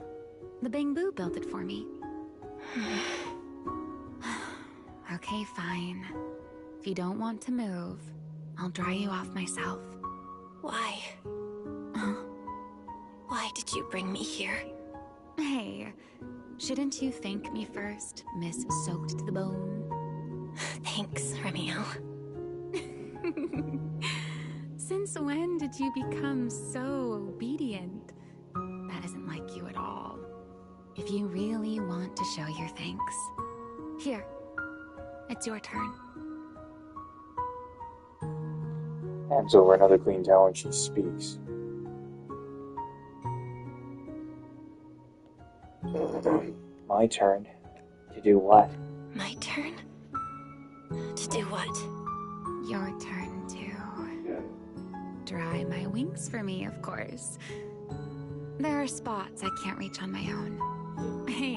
The Bang Boo built it for me. Okay, fine. If you don't want to move, I'll dry you off myself. Why? Why did you bring me here? Hey, shouldn't you thank me first, Miss Soaked to the Bone? Thanks, Ramiel. Since when did you become so obedient? That isn't like you at all. If you really want to show your thanks, here, it's your turn. Hands over another clean towel and she speaks. My turn. To do what? My turn? To do what? Your turn to dry my wings for me, of course. There are spots I can't reach on my own. Hey,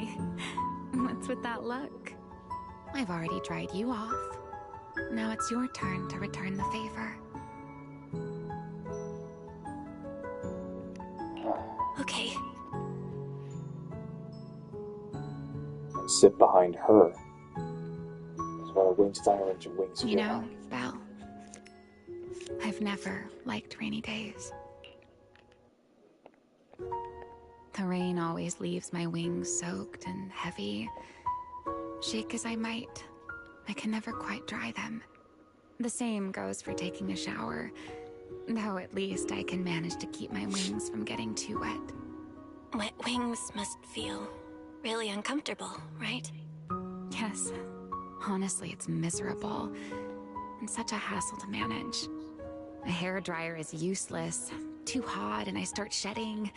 what's with that look? I've already dried you off. Now it's your turn to return the favor. Okay. And sit behind her. That's what a wings silent and wings You know, Belle, I've never liked rainy days. The rain always leaves my wings soaked and heavy. Shake as I might, I can never quite dry them. The same goes for taking a shower, though at least I can manage to keep my wings from getting too wet. Wet wings must feel really uncomfortable, right? Yes. Honestly, it's miserable, and such a hassle to manage. A hairdryer is useless. Too hot and I start shedding.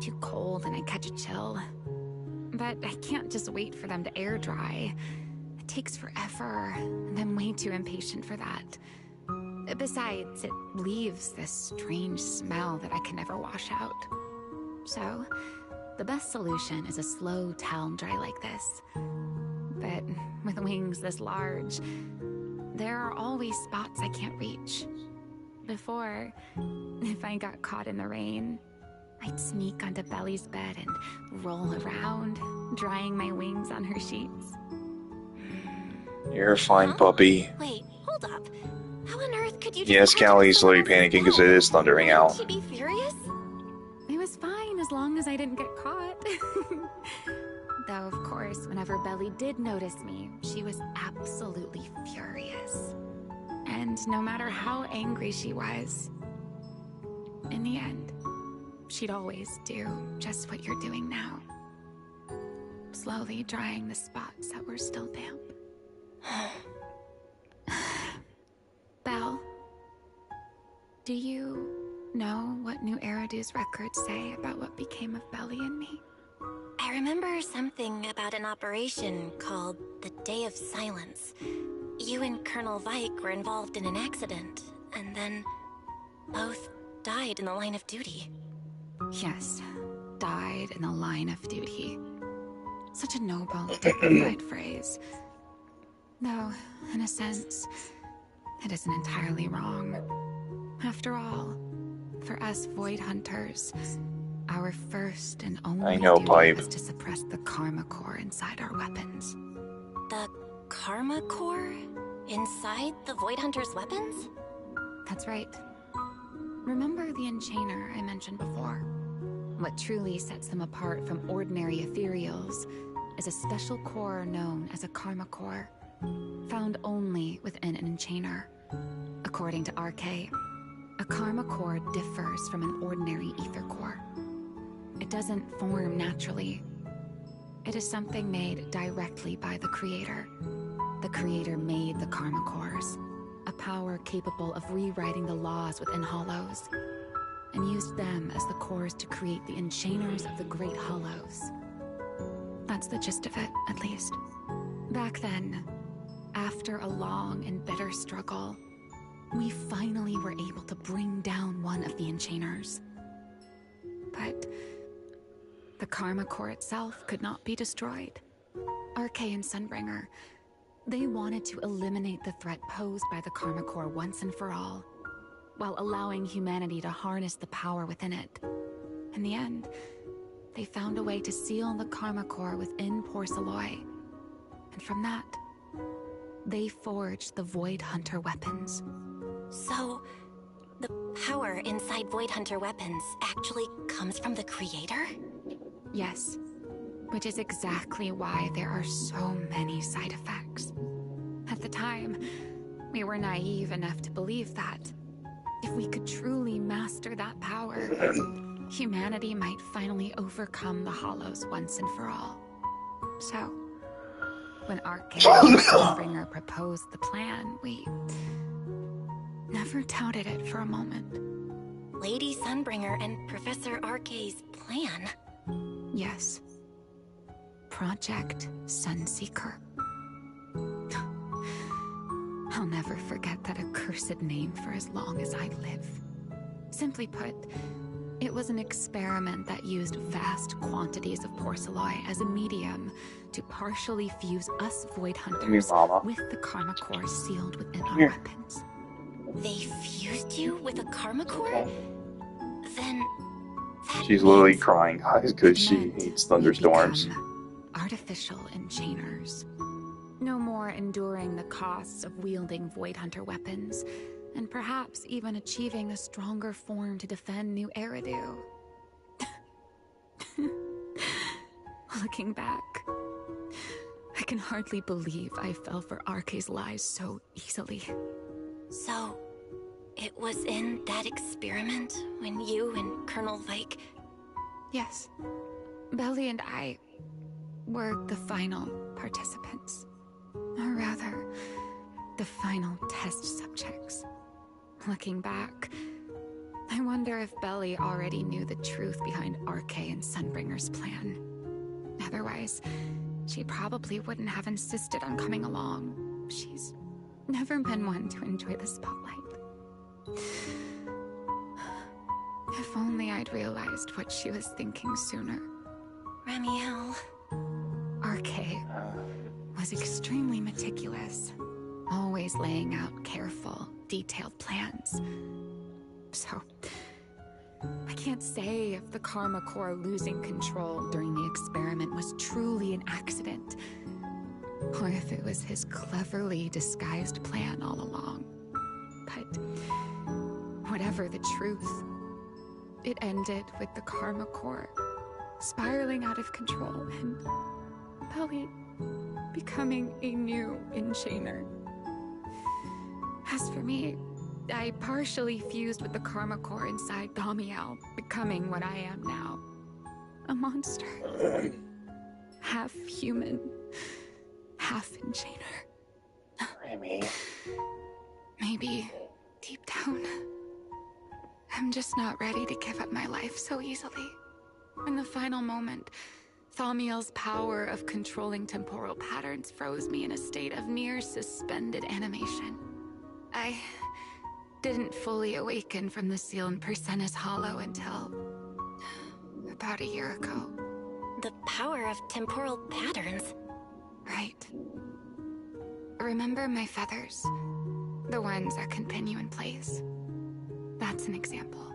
Too cold and I catch a chill. But I can't just wait for them to air dry. It takes forever, and I'm way too impatient for that. Besides, it leaves this strange smell that I can never wash out. So, the best solution is a slow towel dry like this. But with wings this large, there are always spots I can't reach. Before, if I got caught in the rain, I'd sneak onto Belly's bed and roll around, drying my wings on her sheets. You're a fine puppy. Wait, hold up. How on earth could you just Yes, Callie's slowly panicking because it is thundering out. She'd be furious? It was fine as long as I didn't get caught. Though, of course, whenever Belly did notice me, she was absolutely furious. And no matter how angry she was, in the end, she'd always do just what you're doing now. Slowly drying the spots that were still damp. Belle, do you know what New Eridu's records say about what became of Belly and me? I remember something about an operation called the Day of Silence. You and Colonel Vike were involved in an accident, and then both died in the line of duty. Yes, died in the line of duty. Such a noble, dignified phrase. Though, in a sense, it isn't entirely wrong. After all, for us Void Hunters, our first and only duty was to suppress the Karma Core inside our weapons. The Karma Core? Inside the Void Hunter's weapons? That's right. Remember the Enchainer I mentioned before? What truly sets them apart from ordinary ethereals is a special core known as a Karma Core, found only within an Enchainer. According to RK, a Karma Core differs from an ordinary Ether Core. It doesn't form naturally. It is something made directly by the Creator. The Creator made the Karma Cores, a power capable of rewriting the laws within Hollows, and used them as the cores to create the Enchainers of the Great Hollows. That's the gist of it, at least. Back then, after a long and bitter struggle, we finally were able to bring down one of the Enchainers. But the Karma Core itself could not be destroyed. RK and Sunbringer, they wanted to eliminate the threat posed by the Karma Core once and for all, while allowing humanity to harness the power within it. In the end, they found a way to seal the Karma Core within Porceloy. And from that, they forged the Void Hunter weapons. So, the power inside Void Hunter weapons actually comes from the Creator? Yes, which is exactly why there are so many side effects. At the time, we were naive enough to believe that if we could truly master that power, humanity might finally overcome the Hollows once and for all. So, when RK and Sunbringer proposed the plan, we never doubted it for a moment. Lady Sunbringer and Professor RK's plan? Yes. Project Sunseeker. I'll never forget that accursed name for as long as I live. Simply put, it was an experiment that used vast quantities of Porceloy as a medium to partially fuse us Void Hunters with the Karma Core sealed within our weapons. They fused you with a Karma Core? Then She's literally crying eyes because she hates thunderstorms. Artificial Enchainers. No more enduring the costs of wielding Void Hunter weapons, and perhaps even achieving a stronger form to defend New Eridu. Looking back, I can hardly believe I fell for RK's lies so easily. So, it was in that experiment when you and Colonel Vike... Yes. Belly and I were the final participants. Or rather, the final test subjects. Looking back, I wonder if Belly already knew the truth behind RK and Sunbringer's plan. Otherwise, she probably wouldn't have insisted on coming along. She's never been one to enjoy the spotlight. If only I'd realized what she was thinking sooner. Ramiel... RK was extremely meticulous, always laying out careful, detailed plans. So, I can't say if the Karma Core losing control during the experiment was truly an accident, or if it was his cleverly disguised plan all along. But whatever the truth, it ended with the Karma Core spiraling out of control and Belly becoming a new enchainer. As for me, I partially fused with the Karma Core inside Damiel, becoming what I am now. A monster. Half human, half enchainer. Remy. Maybe, deep down, I'm just not ready to give up my life so easily. In the final moment, Thaumiel's power of controlling temporal patterns froze me in a state of near suspended animation. I didn't fully awaken from the seal in Persena's Hollow until about a year ago. The power of temporal patterns? Right. Remember my feathers? The ones that can pin you in place? That's an example.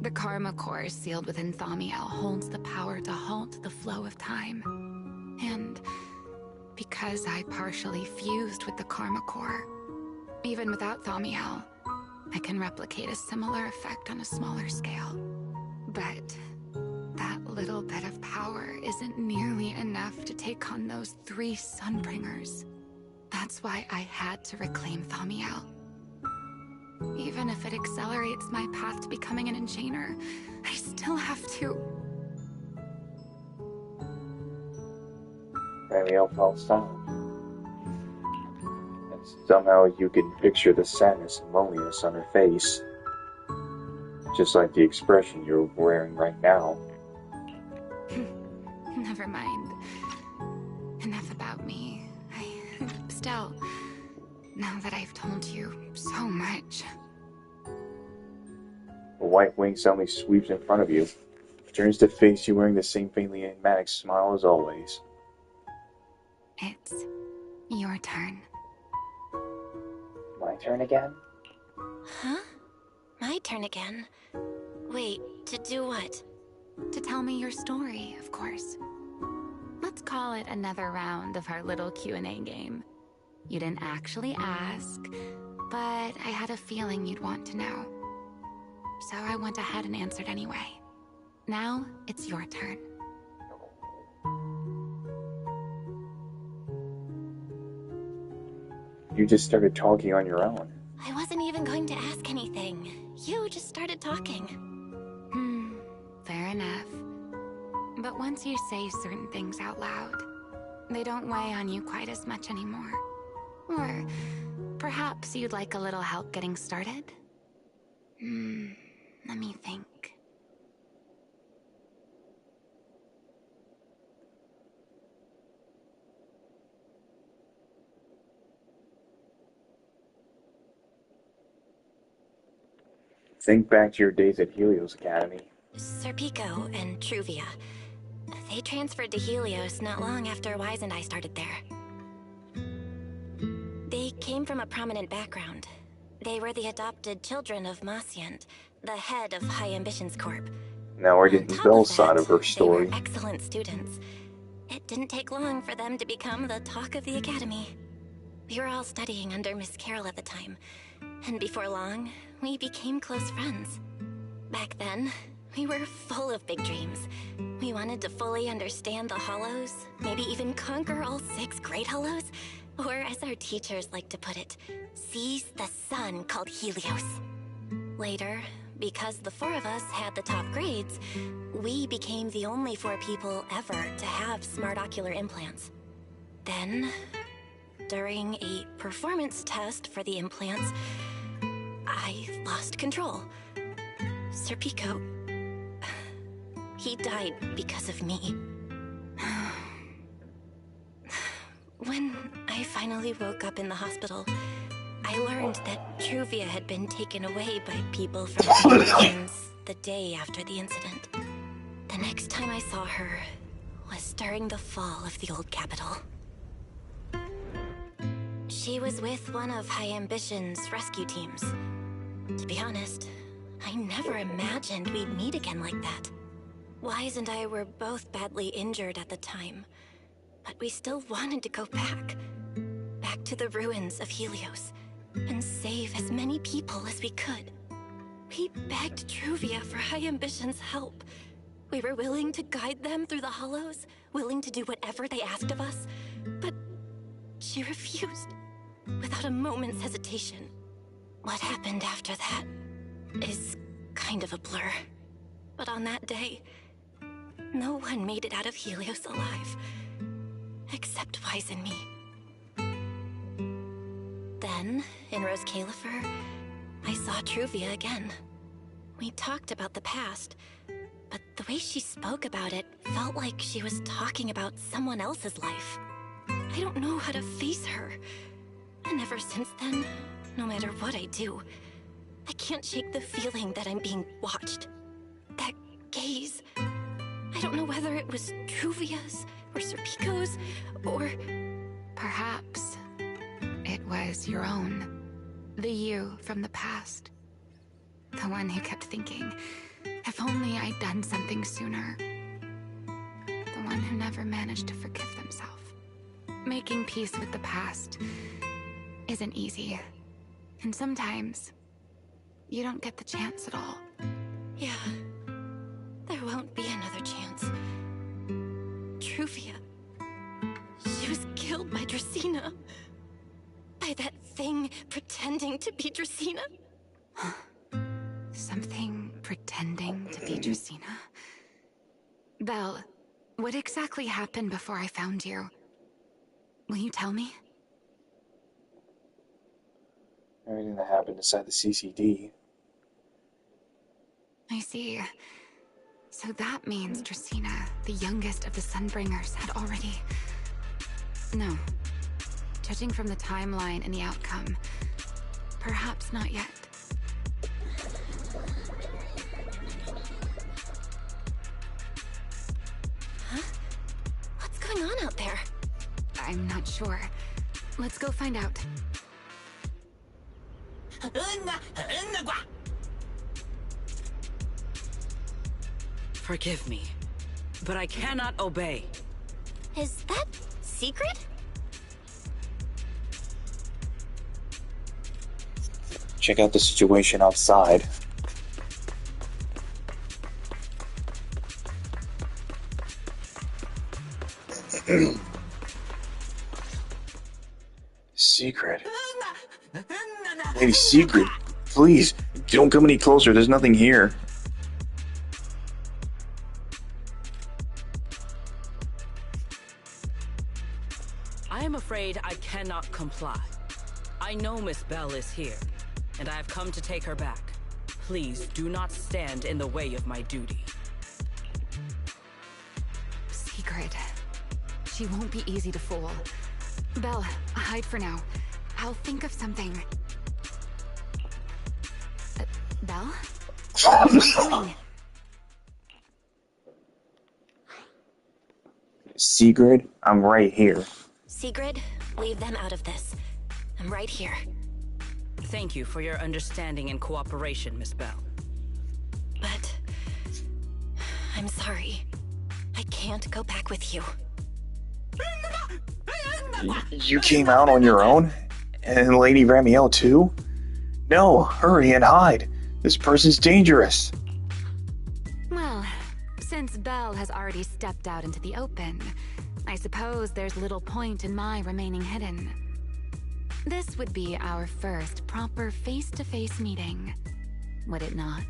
The Karma Core sealed within Thaumiel holds the power to halt the flow of time. And because I partially fused with the Karma Core, even without Thaumiel, I can replicate a similar effect on a smaller scale. But that little bit of power isn't nearly enough to take on those 3 Sunbringers. That's why I had to reclaim Thaumiel. Even if it accelerates my path to becoming an enchainer, I still have to... Ramiel fell silent. And somehow you can picture the sadness and loneliness on her face. Just like the expression you're wearing right now. Never mind. Enough about me. Still, now that I've told you so much... A white wing suddenly sweeps in front of you, turns to face you wearing the same faintly enigmatic smile as always. It's your turn. My turn again? Huh? My turn again? Wait, to do what? To tell me your story, of course. Let's call it another round of our little Q&A game. You didn't actually ask, but I had a feeling you'd want to know. So I went ahead and answered anyway. Now, it's your turn. You just started talking on your own. I wasn't even going to ask anything. You just started talking. Fair enough. But once you say certain things out loud, they don't weigh on you quite as much anymore. Or perhaps you'd like a little help getting started? Let me think. Think back to your days at Helios Academy. Serpico and Truvia. They transferred to Helios not long after Wise and I started there. They came from a prominent background. They were the adopted children of Masyant, the head of High Ambitions Corp. Now we're getting Belle's side of her story. They were excellent students. It didn't take long for them to become the talk of the academy. We were all studying under Miss Carroll at the time, and before long, we became close friends. Back then, we were full of big dreams. We wanted to fully understand the Hollows, maybe even conquer all 6 Great Hollows, or as our teachers like to put it, seize the sun called Helios. Later, because the 4 of us had the top grades, we became the only 4 people ever to have smart ocular implants. Then, during a performance test for the implants, I lost control. Serpico, he died because of me. When I finally woke up in the hospital, I learned that Truvia had been taken away by people from the Ambitions the day after the incident. The next time I saw her was during the fall of the old capital. She was with one of High Ambition's rescue teams. To be honest, I never imagined we'd meet again like that. Wise and I were both badly injured at the time, but we still wanted to go back. Back to the ruins of Helios, and save as many people as we could. We begged Truvia for High Ambition's help. We were willing to guide them through the hollows, willing to do whatever they asked of us, but she refused, without a moment's hesitation. What happened after that is kind of a blur. But on that day, no one made it out of Helios alive, except Wise and me. Then, in Rose Califer, I saw Truvia again. We talked about the past, but the way she spoke about it felt like she was talking about someone else's life. I don't know how to face her. And ever since then, no matter what I do, I can't shake the feeling that I'm being watched. That gaze. I don't know whether it was Truvia's, or Serpico's, or... Perhaps it was your own. The you from the past. The one who kept thinking, if only I'd done something sooner. The one who never managed to forgive themselves. Making peace with the past isn't easy. And sometimes, you don't get the chance at all. Yeah, there won't be another chance. Truvia, she was killed by Dracena. By that thing pretending to be Dracena. Something pretending to be Dracena? Belle, what exactly happened before I found you? Will you tell me? Everything that happened inside the CCD. I see. So that means Dracena, the youngest of the Sunbringers, had already... No. Judging from the timeline and the outcome, perhaps not yet. Huh? What's going on out there? I'm not sure. Let's go find out. Forgive me, but I cannot obey. Is that secret? Check out the situation outside. Secret. Lady Secret, please, don't come any closer. There's nothing here. I am afraid I cannot comply. I know Miss Belle is here, and I have come to take her back. Please do not stand in the way of my duty. Secret. She won't be easy to fool. Belle, hide for now. I'll think of something. Belle? Where are you going? Sigrid, I'm right here. Sigrid, leave them out of this. I'm right here. Thank you for your understanding and cooperation, Miss Belle. But... I'm sorry. I can't go back with you. You came out on your own? And Lady Ramiel too? No, hurry and hide. This person's dangerous. Well, since Belle has already stepped out into the open, I suppose there's little point in my remaining hidden. This would be our first proper face-to-face meeting, would it not,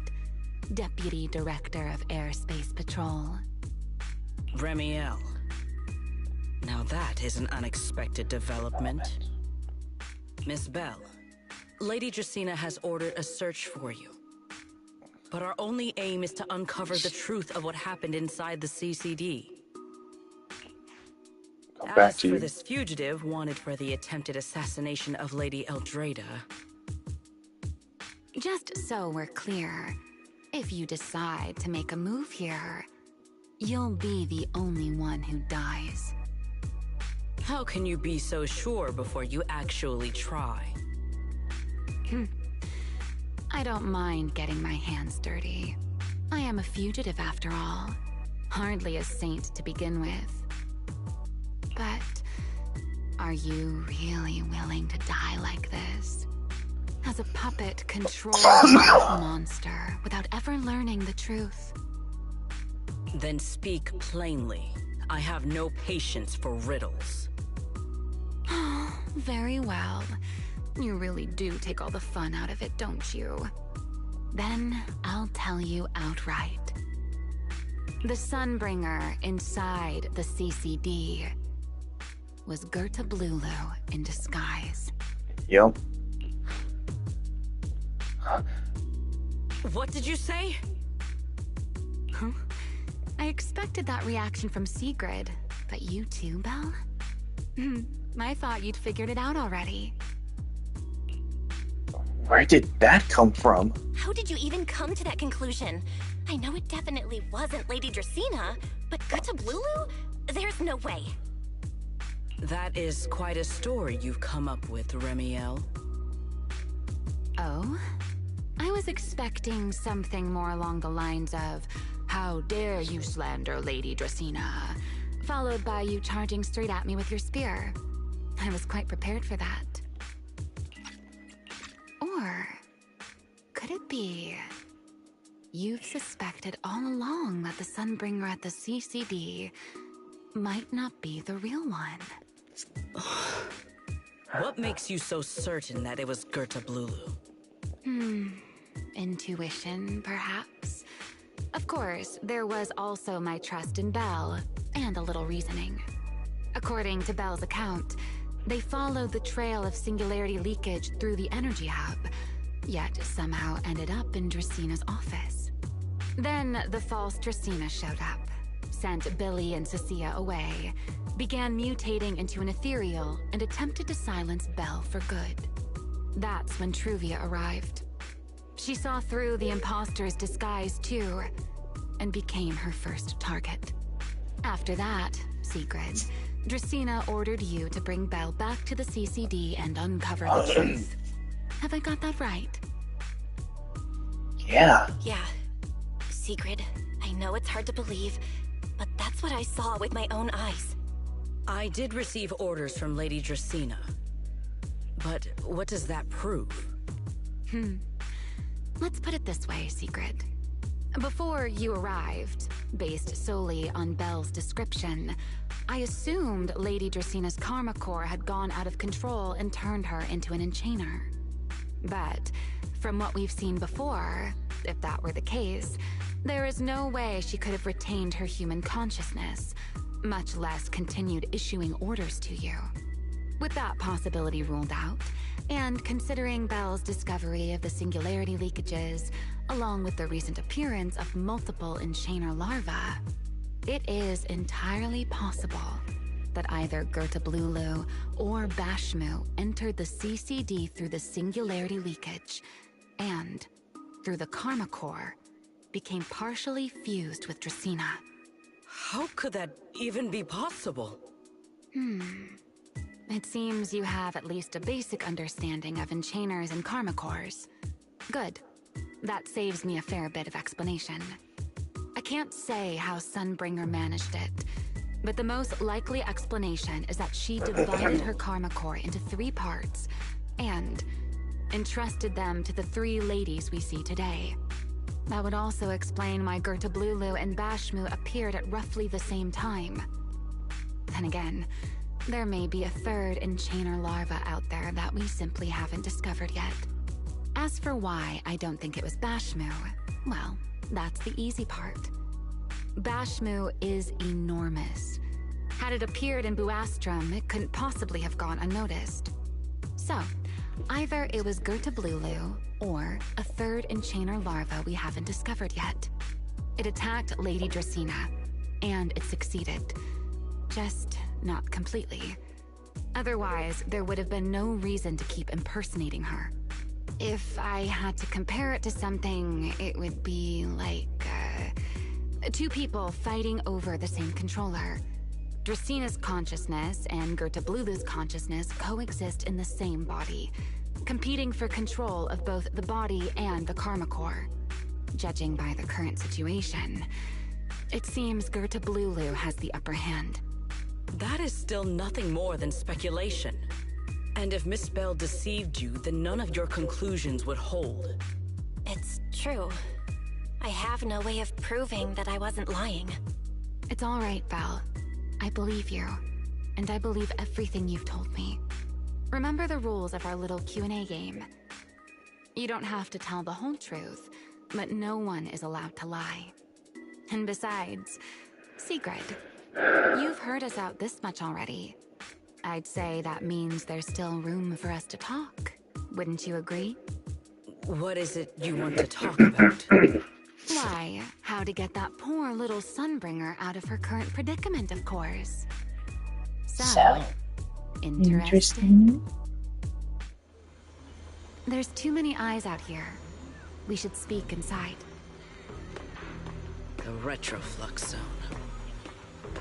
Deputy Director of Airspace Patrol? Ramiel. Now that is an unexpected development. Miss Belle, Lady Dracena has ordered a search for you. But our only aim is to uncover the truth of what happened inside the CCD. As for this fugitive wanted for the attempted assassination of Lady Eldrada... Just so we're clear, if you decide to make a move here, you'll be the only one who dies. How can you be so sure before you actually try? I don't mind getting my hands dirty. I am a fugitive after all. Hardly a saint to begin with. But are you really willing to die like this? As a puppet controlling a monster without ever learning the truth? Then speak plainly. I have no patience for riddles. Very well. You really do take all the fun out of it, don't you? Then I'll tell you outright. The Sunbringer inside the CCD was Gerta Blulu in disguise. Yep. What did you say? Huh? I expected that reaction from Sigrid, but you too, Belle? I thought you'd figured it out already. Where did that come from? How did you even come to that conclusion? I know it definitely wasn't Lady Dracaena, but Gerta Blulu? There's no way. That is quite a story you've come up with, Remiel. Oh? I was expecting something more along the lines of, "How dare you slander Lady Dracaena?" followed by you charging straight at me with your spear. I was quite prepared for that. Or could it be you've suspected all along that the Sunbringer at the CCD might not be the real one? What makes you so certain that it was Gerta Blulu? Intuition, perhaps? Of course, there was also my trust in Belle, and a little reasoning. According to Belle's account, they followed the trail of singularity leakage through the energy hub, yet somehow ended up in Draceena's office. Then the false Dracaena showed up, sent Billy and Cecilia away, began mutating into an ethereal, and attempted to silence Belle for good. That's when Truvia arrived. She saw through the imposter's disguise too, and became her first target. After that, Sigrid, Dracaena ordered you to bring Belle back to the CCD and uncover the truth. Have I got that right? Yeah. Yeah. Sigrid, I know it's hard to believe, but that's what I saw with my own eyes. I did receive orders from Lady Dracaena. But what does that prove? Let's put it this way, Sigrid. Before you arrived, based solely on Belle's description, I assumed Lady Draceena's karma core had gone out of control and turned her into an enchainer. But from what we've seen before, if that were the case, there is no way she could have retained her human consciousness, much less continued issuing orders to you. With that possibility ruled out, and considering Belle's discovery of the singularity leakages, along with the recent appearance of multiple enchainer larvae, it is entirely possible that either Gerta Blulu or Bashmu entered the CCD through the singularity leakage, and, through the karma core, became partially fused with Dracaena. How could that even be possible? It seems you have at least a basic understanding of enchainers and karma cores. Good. That saves me a fair bit of explanation. I can't say how Sunbringer managed it, but the most likely explanation is that she divided her karma core into 3 parts and entrusted them to the 3 ladies we see today. That would also explain why Gerta Blulu and Bashmu appeared at roughly the same time. Then again, there may be a 3rd enchainer larva out there that we simply haven't discovered yet. As for why I don't think it was Bashmu, well, that's the easy part. Bashmu is enormous. Had it appeared in Buastrum, it couldn't possibly have gone unnoticed. So, either it was Gerta Blulu, or a 3rd enchainer larva we haven't discovered yet. It attacked Lady Dracaena, and it succeeded. Just not completely. Otherwise, there would have been no reason to keep impersonating her. If I had to compare it to something, it would be like, 2 people fighting over the same controller. Dracina's consciousness and Gerta-Blulu's consciousness coexist in the same body, competing for control of both the body and the Karma Core. Judging by the current situation, it seems Gerta-Blulu has the upper hand. That is still nothing more than speculation. And if Miss Bell deceived you, then none of your conclusions would hold. It's true. I have no way of proving that I wasn't lying. It's all right, Belle. I believe you, and I believe everything you've told me. Remember the rules of our little Q&A game. You don't have to tell the whole truth, but no one is allowed to lie. And besides, Sigrid, you've heard us out this much already. I'd say that means there's still room for us to talk. Wouldn't you agree? What is it you want to talk about? Why, how to get that poor little Sunbringer out of her current predicament, of course. So, interesting. There's too many eyes out here. We should speak inside. The Retroflux Zone.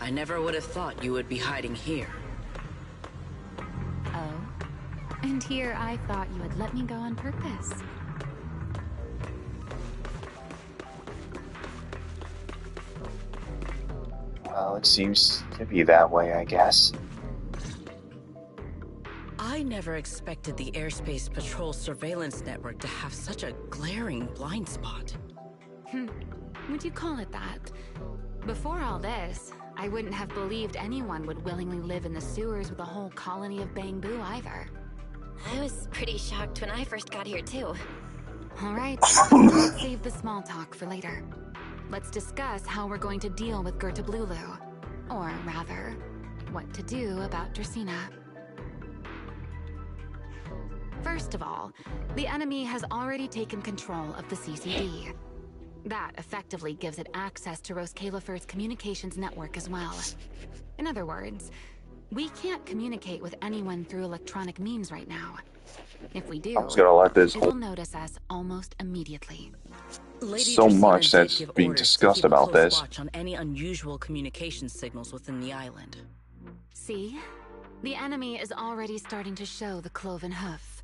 I never would have thought you would be hiding here. Oh? And here I thought you would let me go on purpose. Well, it seems to be that way, I guess. I never expected the Airspace Patrol surveillance network to have such a glaring blind spot. Would you call it that? Before all this, I wouldn't have believed anyone would willingly live in the sewers with a whole colony of Bangbu either. I was pretty shocked when I first got here too. All right, let's save the small talk for later. Let's discuss how we're going to deal with Gerta-Blulu. Or rather, what to do about Dracina. First of all, the enemy has already taken control of the CCD. That effectively gives it access to Roskalifer's communications network as well. In other words, we can't communicate with anyone through electronic means right now. If we do, I was gonna let this it'll notice us almost immediately. Lady so Dracina much did that's give being orders to discussed keep a about close this. watch on any unusual communication signals within the island. See? The enemy is already starting to show the cloven hoof.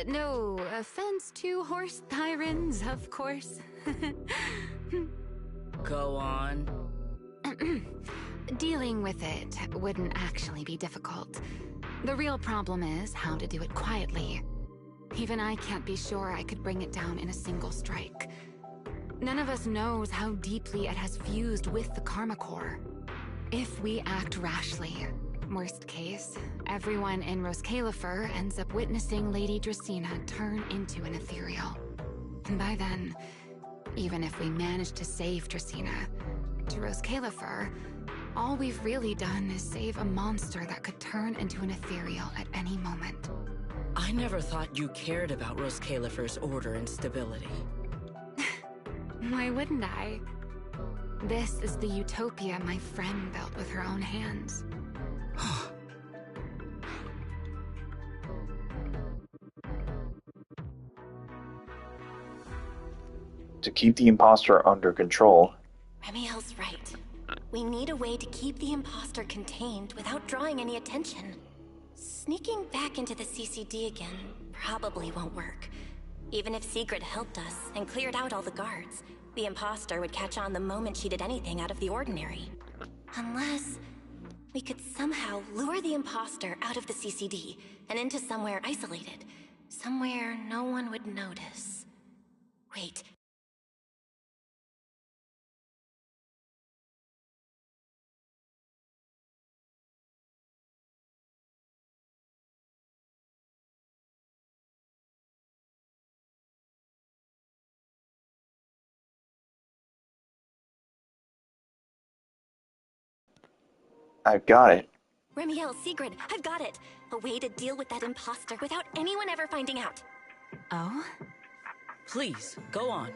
No offense to horse tyrants, of course. Go on. Dealing with it wouldn't actually be difficult. The real problem is how to do it quietly. Even I can't be sure I could bring it down in a single strike. None of us knows how deeply it has fused with the Karma Core. If we act rashly, worst case, everyone in Roskalifer ends up witnessing Lady Dracina turn into an ethereal. And by then, even if we manage to save Dracina, to Roskalifer, all we've really done is save a monster that could turn into an ethereal at any moment. I never thought you cared about Roskalifer's order and stability. Why wouldn't I? This is the utopia my friend built with her own hands. To keep the imposter under control. Remiel's right. We need a way to keep the imposter contained without drawing any attention. Sneaking back into the CCD again probably won't work. Even if Sigrid helped us and cleared out all the guards, the imposter would catch on the moment she did anything out of the ordinary. Unless we could somehow lure the imposter out of the CCD and into somewhere isolated. Somewhere no one would notice. Wait. I've got it. Remiel, Sigrid, I've got it! A way to deal with that imposter without anyone ever finding out. Oh? Please, go on.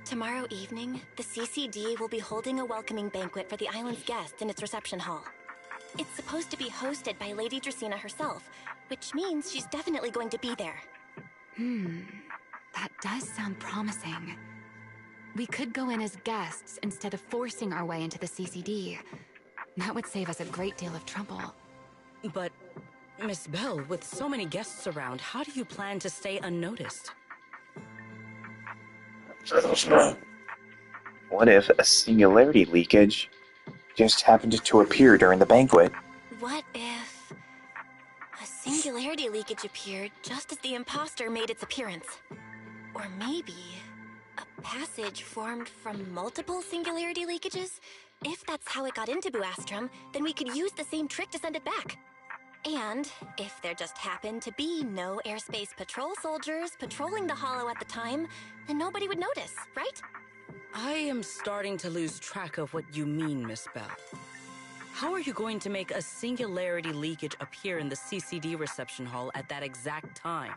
Tomorrow evening, the CCD will be holding a welcoming banquet for the island's guests in its reception hall. It's supposed to be hosted by Lady Dracina herself, which means she's definitely going to be there. That does sound promising. We could go in as guests instead of forcing our way into the CCD. That would save us a great deal of trouble. But, Miss Bell, with so many guests around, how do you plan to stay unnoticed? What if a singularity leakage just happened to appear during the banquet? What if a singularity leakage appeared just as the imposter made its appearance? Or maybe a passage formed from multiple singularity leakages? If that's how it got into Buastrom, then we could use the same trick to send it back. And if there just happened to be no airspace patrol soldiers patrolling the Hollow at the time, then nobody would notice, right? I am starting to lose track of what you mean, Miss Bell. How are you going to make a singularity leakage appear in the CCD reception hall at that exact time?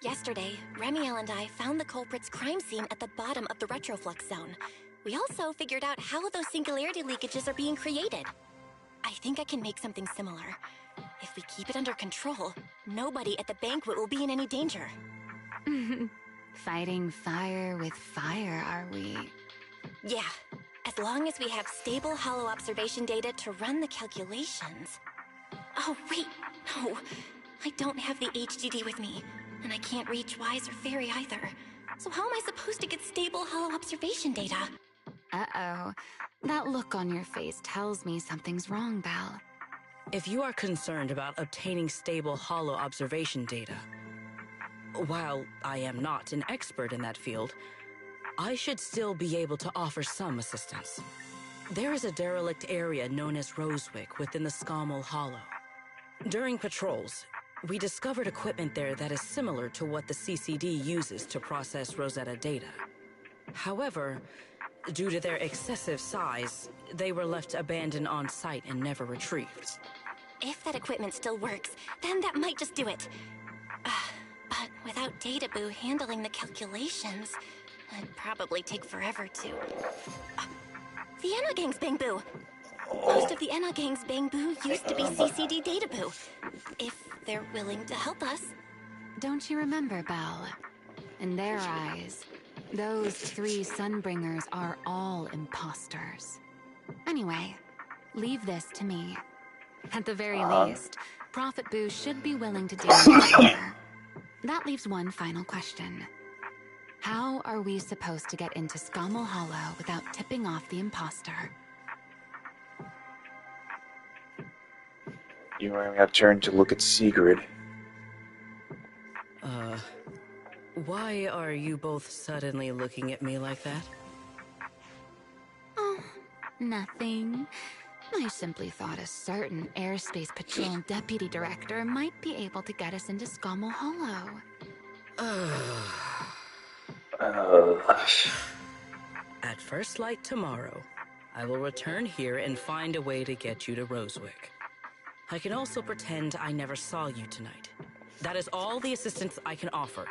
Yesterday, Remiel and I found the culprit's crime scene at the bottom of the retroflux zone. We also figured out how those singularity leakages are being created. I think I can make something similar. If we keep it under control, nobody at the banquet will be in any danger. Fighting fire with fire, are we? Yeah, as long as we have stable Hollow observation data to run the calculations. Oh, wait, no. I don't have the HDD with me, and I can't reach Wise or Fairy either. So how am I supposed to get stable Hollow observation data? Uh-oh. That look on your face tells me something's wrong, Belle. If you are concerned about obtaining stable Hollow observation data, while I am not an expert in that field, I should still be able to offer some assistance. There is a derelict area known as Rosewick within the Scommel Hollow. During patrols, we discovered equipment there that is similar to what the CCD uses to process Rosetta data. However, due to their excessive size, they were left abandoned on site and never retrieved. If that equipment still works, then that might just do it. But without Databoo handling the calculations, it'd probably take forever to... the Enogang's Bangboo! Most of the Enogang's Bangboo used to be CCD Databoo. If they're willing to help us. Don't you remember, Belle? In their eyes, those 3 Sunbringers are all imposters. Anyway, leave this to me. At the very least, Prophet Boo should be willing to do it. That leaves one final question. How are we supposed to get into Scommel Hollow without tipping off the imposter? You only have turned to look at Sigrid. Why are you both suddenly looking at me like that? Oh, nothing. I simply thought a certain airspace patrol deputy director might be able to get us into Scommel Hollow. At first light tomorrow, I will return here and find a way to get you to Rosewick. I can also pretend I never saw you tonight. That is all the assistance I can offer.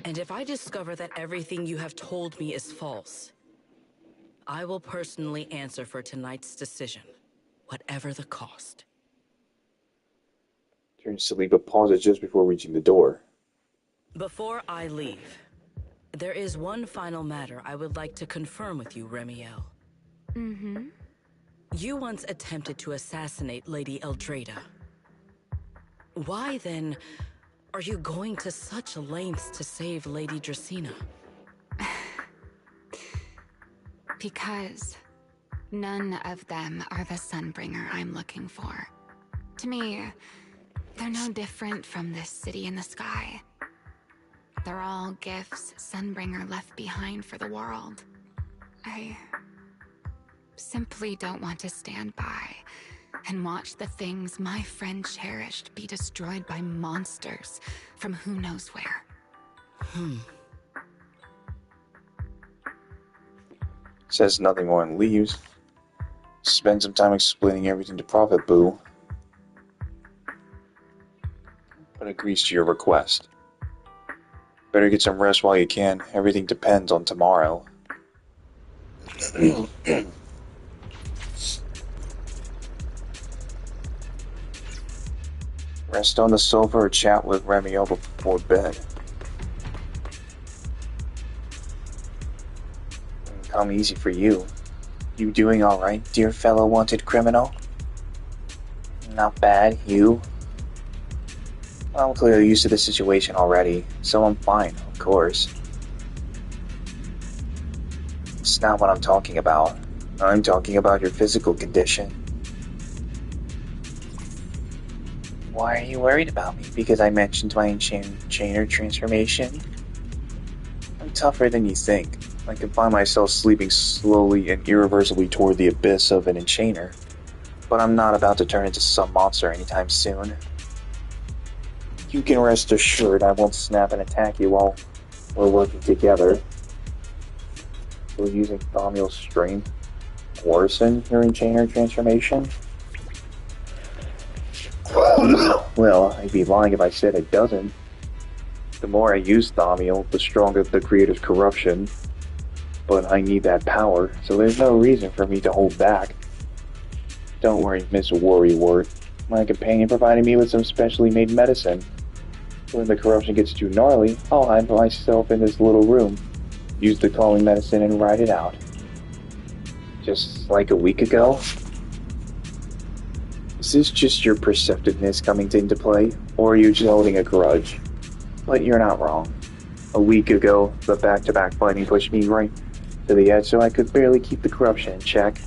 And if I discover that everything you have told me is false, I will personally answer for tonight's decision, whatever the cost. Turns to leave, but pauses just before reaching the door. Before I leave, there is one final matter I would like to confirm with you, Remiel. Mm-hmm. You once attempted to assassinate Lady Eldrada. Why, then, are you going to such lengths to save Lady Dracena? Because none of them are the Sunbringer I'm looking for. To me, they're no different from this city in the sky. They're all gifts Sunbringer left behind for the world. I simply don't want to stand by and watch the things my friend cherished be destroyed by monsters from who knows where. Says nothing more and leaves. Spend some time explaining everything to Prophet Boo, but agrees to your request. Better get some rest while you can. Everything depends on tomorrow. Rest on the sofa or chat with Remiel before bed. Come easy for you. You doing alright, dear fellow wanted criminal? Not bad, you? I'm clearly used to the situation already, so I'm fine, of course. It's not what I'm talking about. I'm talking about your physical condition. Why are you worried about me? Because I mentioned my enchainer transformation? I'm tougher than you think. I can find myself sleeping slowly and irreversibly toward the abyss of an enchainer. But I'm not about to turn into some monster anytime soon. You can rest assured I won't snap and attack you while we're working together. Will using Thaumiel's strength worsen your enchainer transformation? Well, I'd be lying if I said it doesn't. The more I use Thaumiel, the stronger the creator's corruption. But I need that power, so there's no reason for me to hold back. Don't worry, Miss Worrywart. My companion provided me with some specially made medicine. When the corruption gets too gnarly, I'll hide myself in this little room, use the calming medicine, and ride it out. Just like a week ago? Is this just your perceptiveness coming into play, or are you just holding a grudge? But you're not wrong. A week ago, the back-to-back fighting pushed me right to the edge so I could barely keep the corruption in check.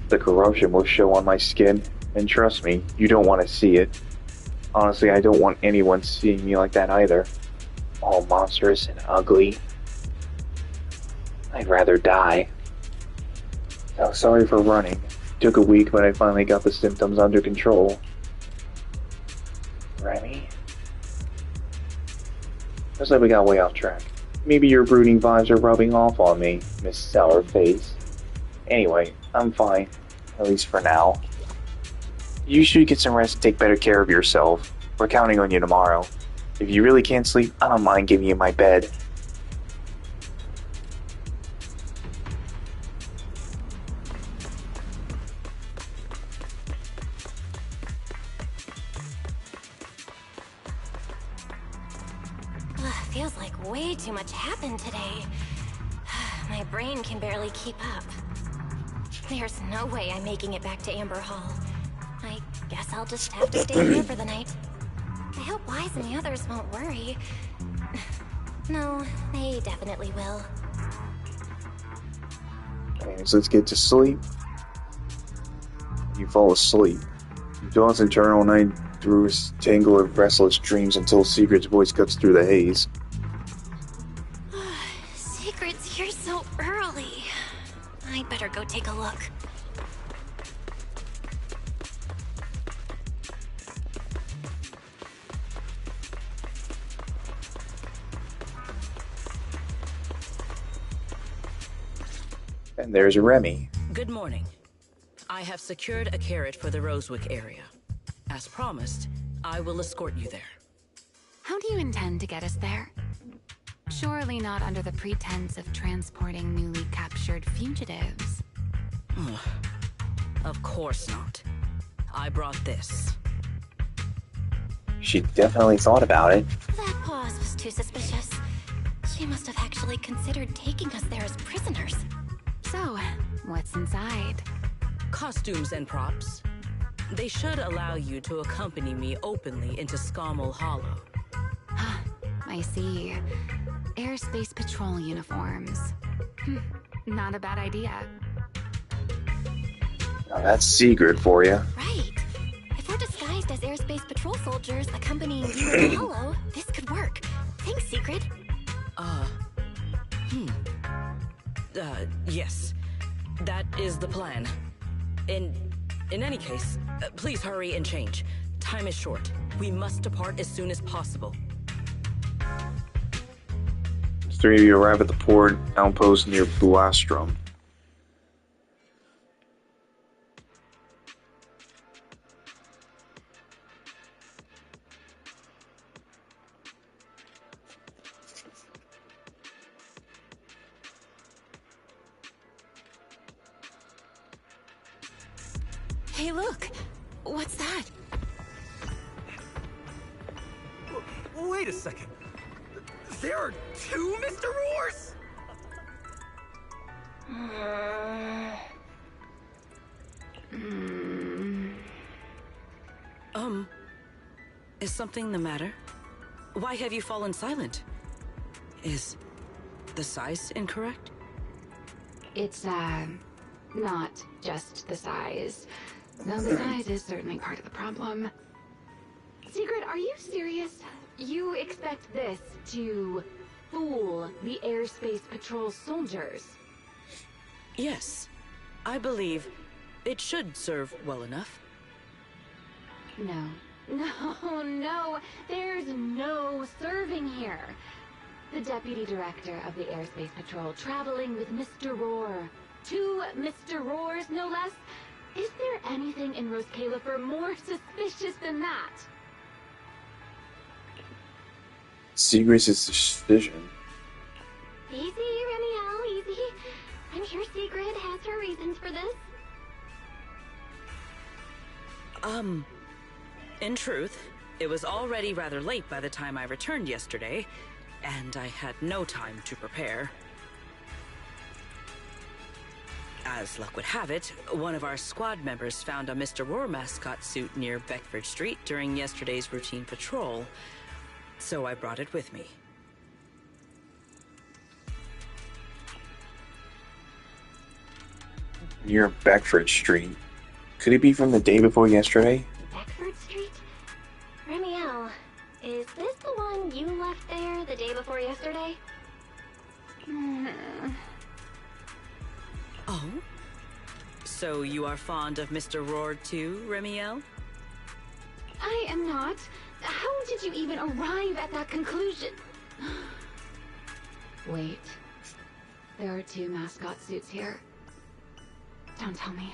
The corruption will show on my skin, and trust me, you don't want to see it. Honestly, I don't want anyone seeing me like that either. All monstrous and ugly. I'd rather die. Oh, sorry for running. Took a week, but I finally got the symptoms under control. Remy? Looks like we got way off track. Maybe your brooding vibes are rubbing off on me, Miss Sourface. Anyway, I'm fine. At least for now. You should get some rest and take better care of yourself. We're counting on you tomorrow. If you really can't sleep, I don't mind giving you my bed. Feels like way too much happened today. My brain can barely keep up. There's no way I'm making it back to Amber Hall. I guess I'll just have to stay here for the night. I hope Wise and the others won't worry. No, they definitely will. Anyways, let's get to sleep. You fall asleep. You toss and turn all night through a tangle of restless dreams until Secret's voice cuts through the haze. Secret's here so early. I'd better go take a look. And there's Remy. Good morning. I have secured a carriage for the Rosewick area. As promised, I will escort you there. How do you intend to get us there? Surely not under the pretense of transporting newly captured fugitives. Of course not. I brought this. She definitely thought about it. That pause was too suspicious. She must have actually considered taking us there as prisoners. So, what's inside? Costumes and props. They should allow you to accompany me openly into Scommel Hollow. I see. Airspace patrol uniforms. Not a bad idea. Now that's secret for you. Right. If we're disguised as airspace patrol soldiers accompanying you in the Hollow, this could work. Thanks, Secret. Yes. That is the plan. In any case, please hurry and change. Time is short. We must depart as soon as possible. The three of you arrive at the port outpost near Blastrum. Hey, look! What's that? Wait a second. There are two Mr. Roars? Is something the matter? Why have you fallen silent? Is the size incorrect? It's, not just the size. Though the size is certainly part of the problem. Secret, are you serious? You expect this to fool the Airspace Patrol soldiers? Yes. I believe it should serve well enough. No. No, there's no serving here. The Deputy Director of the Airspace Patrol traveling with Mr. Roar. 2 Mr. Roars, no less. Is there anything in Roscalifer more suspicious than that? Secret's suspicion. Easy, Remiel, easy. I'm sure Sigrid has her reasons for this. In truth, it was already rather late by the time I returned yesterday, and I had no time to prepare. As luck would have it, one of our squad members found a Mr. Roar mascot suit near Beckford Street during yesterday's routine patrol, so I brought it with me. Near Beckford Street. Could it be from the day before yesterday? Beckford Street? Remiel, is this the one you left there the day before yesterday? Oh? So you are fond of Mr. Roar too, Remiel? I am not. How did you even arrive at that conclusion? Wait. There are 2 mascot suits here. Don't tell me.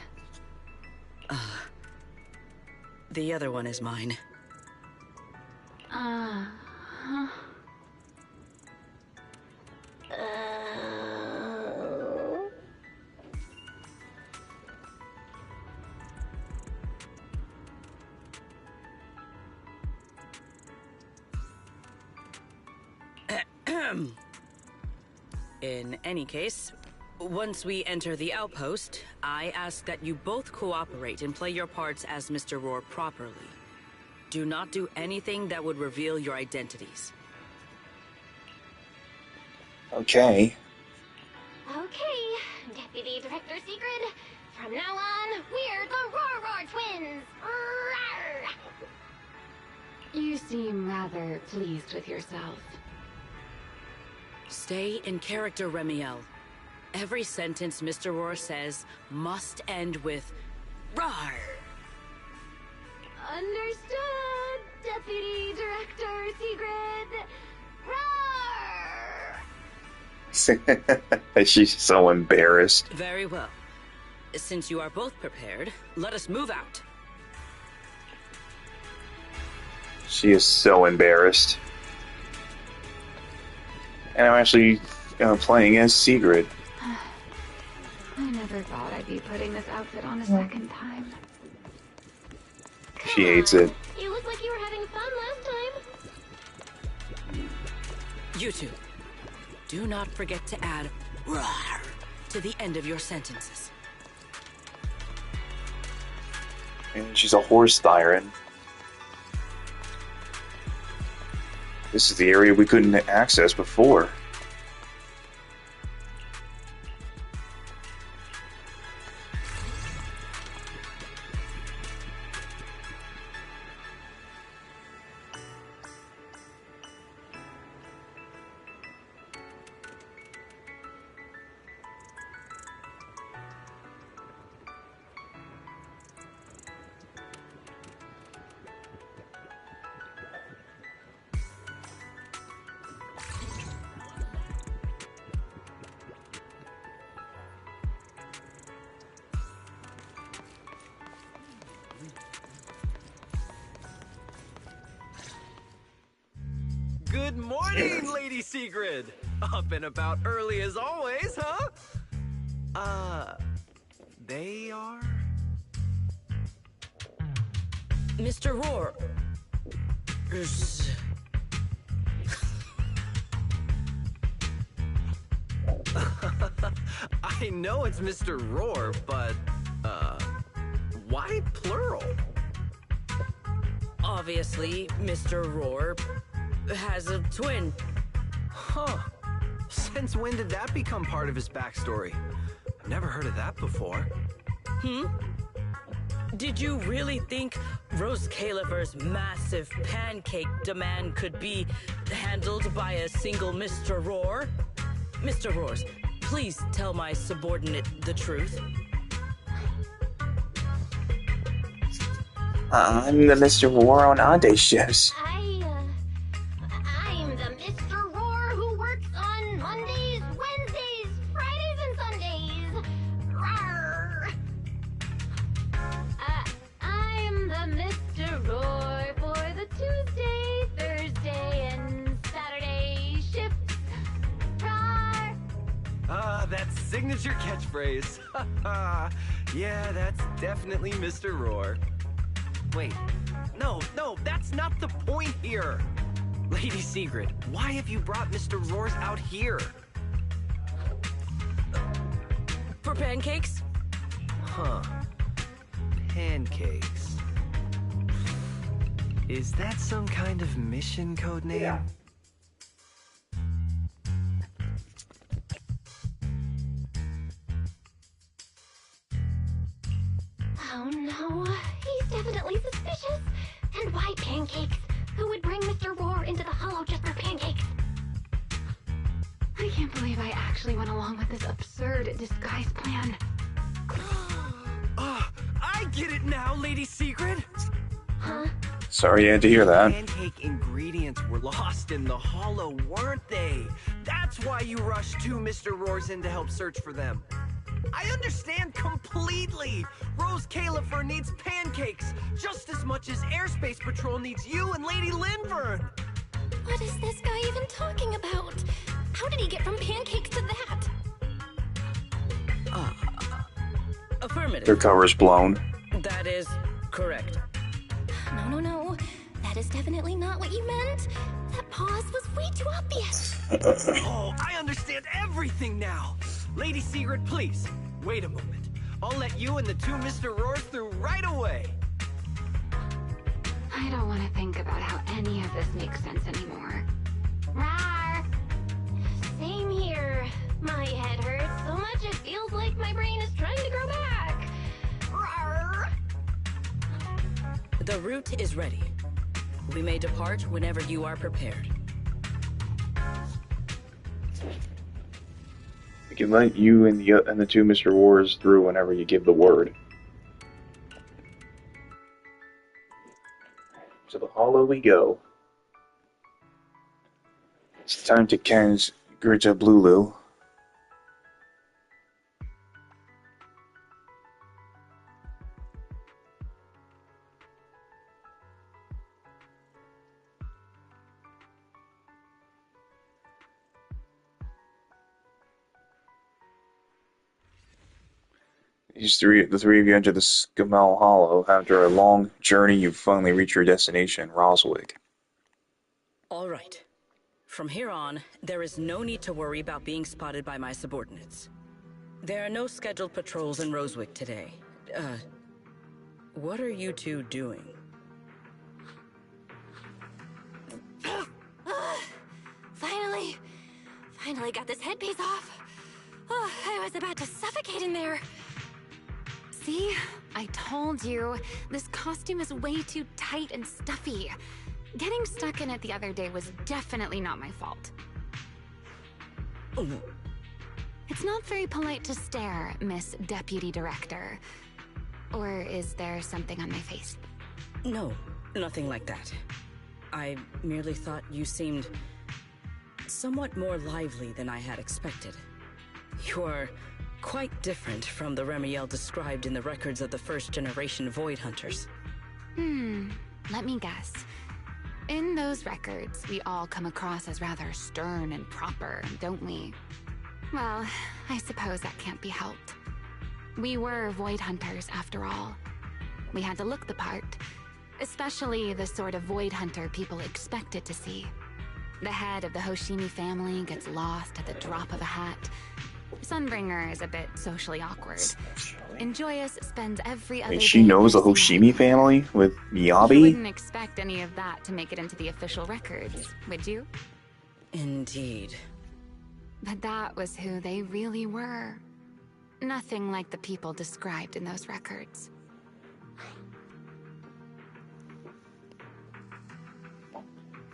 The other one is mine. In any case, once we enter the outpost, I ask that you both cooperate and play your parts as Mr. Roar properly. Do not do anything that would reveal your identities. Okay. Okay, Deputy Director Sigrid. From now on, we're the Roar Twins! Rawr! You seem rather pleased with yourself. Stay in character, Remiel. Every sentence Mr. Roar says must end with "Rawr." Understood, Deputy Director Sigrid! Rawr! She's so embarrassed. Very well. Since you are both prepared, let us move out. She is so embarrassed. And I'm actually playing as Sigrid. I never thought I'd be putting this outfit on a second time. She hates it. You look like you were having fun last time. You two, do not forget to add "rawr" to the end of your sentences. And she's a horse siren. This is the area we couldn't access before. Good morning, Lady Sigrid! Up and about early as always, huh? They are? Mr. Roar. I know it's Mr. Roar, but, why plural? Obviously, Mr. Roar has a twin. Huh. Since when did that become part of his backstory? I've never heard of that before. Did you really think Rose Caliver's massive pancake demand could be handled by a single Mr. Roar? Mr. Roars, please tell my subordinate the truth. I'm the Mr. War on odd day shifts. I'm the Mr. Roar who works on Mondays, Wednesdays, Fridays, and Sundays. Rawr. I'm the Mr. Roar for the Tuesday, Thursday, and Saturday shifts. Rawr. That signature catchphrase. Yeah, that's definitely Mr. Roar. Wait, no, that's not the point here. Lady Sigrid, why have you brought Mr. Roars out here? For pancakes? Huh. Pancakes. Is that some kind of mission code name? Yeah. Oh no, he's definitely suspicious. And why pancakes? Who would bring Mr. Roar into the hollow just for pancakes? I can't believe I actually went along with this absurd disguise plan. I get it now, Lady Sigrid. Huh? Sorry you had to hear that. Pancake ingredients were lost in the hollow, weren't they? That's why you rushed two Mr. Roars in to help search for them. I understand completely. Rose Califer needs pancakes just as much as Airspace Patrol needs you and Lady Linvern. What is this guy even talking about? How did he get from pancakes to that? Affirmative. Their cover's blown. That is correct. No. That is definitely not what you meant. That pause was way too obvious. Oh, I understand everything now. Lady Sigrid, please, wait a moment. I'll let you and the two Mr. Roars through right away. I don't want to think about how any of this makes sense anymore. Rawr. Same here. My head hurts so much it feels like my brain is trying to grow back. Rawr. The route is ready. We may depart whenever you are prepared. We can let you and the two Mr. Wars through whenever you give the word. To the hollow we go. It's time to Ken's Grita Blulu. The three of you enter the Scammell Hollow. After a long journey, you finally reach your destination, Roswick. All right. From here on, there is no need to worry about being spotted by my subordinates. There are no scheduled patrols in Roswick today. What are you two doing? Finally got this headpiece off. Oh, I was about to suffocate in there. See? I told you. This costume is way too tight and stuffy. Getting stuck in it the other day was definitely not my fault. It's not very polite to stare, Miss Deputy Director. Or is there something on my face? No, nothing like that. I merely thought you seemed somewhat more lively than I had expected. You are quite different from the Remiel described in the records of the first-generation Void Hunters. Let me guess. In those records, we all come across as rather stern and proper, don't we? Well, I suppose that can't be helped. We were Void Hunters, after all. We had to look the part, especially the sort of Void Hunter people expected to see. The head of the Hoshimi family gets lost at the drop of a hat, Sunbringer is a bit socially awkward. And Joyous spends every other Wait, day she knows the nursing Hoshimi family with You Miyabi? wouldn't expect any of that to make it into the official records, would you? Indeed. But that was who they really were. Nothing like the people described in those records.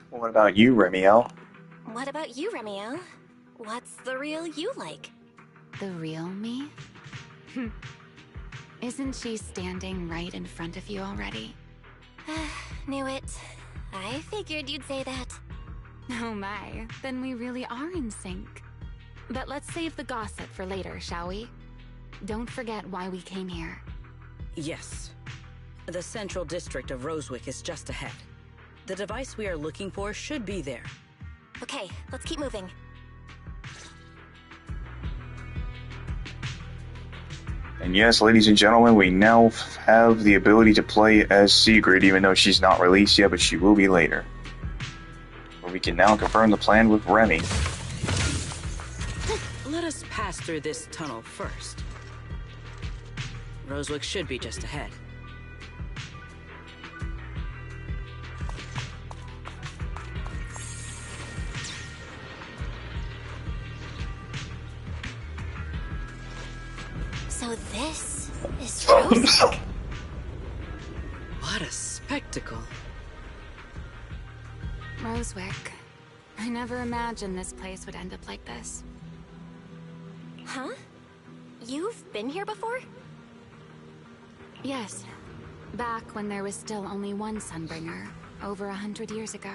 What about you, Remiel? What about you, Remiel? What's the real you like? The real me? Isn't she standing right in front of you already? Knew it. I figured you'd say that. Oh my, then we really are in sync. But let's save the gossip for later, shall we? Don't forget why we came here. Yes. The central district of Rosewick is just ahead. The device we are looking for should be there. Okay, let's keep moving. And yes, ladies and gentlemen, we now have the ability to play as Sigrid, even though she's not released yet, but she will be later. But we can now confirm the plan with Remy. Let us pass through this tunnel first. Rosewick should be just ahead. So this is Rosewick. What a spectacle. Rosewick. I never imagined this place would end up like this. Huh? You've been here before? Yes. Back when there was still only one Sunbringer, over 100 years ago.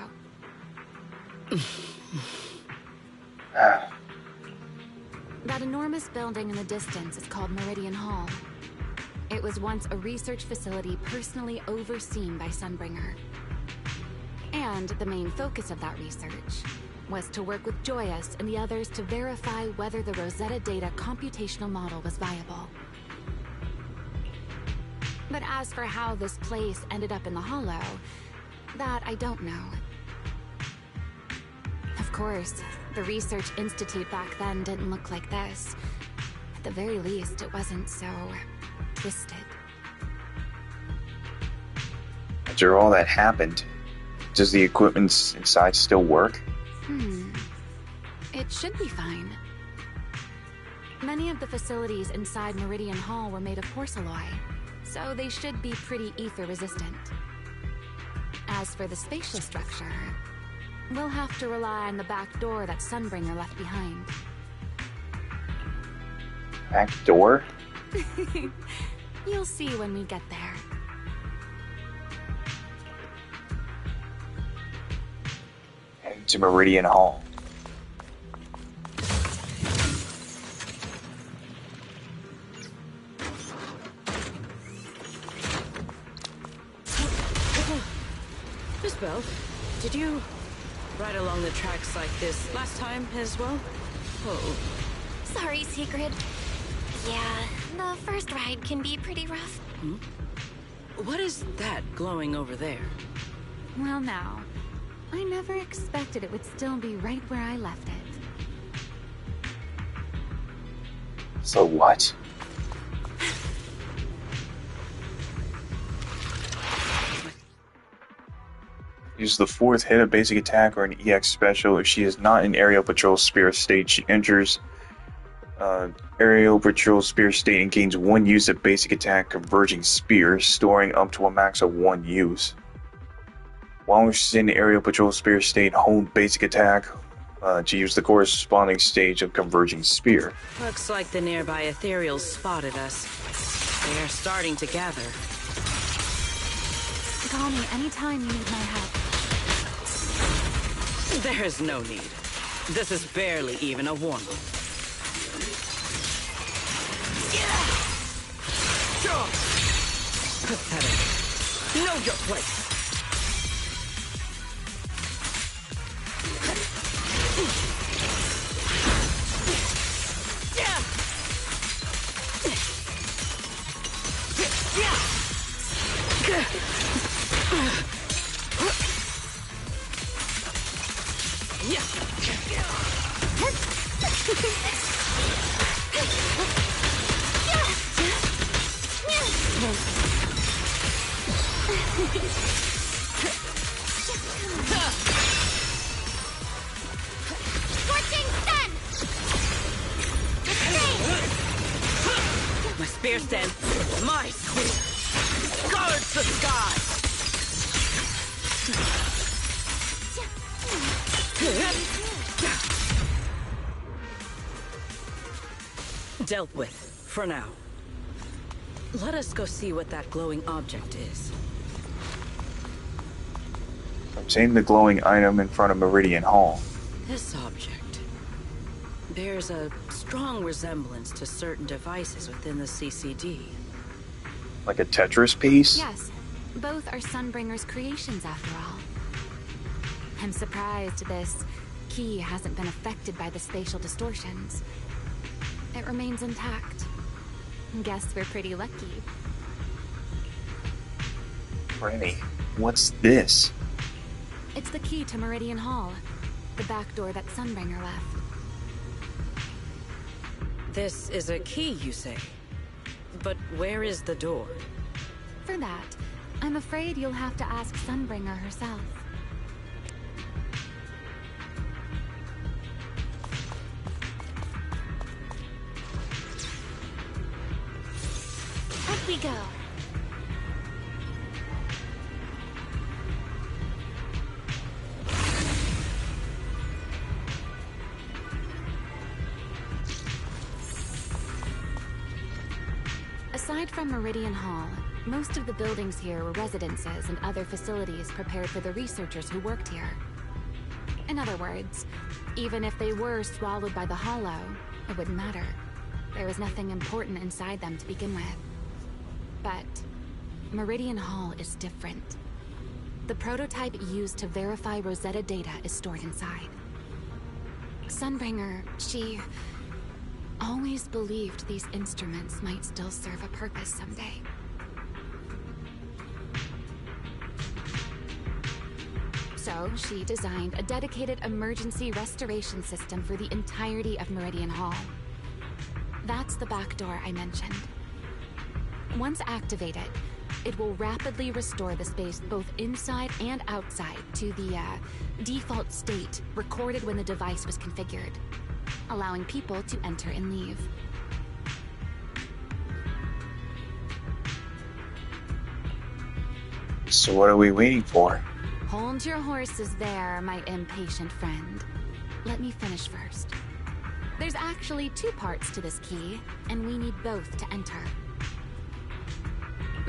That enormous building in the distance is called Meridian Hall. It was once a research facility personally overseen by Sunbringer. And the main focus of that research was to work with Joyous and the others to verify whether the Rosetta Data computational model was viable. But as for how this place ended up in the Hollow, that I don't know. Of course, the Research Institute back then didn't look like this. At the very least, it wasn't so twisted. After all that happened, does the equipment inside still work? It should be fine. Many of the facilities inside Meridian Hall were made of porcelain, so they should be pretty ether-resistant. As for the spatial structure, we'll have to rely on the back door that Sunbringer left behind. Back door? You'll see when we get there. Heading to Meridian Hall. Miss Bell, did you ride along the tracks like this last time as well? Oh. Sorry, Sigrid. Yeah, the first ride can be pretty rough. What is that glowing over there? Well now, I never expected it would still be right where I left it. So what? Use the fourth hit of basic attack or an EX special. If she is not in aerial patrol spirit state, she enters aerial patrol spirit state and gains 1 use of basic attack converging spear, storing up to a max of 1 use. While she's in aerial patrol spirit state, hold basic attack to use the corresponding stage of converging spear. Looks like the nearby ethereals spotted us. They are starting to gather. Call me anytime you need my help. There is no need. This is barely even a warm-up. Pathetic. Know your place. Scorching sun! My spear stand, my spear, guards the sky! Dealt with, for now. Let us go see what that glowing object is. Obtain the glowing item in front of Meridian Hall. This object bears a strong resemblance to certain devices within the CCD. Like a Tetris piece? Yes, both are Sunbringer's creations after all. I'm surprised this key hasn't been affected by the spatial distortions. It remains intact. Guess we're pretty lucky. Granny, what's this? It's the key to Meridian Hall, the back door that Sunbringer left. This is a key, you say? But where is the door? For that, I'm afraid you'll have to ask Sunbringer herself. Up we go. Aside from Meridian Hall, most of the buildings here were residences and other facilities prepared for the researchers who worked here. In other words, even if they were swallowed by the Hollow, it wouldn't matter. There was nothing important inside them to begin with. But Meridian Hall is different. The prototype used to verify Rosetta data is stored inside. Sunbringer, she always believed these instruments might still serve a purpose someday. So she designed a dedicated emergency restoration system for the entirety of Meridian Hall. That's the back door I mentioned. Once activated, it will rapidly restore the space both inside and outside to the default state recorded when the device was configured, allowing people to enter and leave. So what are we waiting for? Hold your horses there, my impatient friend. Let me finish first. There's actually two parts to this key, and we need both to enter.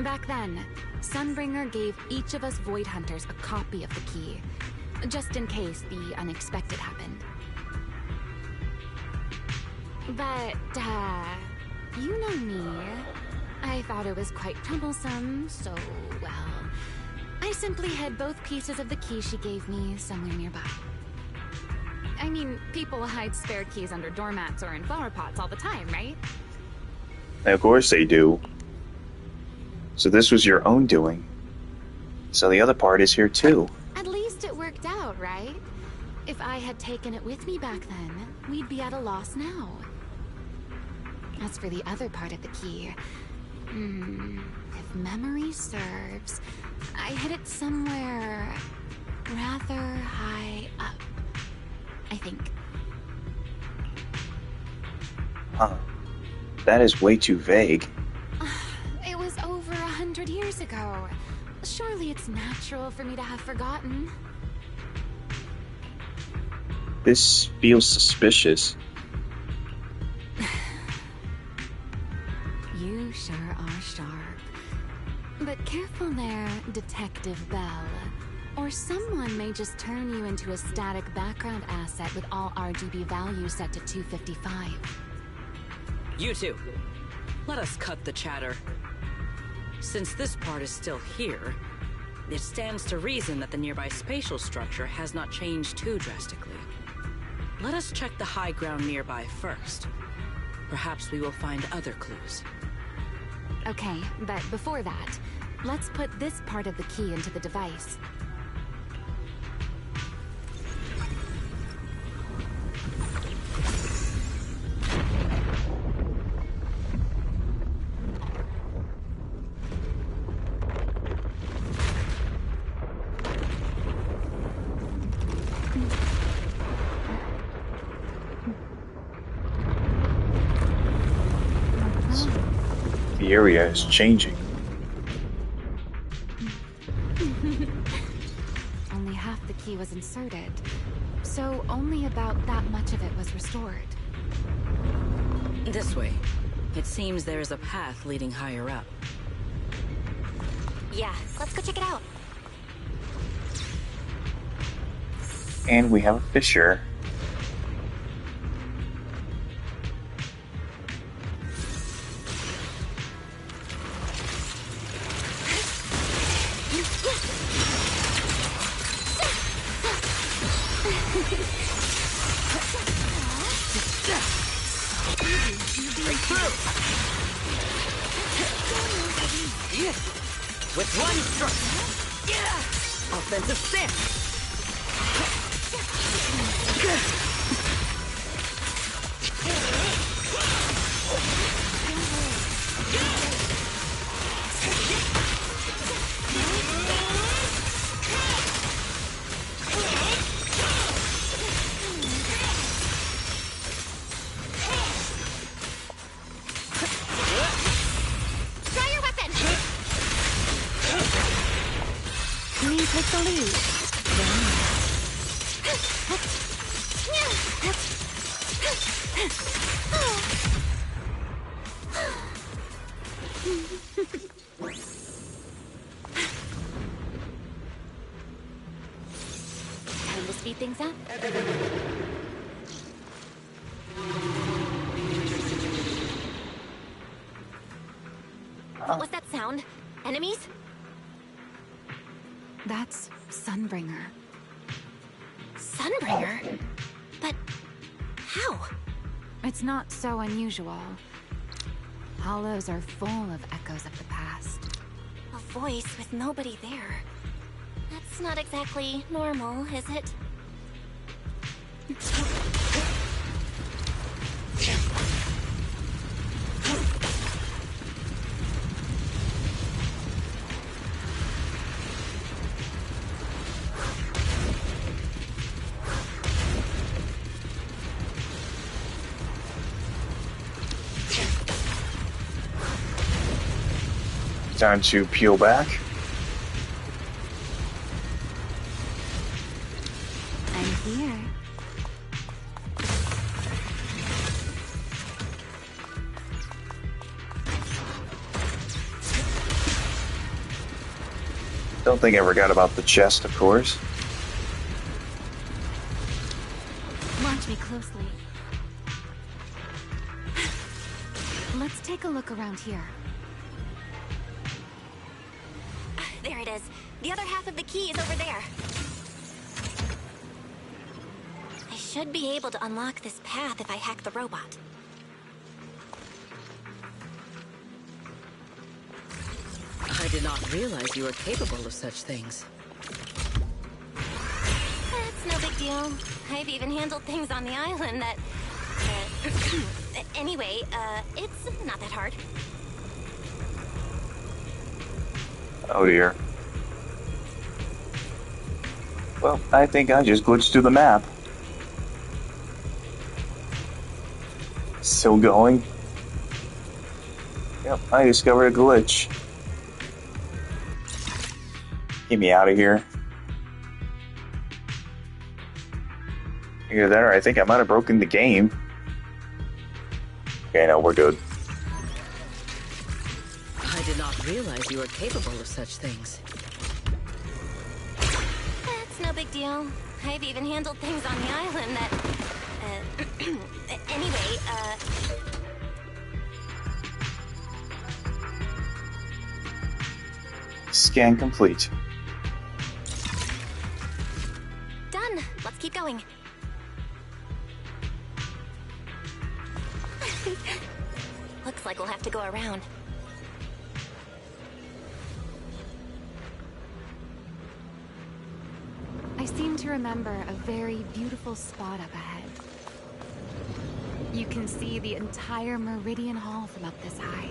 Back then, Sunbringer gave each of us Void Hunters a copy of the key, just in case the unexpected happened. But, you know me. I thought it was quite troublesome, so, well, I simply hid both pieces of the key she gave me somewhere nearby. I mean, people hide spare keys under doormats or in flower pots all the time, right? Of course they do. So this was your own doing. So the other part is here too. At least it worked out, right? If I had taken it with me back then, we'd be at a loss now. As for the other part of the key, if memory serves, I hid it somewhere rather high up, I think. Huh. That is way too vague. It was over 100 years ago. Surely it's natural for me to have forgotten. This feels suspicious. You sure are sharp. But careful there, Detective Bell. Or someone may just turn you into a static background asset with all RGB values set to 255. You two, let us cut the chatter. Since this part is still here, it stands to reason that the nearby spatial structure has not changed too drastically. Let us check the high ground nearby first. Perhaps we will find other clues. Okay, but before that, let's put this part of the key into the device. The area is changing. Only half the key was inserted, so only about that much of it was restored. This way. It seems there's a path leading higher up. Yeah, let's go check it out. And we have a fissure. With one stroke! Offensive stance! Draw your weapon! Me take the lead. Time to speed things up. What was that sound? Enemies? That's Sunbringer. Sunbringer? But how? It's not so unusual. Hollows are full of echoes of the past. A voice with nobody there. That's not exactly normal, is it? Time to peel back. I'm here. Don't think I forgot about the chest, of course. Watch me closely. Let's take a look around here. There it is. The other half of the key is over there. I should be able to unlock this path if I hack the robot. I did not realize you were capable of such things. That's no big deal. I've even handled things on the island that... anyway, it's not that hard. Oh dear. Well, I think I just glitched through the map. Still going? Yep, I discovered a glitch. Get me out of here. Either that or I think I might have broken the game. Okay, no, we're good. I did not realize you were capable of such things. That's no big deal. I've even handled things on the island that... anyway, Scan complete. done. Let's keep going. Looks like we'll have to go around. I seem to remember a very beautiful spot up ahead. You can see the entire Meridian Hall from up this high.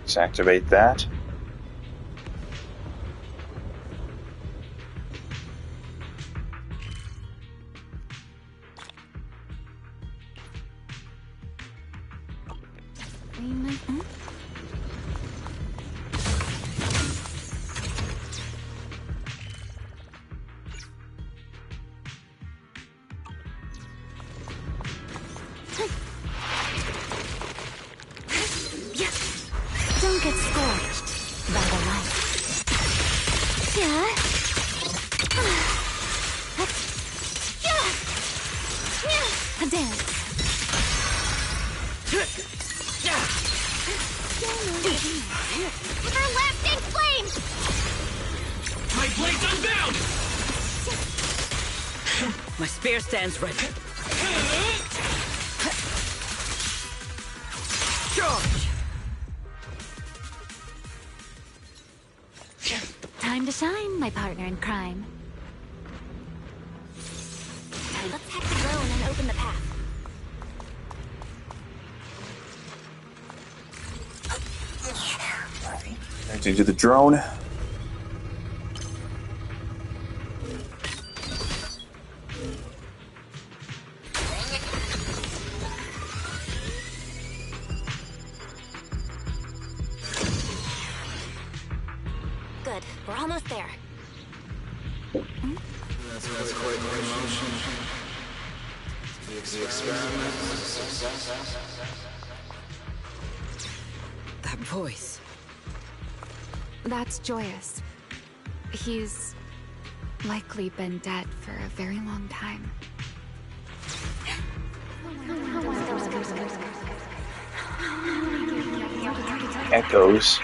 Let's activate that. clean my... Hmm? Don't get scorched by the light. Yeah. A dance. Everlasting flame! My blade's unbound! My spear stands ready. Charge! Time to shine, my partner in crime. Let's hack the drone and open the path. Connecting to the drone. Good. We're almost there. That's quite the emotion. The experiment was a success. That voice. That's Joyous. He's likely been dead for a very long time. Echoes.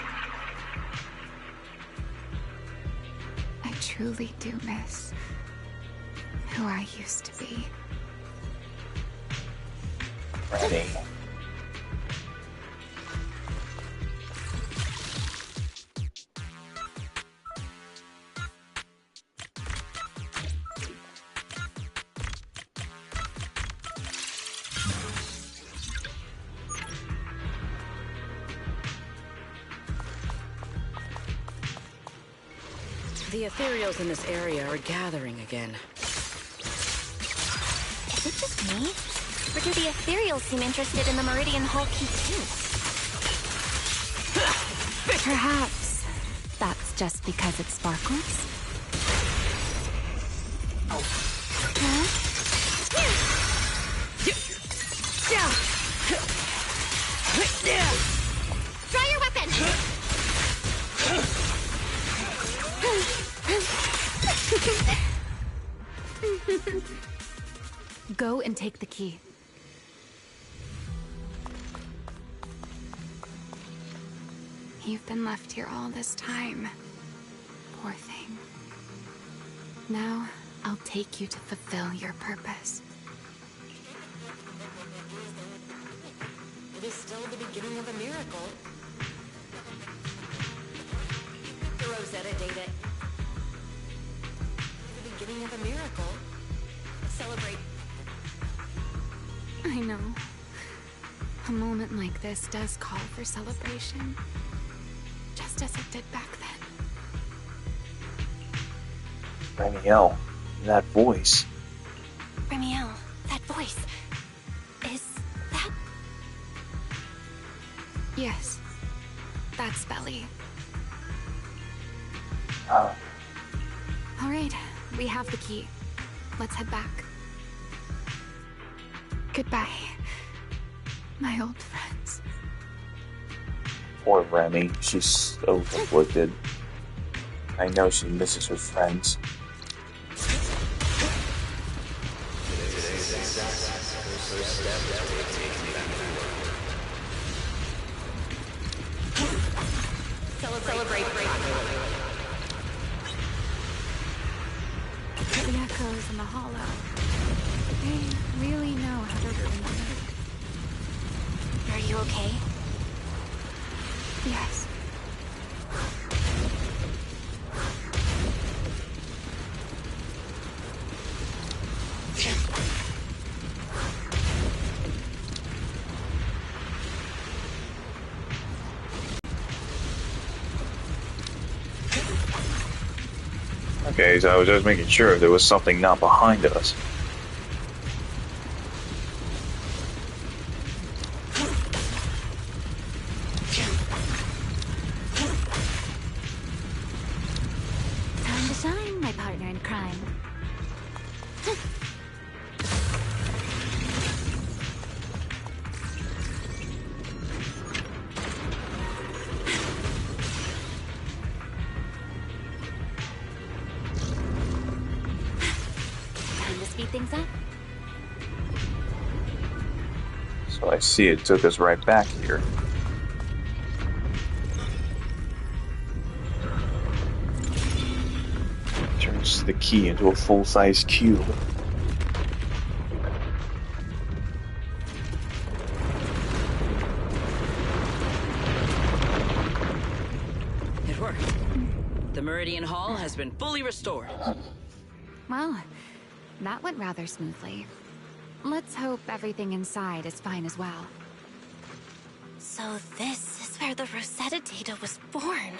I truly do miss who I used to be. Ready. The ethereals in this area are gathering again. Is it just me? Or do the ethereals seem interested in the Meridian Hull key too? Perhaps that's just because it sparkles. Draw your weapon! Go and take the key. You've been left here all this time. Poor thing. Now, I'll take you to fulfill your purpose. It is still the beginning of a miracle. The Rosetta data. The beginning of a miracle. Celebrate. I know. A moment like this does call for celebration. Just as it did back then. Ramiel, that voice. Ramiel, that voice. Is that... Yes. That's Belly. Oh. Alright, we have the key. Let's head back. Goodbye, my old friends. Poor Remy, she's so conflicted. I know she misses her friends. Celebrate. The echoes in the hollow. They really know how to ruin the mood. Are you okay? Yes. Okay, so I was just making sure there was something not behind us. So I see it took us right back here. Turns the key into a full-size cube. It worked. The Meridian Hall has been fully restored. Well, that went rather smoothly. Let's hope everything inside is fine as well. So this is where the Rosetta data was born.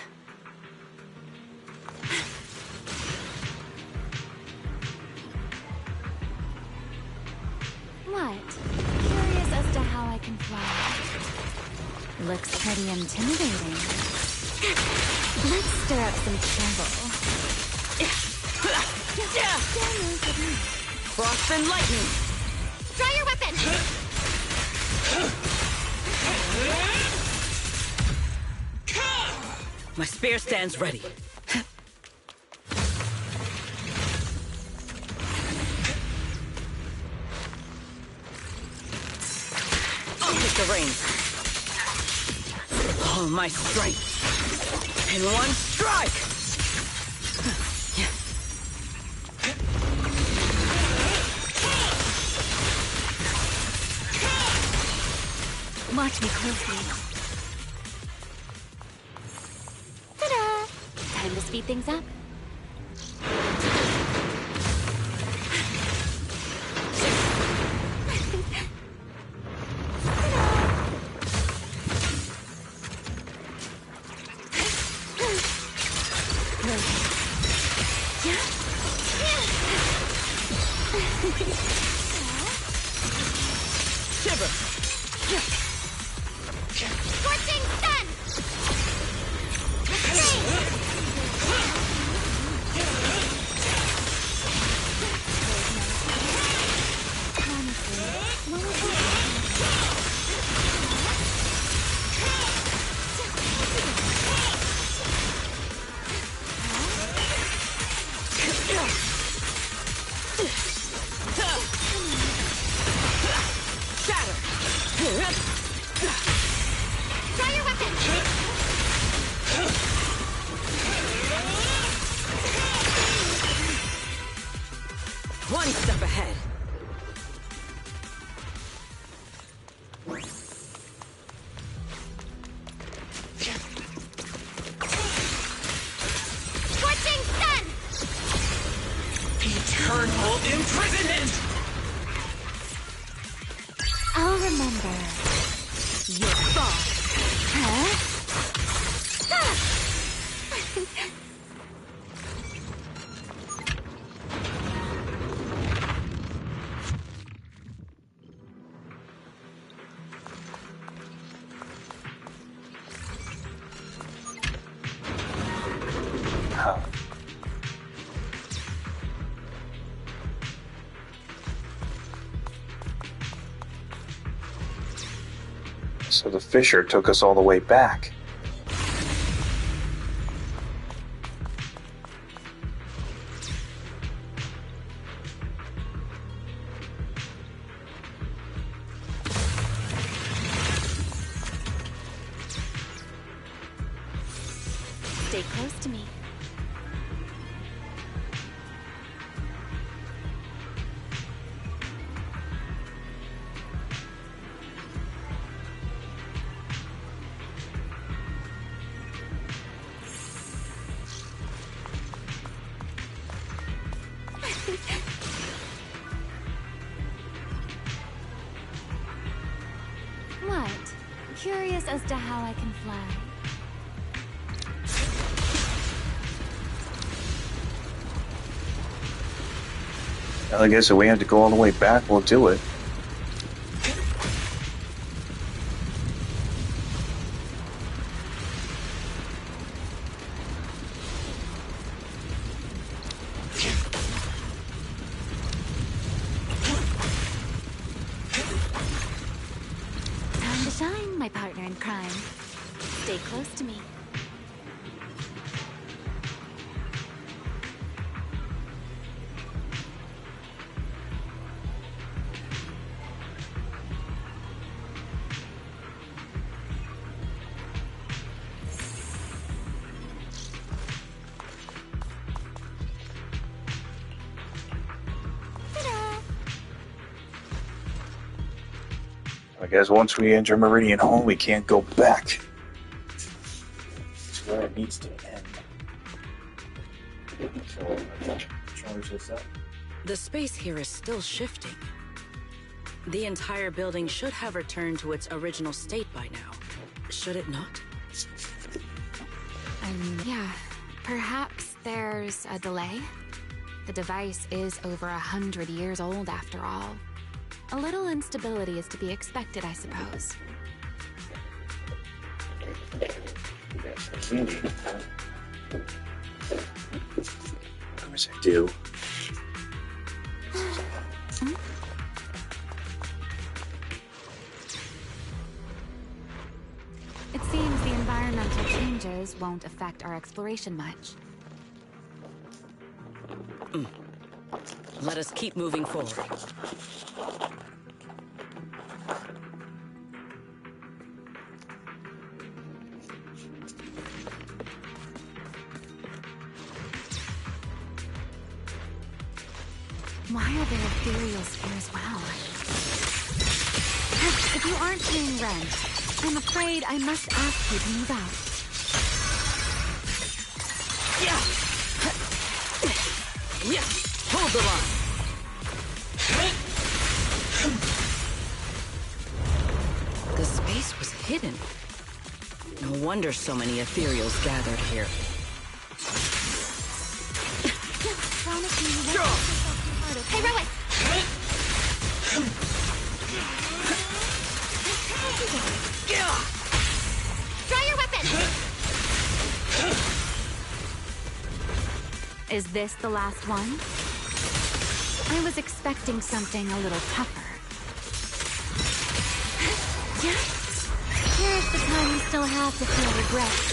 What? Curious as to how I can fly. Looks pretty intimidating. Let's stir up some trouble. Frost and lightning! Draw your weapon! My spear stands ready. I'll take the reins. All my strength. In one strike! Watch me closely. Ta-da! Time to speed things up. Shiver! Scorching sun! Shatter! Draw your weapon! One step ahead. Scorching sun! Eternal imprisonment! I'll remember. Your boss. Huh? Huh. So the Fisher took us all the way back. Stay close to me. What? Curious as to how I can fly. I guess if we have to go all the way back, we'll do it. Time to shine, my partner in crime. Stay close to me. I guess once we enter Meridian Hall, we can't go back to where it needs to end. So, charge this up. The space here is still shifting. The entire building should have returned to its original state by now. Should it not? Yeah. Perhaps there's a delay? The device is over 100 years old after all. A little instability is to be expected, I suppose. Of course I do. It seems the environmental changes won't affect our exploration much. Let us keep moving forward. Why are there ethereals here as well? If you aren't paying rent, I'm afraid I must ask you to move out. Yeah! Hold the line! The space was hidden. No wonder so many ethereals gathered here. Hey, Rowan! Draw your weapon! Is this the last one? I was expecting something a little tougher. Here's the time you still have to feel regret.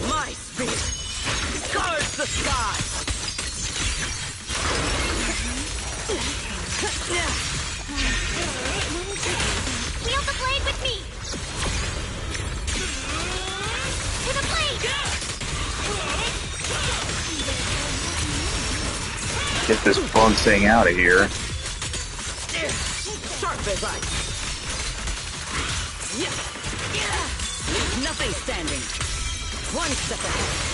My speed guards the sky! Wield the blade with me! To the blade! Get this bug thing out of here. Sharp as ice! Nothing standing. One step ahead.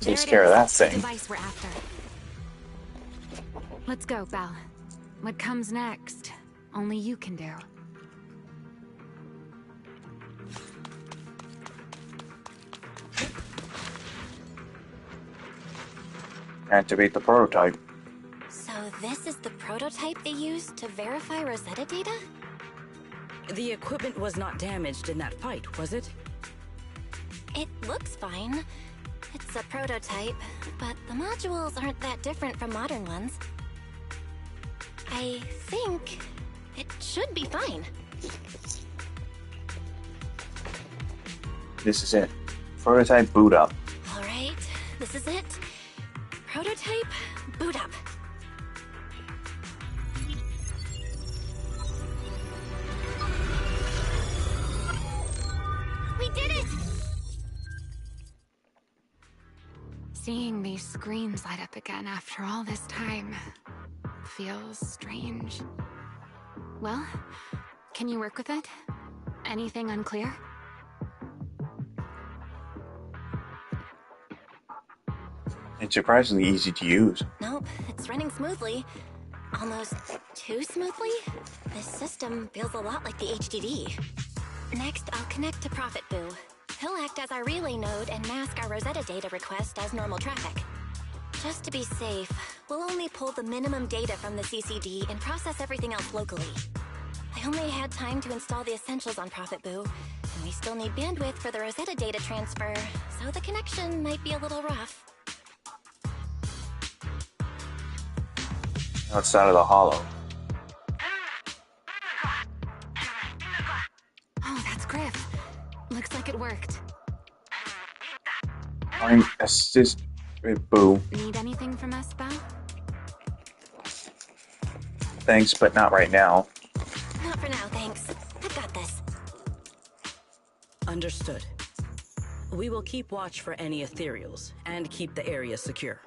Takes care of that The thing. device we're after. Let's go, Belle. What comes next, only you can do. Activate the prototype. So this is the prototype they used to verify Rosetta data? The equipment was not damaged in that fight, was it? It looks fine. It's a prototype, but the modules aren't that different from modern ones. I think it should be fine. This is it. Prototype boot up. All right, this is it. Prototype boot up. We did it! Seeing these screens light up again after all this time feels strange. Well, can you work with it? Anything unclear? It's surprisingly easy to use. Nope, it's running smoothly. Almost too smoothly? This system feels a lot like the HDD. Next, I'll connect to Prophet Boo. He'll act as our relay node and mask our Rosetta data request as normal traffic. Just to be safe, we'll only pull the minimum data from the CCD and process everything else locally. I only had time to install the essentials on Prophet Boo, and we still need bandwidth for the Rosetta data transfer, so the connection might be a little rough. Outside of the hollow. Oh, that's Griff. Looks like it worked. I'm assist Boo. Need anything from us, Belle? Thanks, but not right now. Understood. We will keep watch for any ethereals and keep the area secure.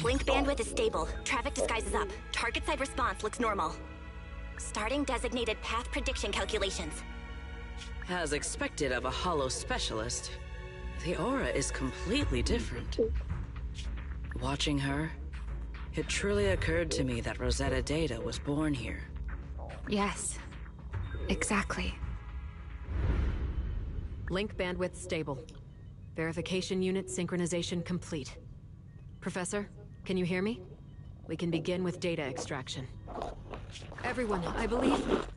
Link bandwidth is stable. Traffic disguise is up. Target side response looks normal. Starting designated path prediction calculations. As expected of a holo specialist, the aura is completely different. Watching her, it truly occurred to me that Rosetta Data was born here. Yes, exactly. Link bandwidth stable. Verification unit synchronization complete. Professor, can you hear me? We can begin with data extraction. Everyone, I believe...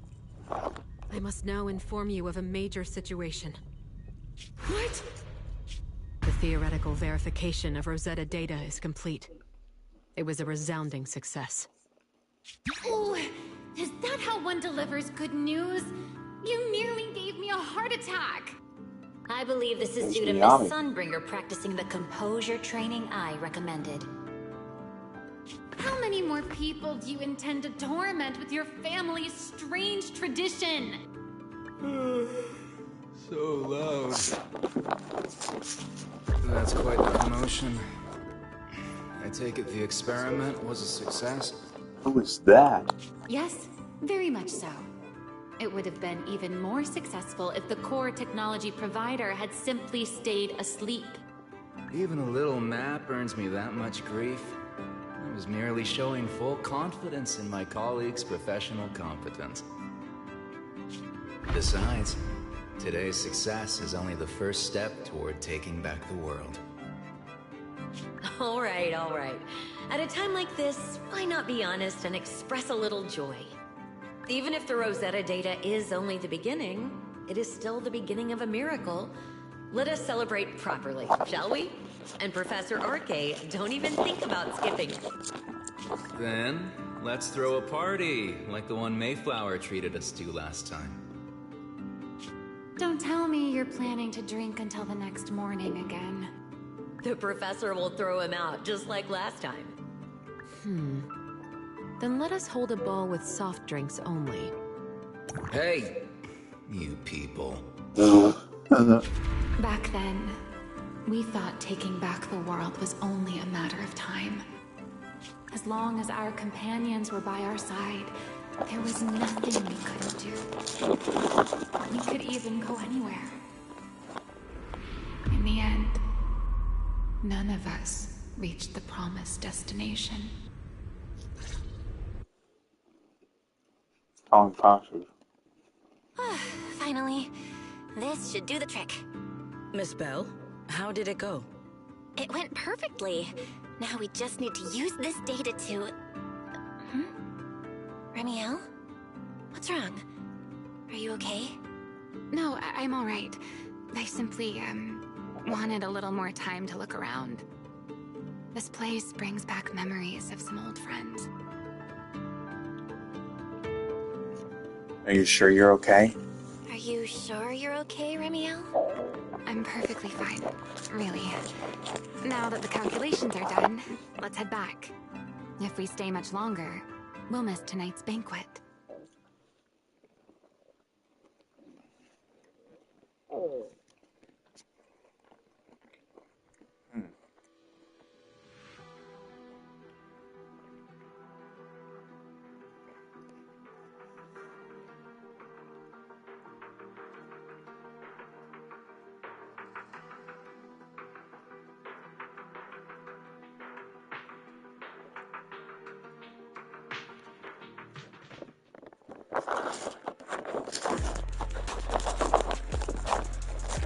I must now inform you of a major situation. What? The theoretical verification of Rosetta Data is complete. It was a resounding success. Oh, is that how one delivers good news? You nearly gave me a heart attack! I believe this is due to Miss Sunbringer practicing the composure training I recommended. How many more people do you intend to torment with your family's strange tradition? So loud. That's quite the commotion. I take it the experiment was a success? Who is that? Yes, very much so. It would have been even more successful if the core technology provider had simply stayed asleep. Even a little map earns me that much grief. I was merely showing full confidence in my colleagues' professional competence. Besides, today's success is only the first step toward taking back the world. All right, all right. At a time like this, why not be honest and express a little joy? Even if the Rosetta Data is only the beginning, it is still the beginning of a miracle. Let us celebrate properly, shall we? And Professor Arke, don't even think about skipping. Then, let's throw a party, like the one Mayflower treated us to last time. Don't tell me you're planning to drink until the next morning again. The professor will throw him out, just like last time. Then let us hold a ball with soft drinks only. Hey, you people. Back then, we thought taking back the world was only a matter of time. As long as our companions were by our side, there was nothing we couldn't do. We could even go anywhere. In the end, none of us reached the promised destination. How impossible. Finally, this should do the trick. Miss Bell, how did it go? It went perfectly. Now we just need to use this data to... Remiel? What's wrong? Are you okay? No, I'm all right. I simply, wanted a little more time to look around. This place brings back memories of some old friends. Are you sure you're okay? Are you sure you're okay, Remiel? I'm perfectly fine, really. Now that the calculations are done, let's head back. If we stay much longer, we'll miss tonight's banquet.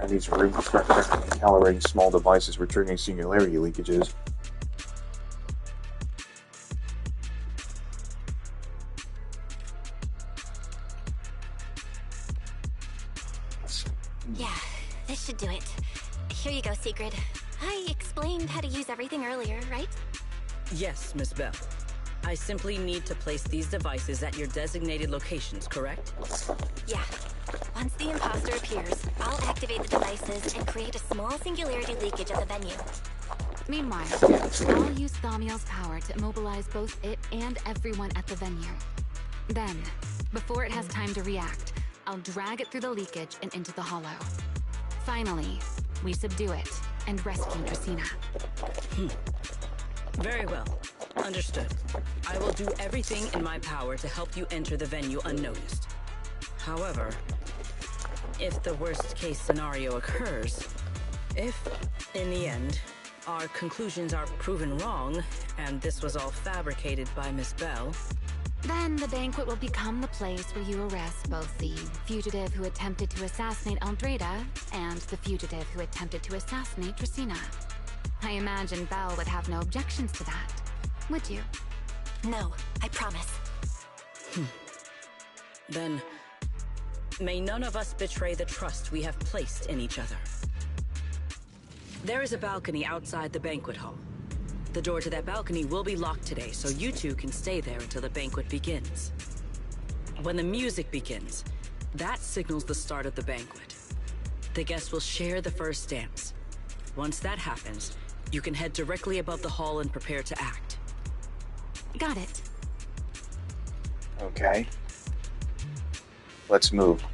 These rooms calibrating small devices for triggering singularity leakages. Yeah, this should do it. Here you go, Sigrid. I explained how to use everything earlier, right? Yes, Miss Bell. I simply need to place these devices at your designated locations, correct? Yeah. Once the imposter appears, I'll activate the devices and create a small singularity leakage at the venue. Meanwhile, I'll use Thaumiel's power to immobilize both it and everyone at the venue. Then, before it has time to react, I'll drag it through the leakage and into the hollow. Finally, we subdue it and rescue Dracaena. Very well. Understood. I will do everything in my power to help you enter the venue unnoticed. However, if the worst-case scenario occurs, if, in the end, our conclusions are proven wrong, and this was all fabricated by Miss Bell, then the banquet will become the place where you arrest both the fugitive who attempted to assassinate Aldrada and the fugitive who attempted to assassinate Dracaena. I imagine Belle would have no objections to that. Would you? No, I promise. Then may none of us betray the trust we have placed in each other. There is a balcony outside the banquet hall. The door to that balcony will be locked today, so you two can stay there until the banquet begins. When the music begins, that signals the start of the banquet. The guests will share the first dance. Once that happens, you can head directly above the hall and prepare to act. Got it. Okay. Let's move.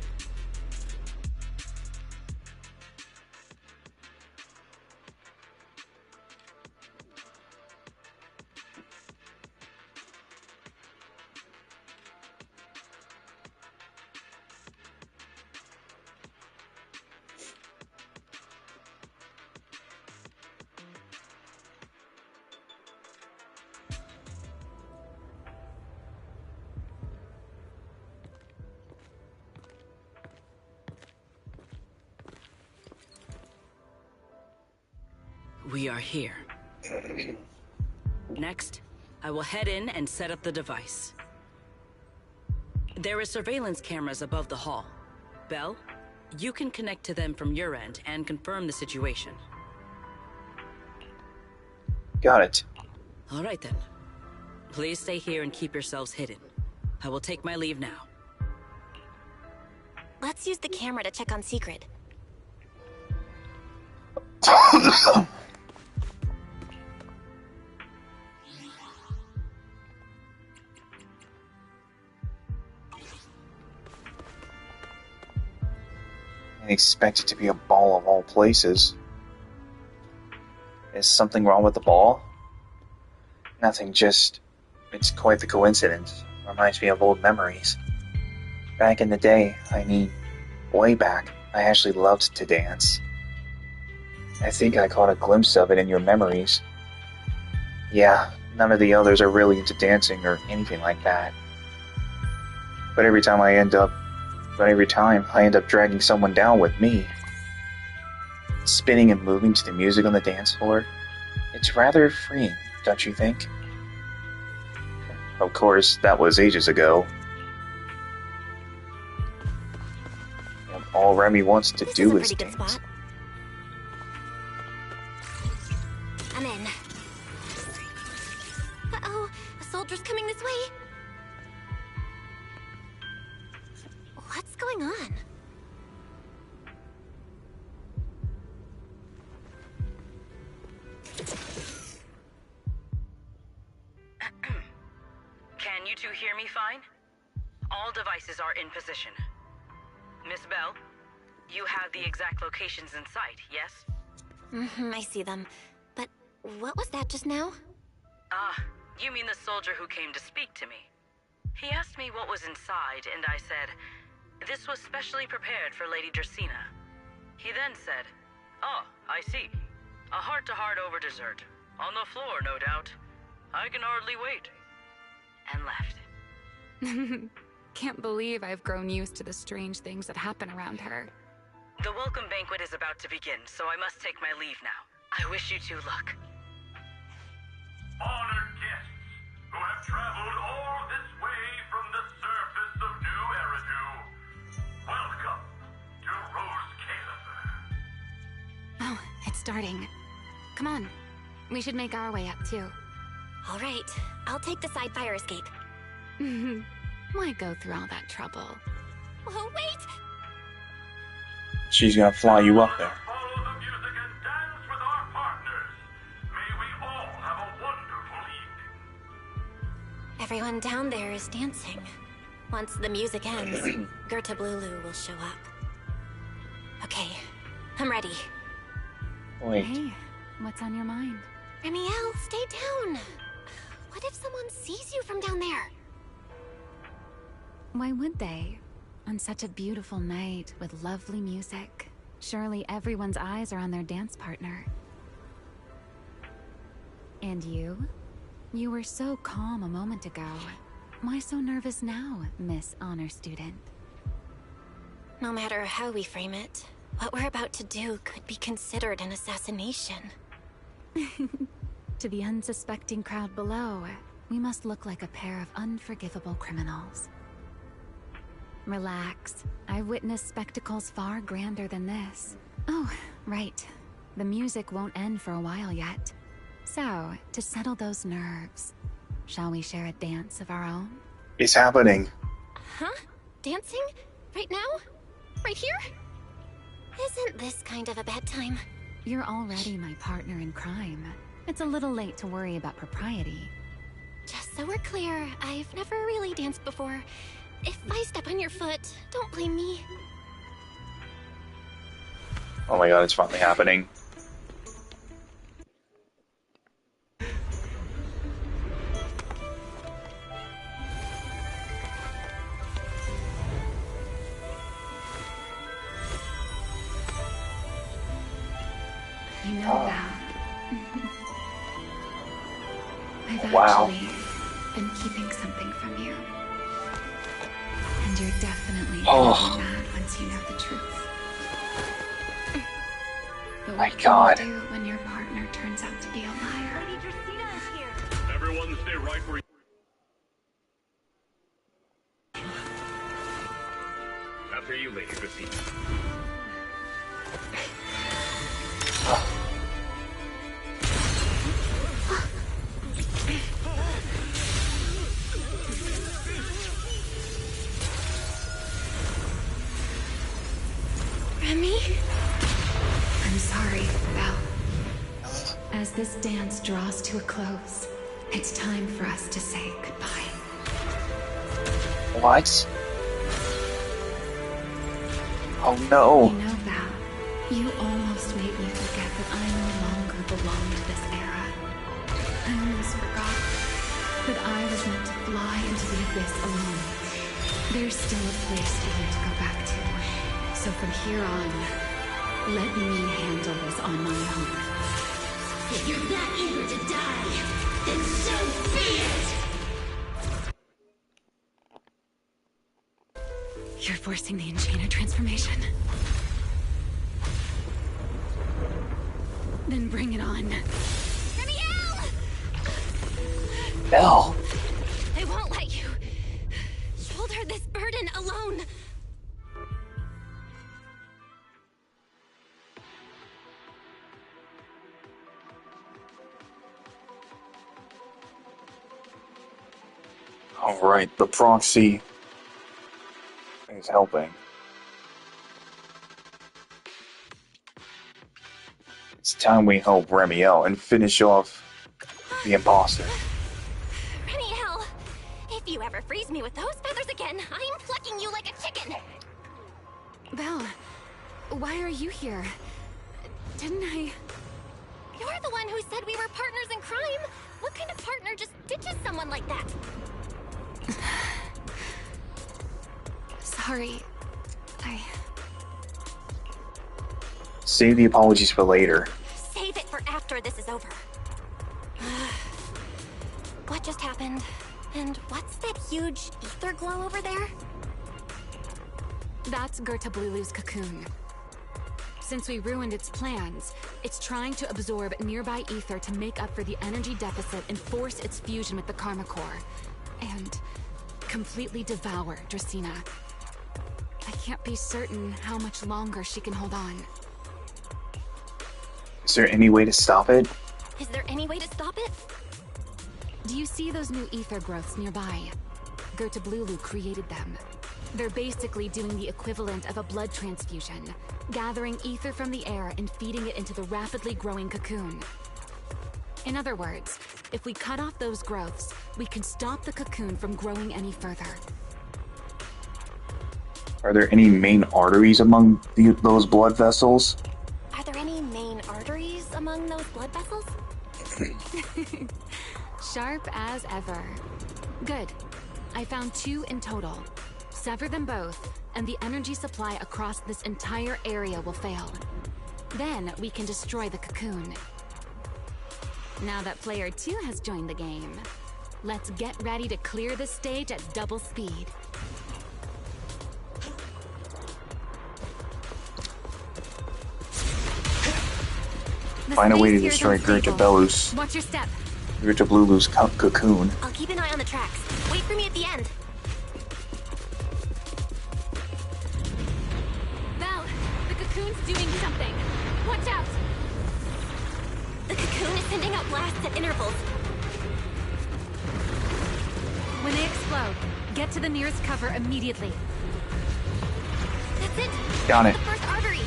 We are here. Next, I will head in and set up the device. There is surveillance cameras above the hall. Belle, you can connect to them from your end and confirm the situation. Got it. All right then. Please stay here and keep yourselves hidden. I will take my leave now. Let's use the camera to check on Secret. I expect it to be a ball of all places. Is something wrong with the ball? Nothing, just... it's quite the coincidence. Reminds me of old memories. Back in the day, I mean, way back, I actually loved to dance. I think I caught a glimpse of it in your memories. Yeah, none of the others are really into dancing or anything like that. But every time I end up dragging someone down with me. Spinning and moving to the music on the dance floor. It's rather freeing, don't you think? Of course, that was ages ago. And all Remy wants to do is dance. Spot. I'm in. Uh-oh, a soldier's coming this way. What's going on? Can you two hear me fine? All devices are in position. Miss Bell, you have the exact locations in sight, yes? I see them. But what was that just now? Ah, you mean the soldier who came to speak to me. He asked me what was inside, and I said, this was specially prepared for Lady Dracaena. He then said, oh, I see. A heart-to-heart over dessert. On the floor, no doubt. I can hardly wait. And left. Can't believe I've grown used to the strange things that happen around her. The welcome banquet is about to begin, so I must take my leave now. I wish you two luck. Honored guests who have traveled all this way from the surface of New Eridu, welcome to Rose Calipher. Oh, it's starting. Come on. We should make our way up, too. All right, I'll take the side fire escape. Why go through all that trouble? Oh, wait! She's gonna fly you up there. Follow the music and dance with our partners. May we all have a wonderful evening. Everyone down there is dancing. Once the music ends, Gerta Blulu will show up. Okay, I'm ready. Wait. Hey, what's on your mind? Remiel, stay down. What if someone sees you from down there? Why would they? On such a beautiful night with lovely music, surely everyone's eyes are on their dance partner. And you? You were so calm a moment ago. Why so nervous now, Miss Honor Student? No matter how we frame it, what we're about to do could be considered an assassination. To the unsuspecting crowd below, we must look like a pair of unforgivable criminals. Relax. I've witnessed spectacles far grander than this. Oh, right. The music won't end for a while yet. So, to settle those nerves, shall we share a dance of our own? It's happening. Huh? Dancing? Right now? Right here? Isn't this kind of a bad time? You're already my partner in crime. It's a little late to worry about propriety. Just so we're clear, I've never really danced before. If I step on your foot, don't blame me. Oh my god, it's finally happening. You know that. I've Wow. actually been keeping something from you. And you're definitely gonna be mad once you know the truth. But My what God. can you do when your partner turns out to be a liar? Lady Dracena is here. Everyone stay right where you... After you, Lady Dracena. Remy? I'm sorry, Belle. As this dance draws to a close, it's time for us to say goodbye. What? Oh no. You know that. You almost made me forget that I no longer belong to this era. I almost forgot that I was meant to fly into the abyss alone. There's still a place for you to go back to. So from here on, let me handle this on my own. If you're that eager to die, then so be it! You're forcing the Enchanter transformation. Then bring it on. Remiel! Belle. I won't let you shoulder this burden alone. Alright, the proxy is helping. It's time we help Remiel and finish off the imposter. Remiel, if you ever freeze me with those feathers again, I'm plucking you like a chicken. Belle, why are you here? Didn't I... You're the one who said we were partners in crime. What kind of partner just ditches someone like that? Sorry. Save the apologies for later. Save it for after this is over. What just happened? And what's that huge ether glow over there? That's Gerta Blulu's cocoon. Since we ruined its plans, it's trying to absorb nearby ether to make up for the energy deficit and force its fusion with the Karma Core. And completely devour Dracena. I can't be certain how much longer she can hold on. Is there any way to stop it? Is there any way to stop it? Do you see those new ether growths nearby? Gerta Blulu created them. They're basically doing the equivalent of a blood transfusion, gathering ether from the air and feeding it into the rapidly growing cocoon. In other words, if we cut off those growths, we can stop the cocoon from growing any further. Are there any main arteries among those blood vessels? Are there any main arteries among those blood vessels? Sharp as ever. Good. I found 2 in total. Sever them both, and the energy supply across this entire area will fail. Then we can destroy the cocoon. Now that player 2 has joined the game, let's get ready to clear the stage at double speed. Find a way to destroy Gertabellus. Watch your step. Gertabellus cocoon. I'll keep an eye on the tracks. Wait for me at the end. Val, the cocoon's doing something. Watch out! The cocoon is sending out blasts at intervals. When they explode, get to the nearest cover immediately. That's it. Got it. The first artery.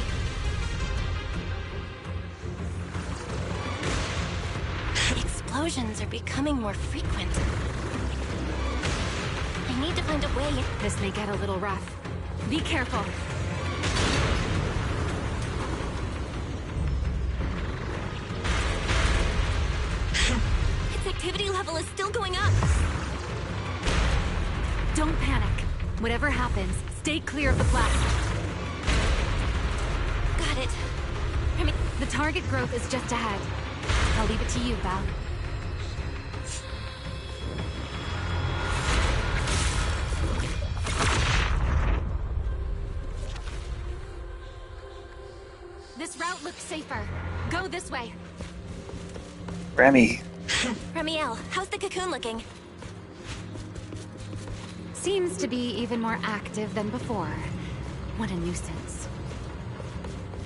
Explosions are becoming more frequent. I need to find a way. This may get a little rough. Be careful. Its activity level is still going up. Don't panic. Whatever happens, stay clear of the blast. Got it. The target growth is just ahead. I'll leave it to you, Val. This route looks safer. Go this way. Remy. Remiel, how's the cocoon looking? Seems to be even more active than before. What a nuisance.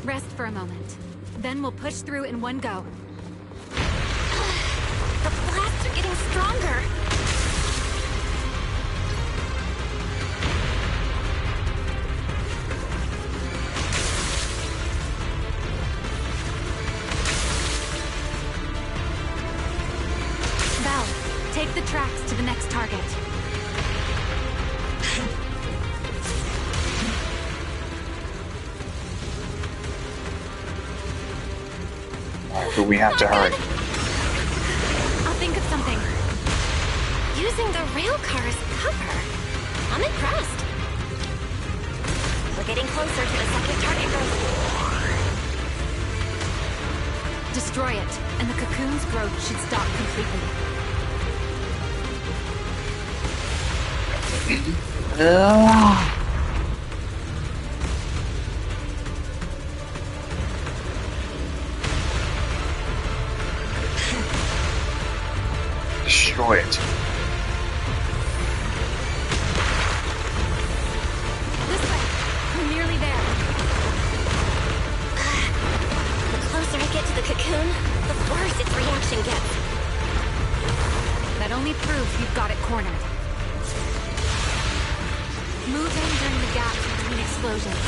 Rest for a moment. Then we'll push through in one go. The blasts are getting stronger. Val, take the tracks to the next target. But we have to hurry. I'll think of something. Using the rail car as cover. I'm impressed. We're getting closer to the second target group. Destroy it, and the cocoon's growth should stop completely. Destroy it. This way. We're nearly there. The closer I get to the cocoon, the worse its reaction gets. That only proves you've got it cornered. Move in during the gaps between explosions.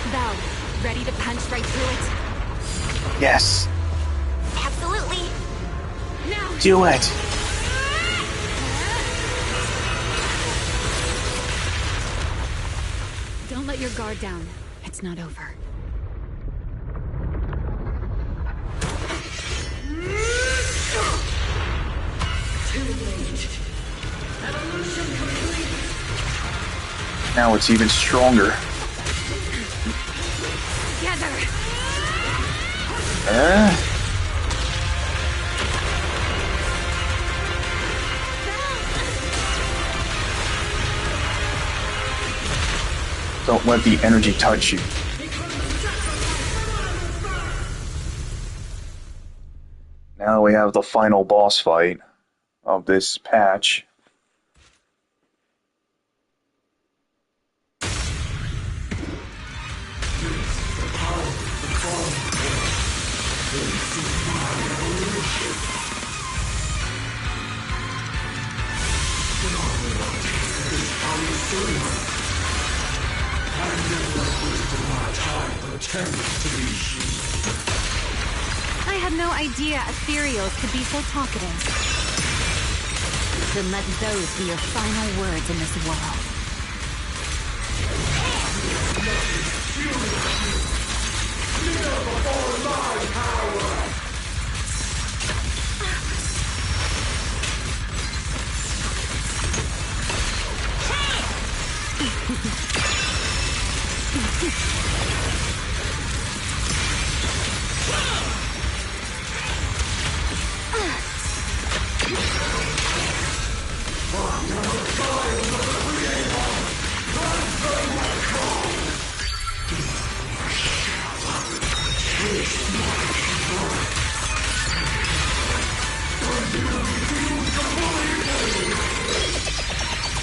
Val, ready to punch right through it? Yes. Absolutely. Now. Do it. Don't let your guard down. It's not over. Too late. Evolution complete. Now it's even stronger. Together. Don't let the energy touch you. Now we have the final boss fight of this patch. I had no idea ethereals could be so talkative. Then let those be your final words in this world.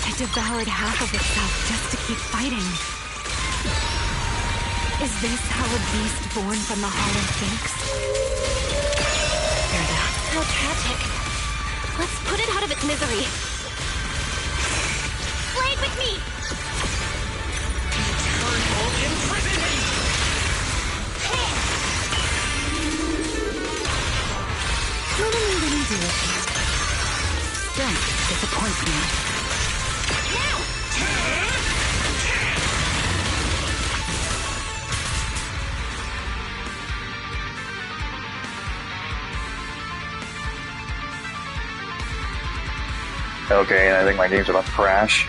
It devoured half of itself just to keep fighting. Is this how a beast born from the hollow thinks? How tragic. Let's put it out of its misery. Blade with me! Eternal imprisonment! What am I gonna do with you? Strength disappoints me. Okay, I think my game's about to crash.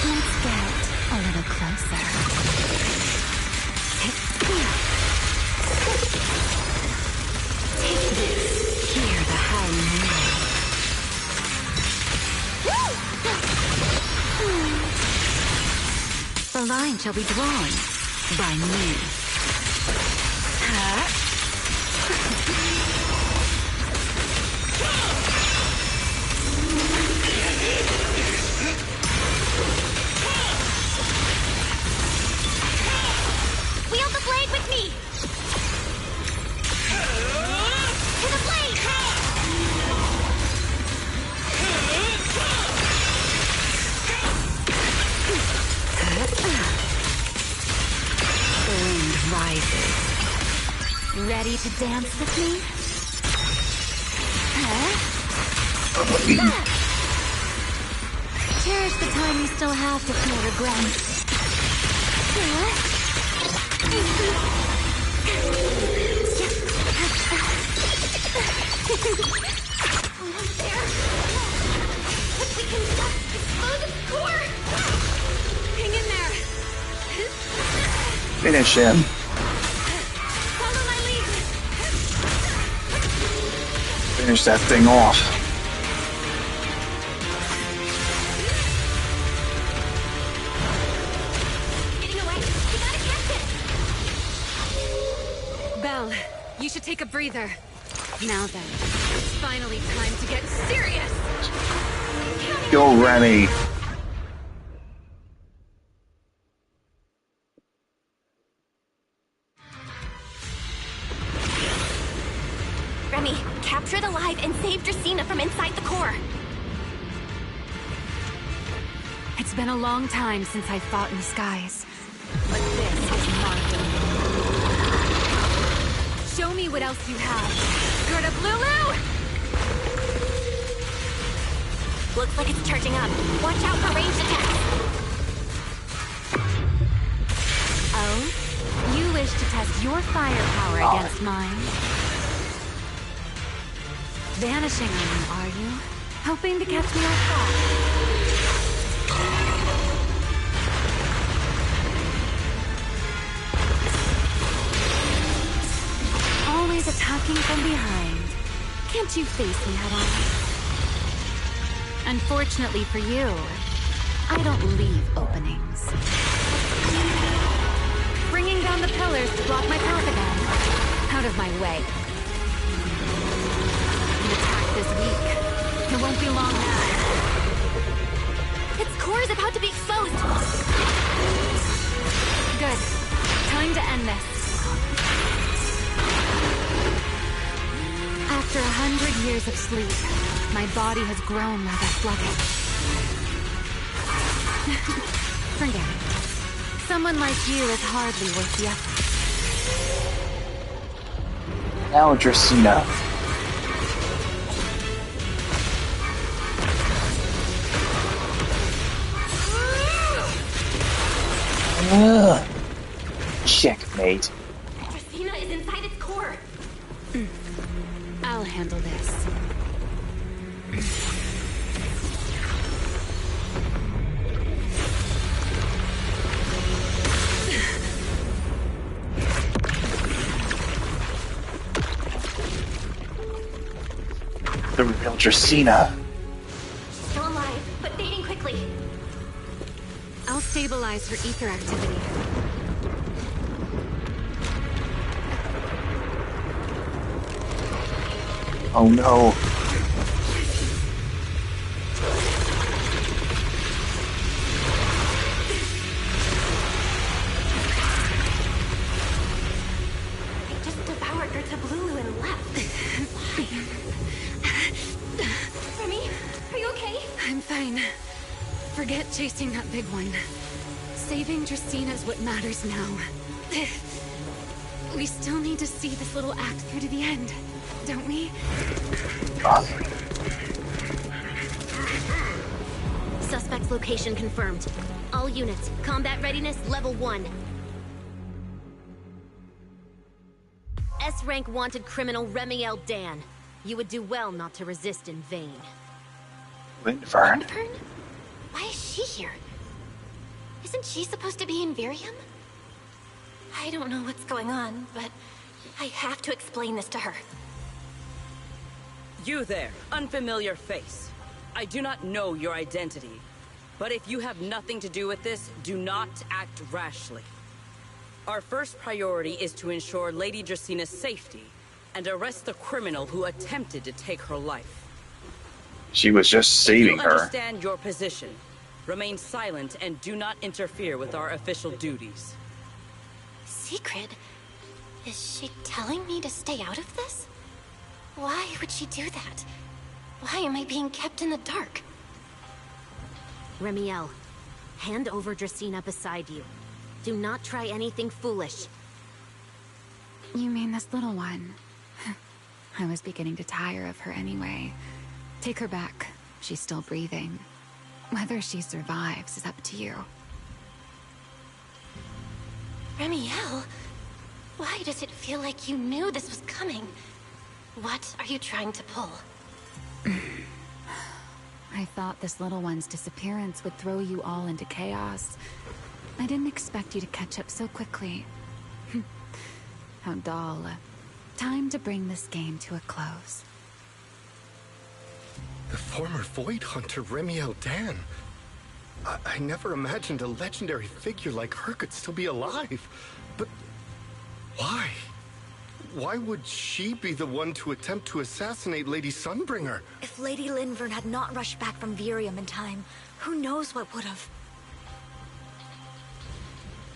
Let's get a little closer. Hear the howling wind. The line shall be drawn by me. Wield the blade with me! To the blade! The wind rises. Ready to dance with me? Cherish the time you still have to feel regret. Almost there. If we can just explode the core! Hang in there! Finish him. Follow my lead! Finish that thing off. Getting away! You gotta catch it! Belle, you should take a breather. Now then, it's finally time to get serious! Go, Remy. Remy, capture the live and save Dracena from inside the core. It's been a long time since I fought in the skies. But this is my domain. Show me what else you have. Skirt up, Lulu! Looks like it's charging up. Watch out for ranged attacks. Oh? You wish to test your firepower against mine? Vanishing on me, are you? Hoping to catch me off guard? Always attacking from behind. Can't you face me head on? Unfortunately for you, I don't leave openings. Bringing down the pillars to block my path again. Out of my way. An attack this week. It won't be long now. Its core is about to be exposed. Good. Time to end this. After 100 years of sleep, my body has grown rather sluggish. Forget it. Someone like you is hardly worth the effort. Now, Dracaena. Checkmate. Dracaena is inside its core. I'll handle this. The real Dracaena. Still alive, but fading quickly. I'll stabilize her ether activity. Oh no. They just devoured Gertablulu and left. Remy, are you okay? I'm fine. Forget chasing that big one. Saving Dracaena is what matters now. We still need to see this little act through to the end, don't we? Suspect's location confirmed. All units, combat readiness level 1. S-rank wanted criminal Remiel Dan. You would do well not to resist in vain. Lindvern? Lindvern? Why is she here? Isn't she supposed to be in Virium? I don't know what's going on, but I have to explain this to her. You there, unfamiliar face. I do not know your identity, but if you have nothing to do with this, do not act rashly. Our first priority is to ensure Lady Dracena's safety and arrest the criminal who attempted to take her life. She was just saving You her. understand your position. Remain silent and do not interfere with our official duties. Secret? Is she telling me to stay out of this? Why would she do that? Why am I being kept in the dark? Remiel, hand over Dracaena beside you. Do not try anything foolish. You mean this little one? I was beginning to tire of her anyway. Take her back. She's still breathing. Whether she survives is up to you. Remiel? Why does it feel like you knew this was coming? What are you trying to pull? I thought this little one's disappearance would throw you all into chaos. I didn't expect you to catch up so quickly. How dull. Time to bring this game to a close. The former Void Hunter Remiel Dan. I never imagined a legendary figure like her could still be alive. But why? Why would she be the one to attempt to assassinate Lady Sunbringer? If Lady Lindvern had not rushed back from Virium in time, who knows what would have.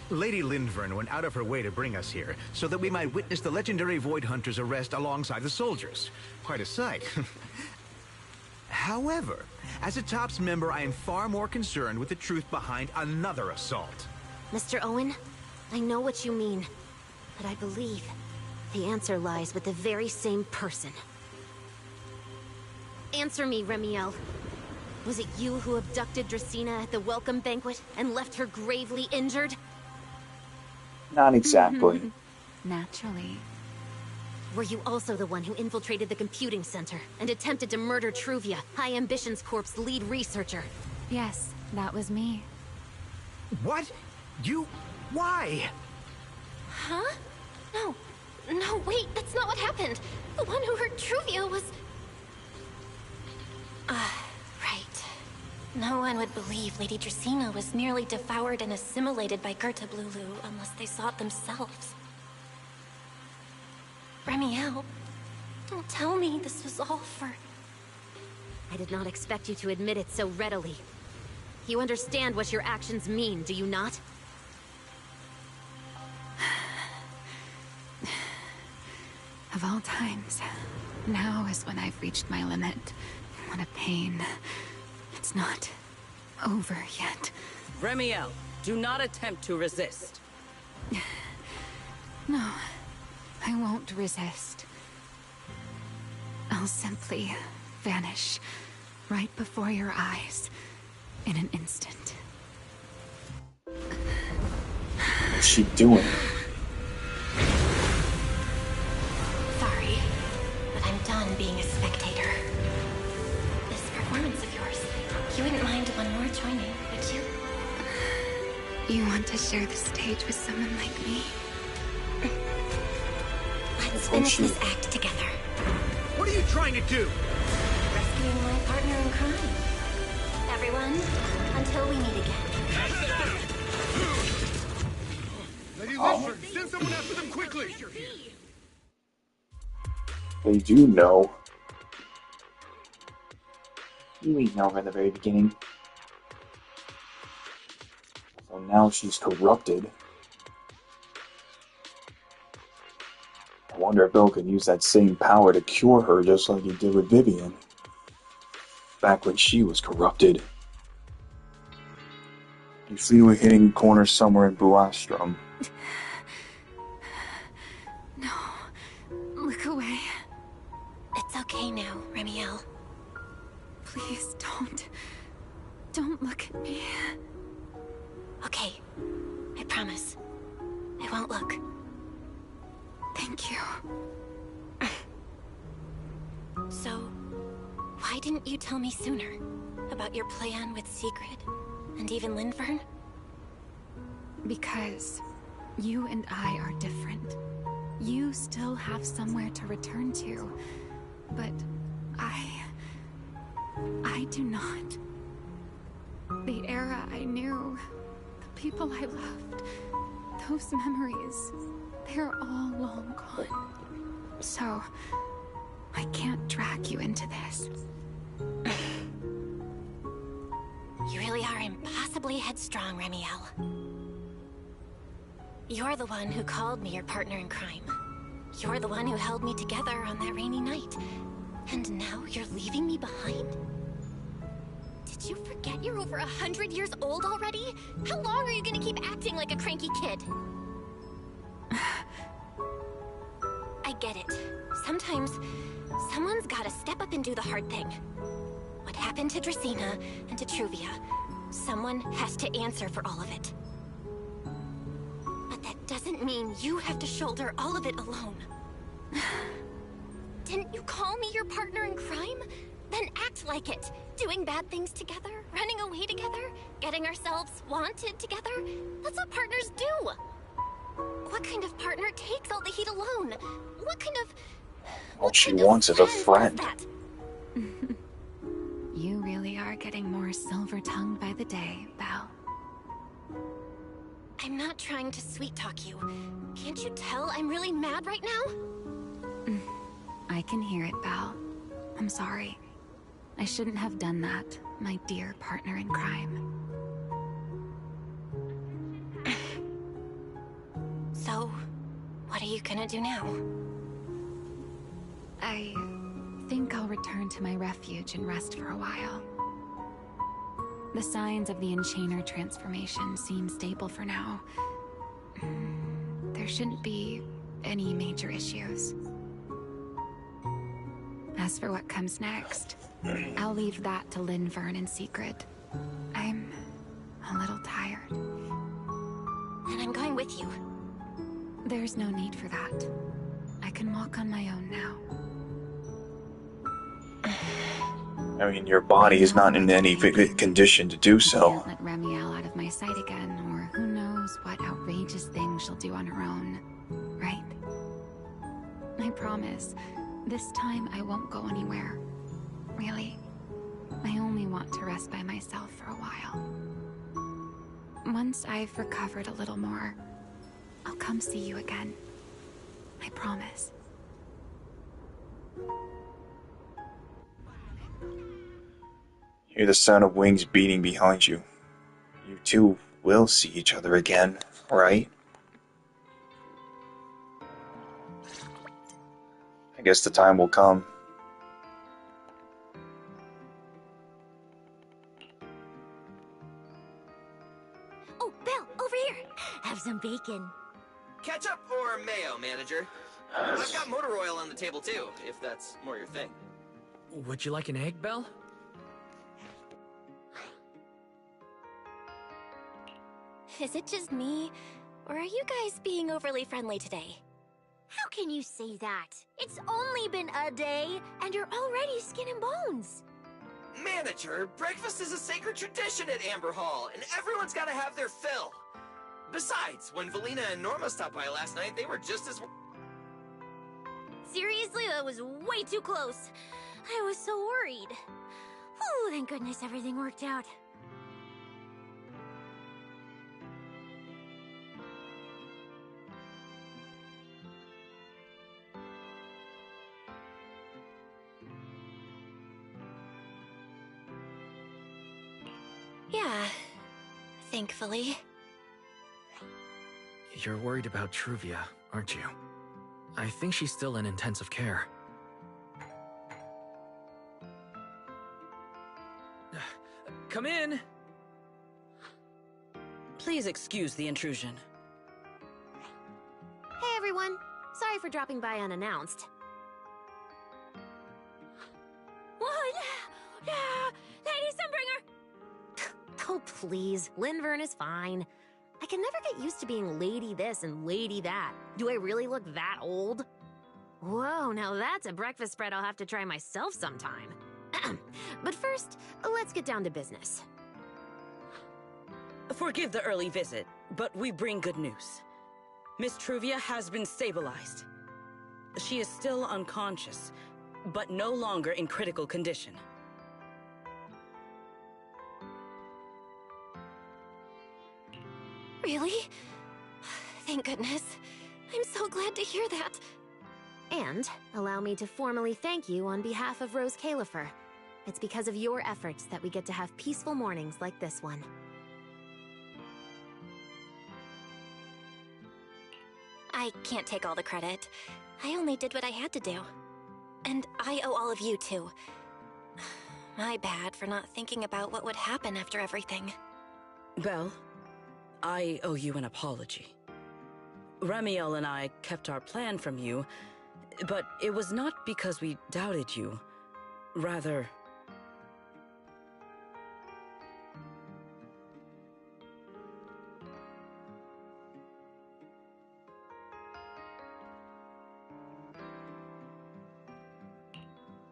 Lady Lindvern went out of her way to bring us here, so that we might witness the legendary Void Hunter's arrest alongside the soldiers. Quite a sight. However, as a TOPS member, I am far more concerned with the truth behind another assault. Mr. Owen, I know what you mean, but I believe the answer lies with the very same person. Answer me, Remiel. Was it you who abducted Dracaena at the welcome banquet and left her gravely injured? Not exactly. Naturally. Were you also the one who infiltrated the computing center and attempted to murder Truvia, High Ambitions Corp's lead researcher? Yes, that was me. What? You... why? Huh? No. No, wait, that's not what happened. The one who hurt Truvia was... right. No one would believe Lady Dracaena was merely devoured and assimilated by Gertablulu unless they saw it themselves. Remiel, don't tell me this was all for... I did not expect you to admit it so readily. You understand what your actions mean, do you not? Of all times, now is when I've reached my limit. What a pain. It's not over yet. Remiel, Do not attempt to resist. No, I won't resist. I'll simply vanish right before your eyes in an instant. What's she doing? Sorry, but I'm done being a spectator. This performance of yours, you wouldn't mind one more joining, would you? You want to share the stage with someone like me? Let's finish this act together. What are you trying to do? Rescuing my partner in crime. Everyone, until we meet again. Lady Lindford, send someone after them quickly! They do know. You know from the very beginning. So now she's corrupted. I wonder if Bill could use that same power to cure her just like he did with Vivian. Back when she was corrupted. You see we're hitting corners somewhere in Buastrom. No. Look away. It's okay now, Remiel. Please don't. Don't look at me. Okay. I promise. I won't look. Thank you. So, why didn't you tell me sooner about your plan with Sigrid and even Lindvern? Because you and I are different. You still have somewhere to return to, but I do not. The era I knew, the people I loved, those memories, they're all long gone. So, I can't drag you into this. You really are impossibly headstrong, Remiel. You're the one who called me your partner in crime. You're the one who held me together on that rainy night. And now you're leaving me behind? Did you forget you're over 100 years old already? How long are you gonna keep acting like a cranky kid? I get it. Sometimes, someone's gotta step up and do the hard thing. What happened to Dracaena and to Truvia, someone has to answer for all of it. But that doesn't mean you have to shoulder all of it alone. Didn't you call me your partner in crime? Then act like it. Doing bad things together, running away together, getting ourselves wanted together. That's what partners do. What kind of partner takes all the heat alone? What kind of... All she wants is a friend. You really are getting more silver-tongued by the day, Belle. I'm not trying to sweet-talk you. Can't you tell I'm really mad right now? I can hear it, Belle. I'm sorry. I shouldn't have done that, my dear partner in crime. So, what are you gonna do now? I think I'll return to my refuge and rest for a while. The signs of the Enchainer transformation seem stable for now. There shouldn't be any major issues. As for what comes next, I'll leave that to Lindvern and Sigrid. I'm a little tired. And I'm going with you. There's no need for that. I can walk on my own now. I mean, your body is not in any condition to do I so. can't let Remiel out of my sight again, or who knows what outrageous thing she'll do on her own, right? I promise, this time I won't go anywhere. Really. I only want to rest by myself for a while. Once I've recovered a little more, I'll come see you again. I promise. Hear the sound of wings beating behind you. You two will see each other again, right? I guess the time will come. Oh, Belle, over here. Have some bacon. Ketchup or mayo, manager? I've got motor oil on the table too, if that's more your thing. Would you like an egg, Belle? Is it just me? Or are you guys being overly friendly today? How can you say that? It's only been a day, and you're already skin and bones. Manager, breakfast is a sacred tradition at Amber Hall, and everyone's gotta have their fill. Besides, when Valina and Norma stopped by last night, they were just as... Seriously, that was way too close. I was so worried. Oh, thank goodness everything worked out. Yeah, thankfully. You're worried about Truvia, aren't you? I think she's still in intensive care. Come in! Please excuse the intrusion. Hey everyone, sorry for dropping by unannounced. Lady Sunbringer! Oh please, Linvern is fine. I can never get used to being lady this and lady that. Do I really look that old? Whoa, now that's a breakfast spread I'll have to try myself sometime. But first, let's get down to business. Forgive the early visit, but we bring good news. Miss Truvia has been stabilized. She is still unconscious, but no longer in critical condition. Really? Thank goodness. I'm so glad to hear that. And allow me to formally thank you on behalf of Rose Califer. It's because of your efforts that we get to have peaceful mornings like this one. I can't take all the credit. I only did what I had to do. And I owe all of you too. My bad for not thinking about what would happen after everything. Belle, I owe you an apology. Ramiel and I kept our plan from you, but it was not because we doubted you. Rather...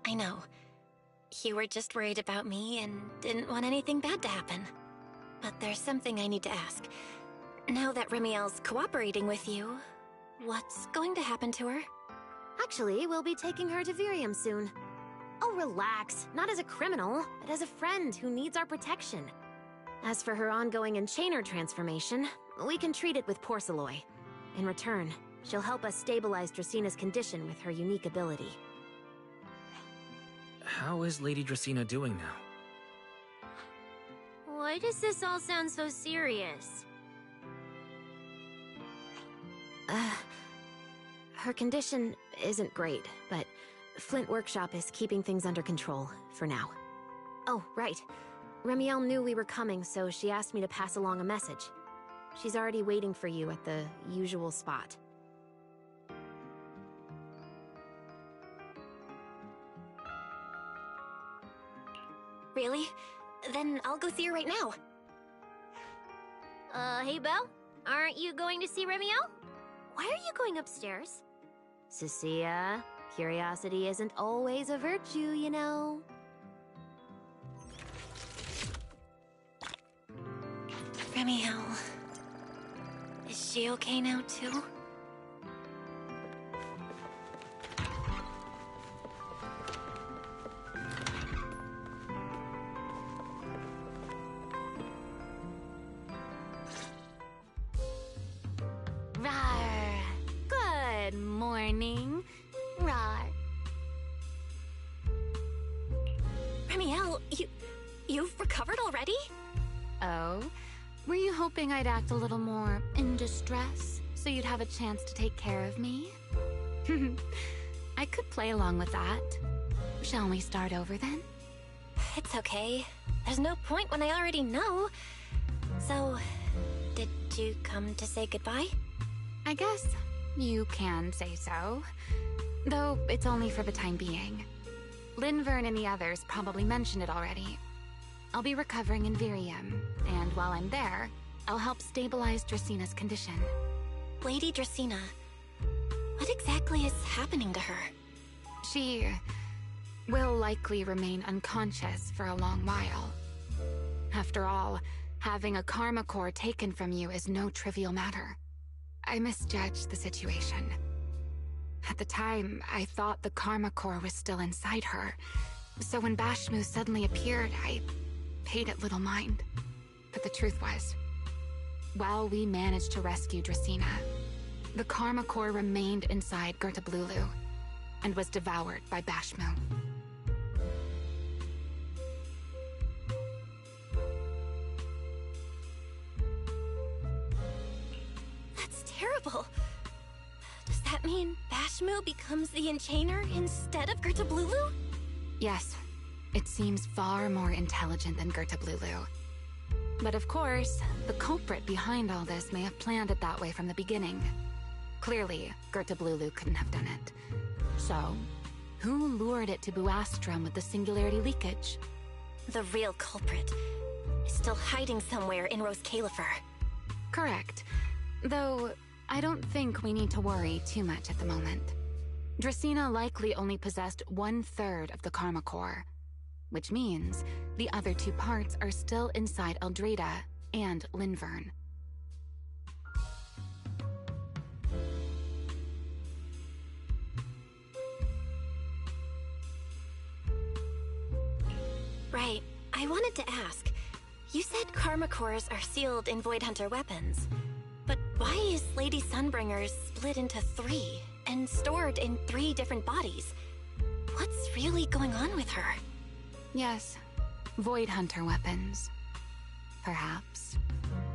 I know. You were just worried about me and didn't want anything bad to happen. But there's something I need to ask. Now that Remiel's cooperating with you, what's going to happen to her? Actually, we'll be taking her to Virium soon. Oh, relax. Not as a criminal, but as a friend who needs our protection. As for her ongoing Enchainer transformation, we can treat it with Porceloy. In return, she'll help us stabilize Dracina's condition with her unique ability. How is Lady Dracina doing now? Why does this all sound so serious? Her condition isn't great, but Flint Workshop is keeping things under control, for now. Oh, right. Remiel knew we were coming, so she asked me to pass along a message. She's already waiting for you at the usual spot. Really? Then I'll go see her right now. Hey Belle? Aren't you going to see Remiel? Why are you going upstairs? Cecilia, curiosity isn't always a virtue, you know. Remiel... Is she okay now, too? Rawr. Good morning. Rawr. Remiel, you've recovered already? Oh? Were you hoping I'd act a little more in distress, so you'd have a chance to take care of me? I could play along with that. Shall we start over then? It's okay. There's no point when I already know. So, you come to say goodbye? I guess you can say so. Though it's only for the time being. Linvern and the others probably mentioned it already. I'll be recovering in Virium, and while I'm there, I'll help stabilize Dracina's condition. Lady Dracina, what exactly is happening to her? She will likely remain unconscious for a long while. After all, having a karma core taken from you is no trivial matter. I misjudged the situation. At the time, I thought the karma core was still inside her, so when Bashmu suddenly appeared, I paid it little mind. But the truth was, while we managed to rescue Dracina, the karma core remained inside Gertablulu and was devoured by Bashmu. That's terrible. Does that mean Bashmu becomes the Enchainer instead of Gertablulu? Yes, it seems far more intelligent than Gertablulu. But of course, the culprit behind all this may have planned it that way from the beginning. Clearly, Gertablulu couldn't have done it. So, who lured it to Buastrum with the singularity leakage? The real culprit is still hiding somewhere in Rose Califer. Correct. Though, I don't think we need to worry too much at the moment. Dracina likely only possessed 1/3 of the karma core, which means the other 2 parts are still inside Eldreda and Linvern. Right. I wanted to ask. You said karma cores are sealed in Void Hunter weapons. But why is Lady Sunbringer's split into 3 and stored in 3 different bodies? What's really going on with her? Yes, Void Hunter weapons. Perhaps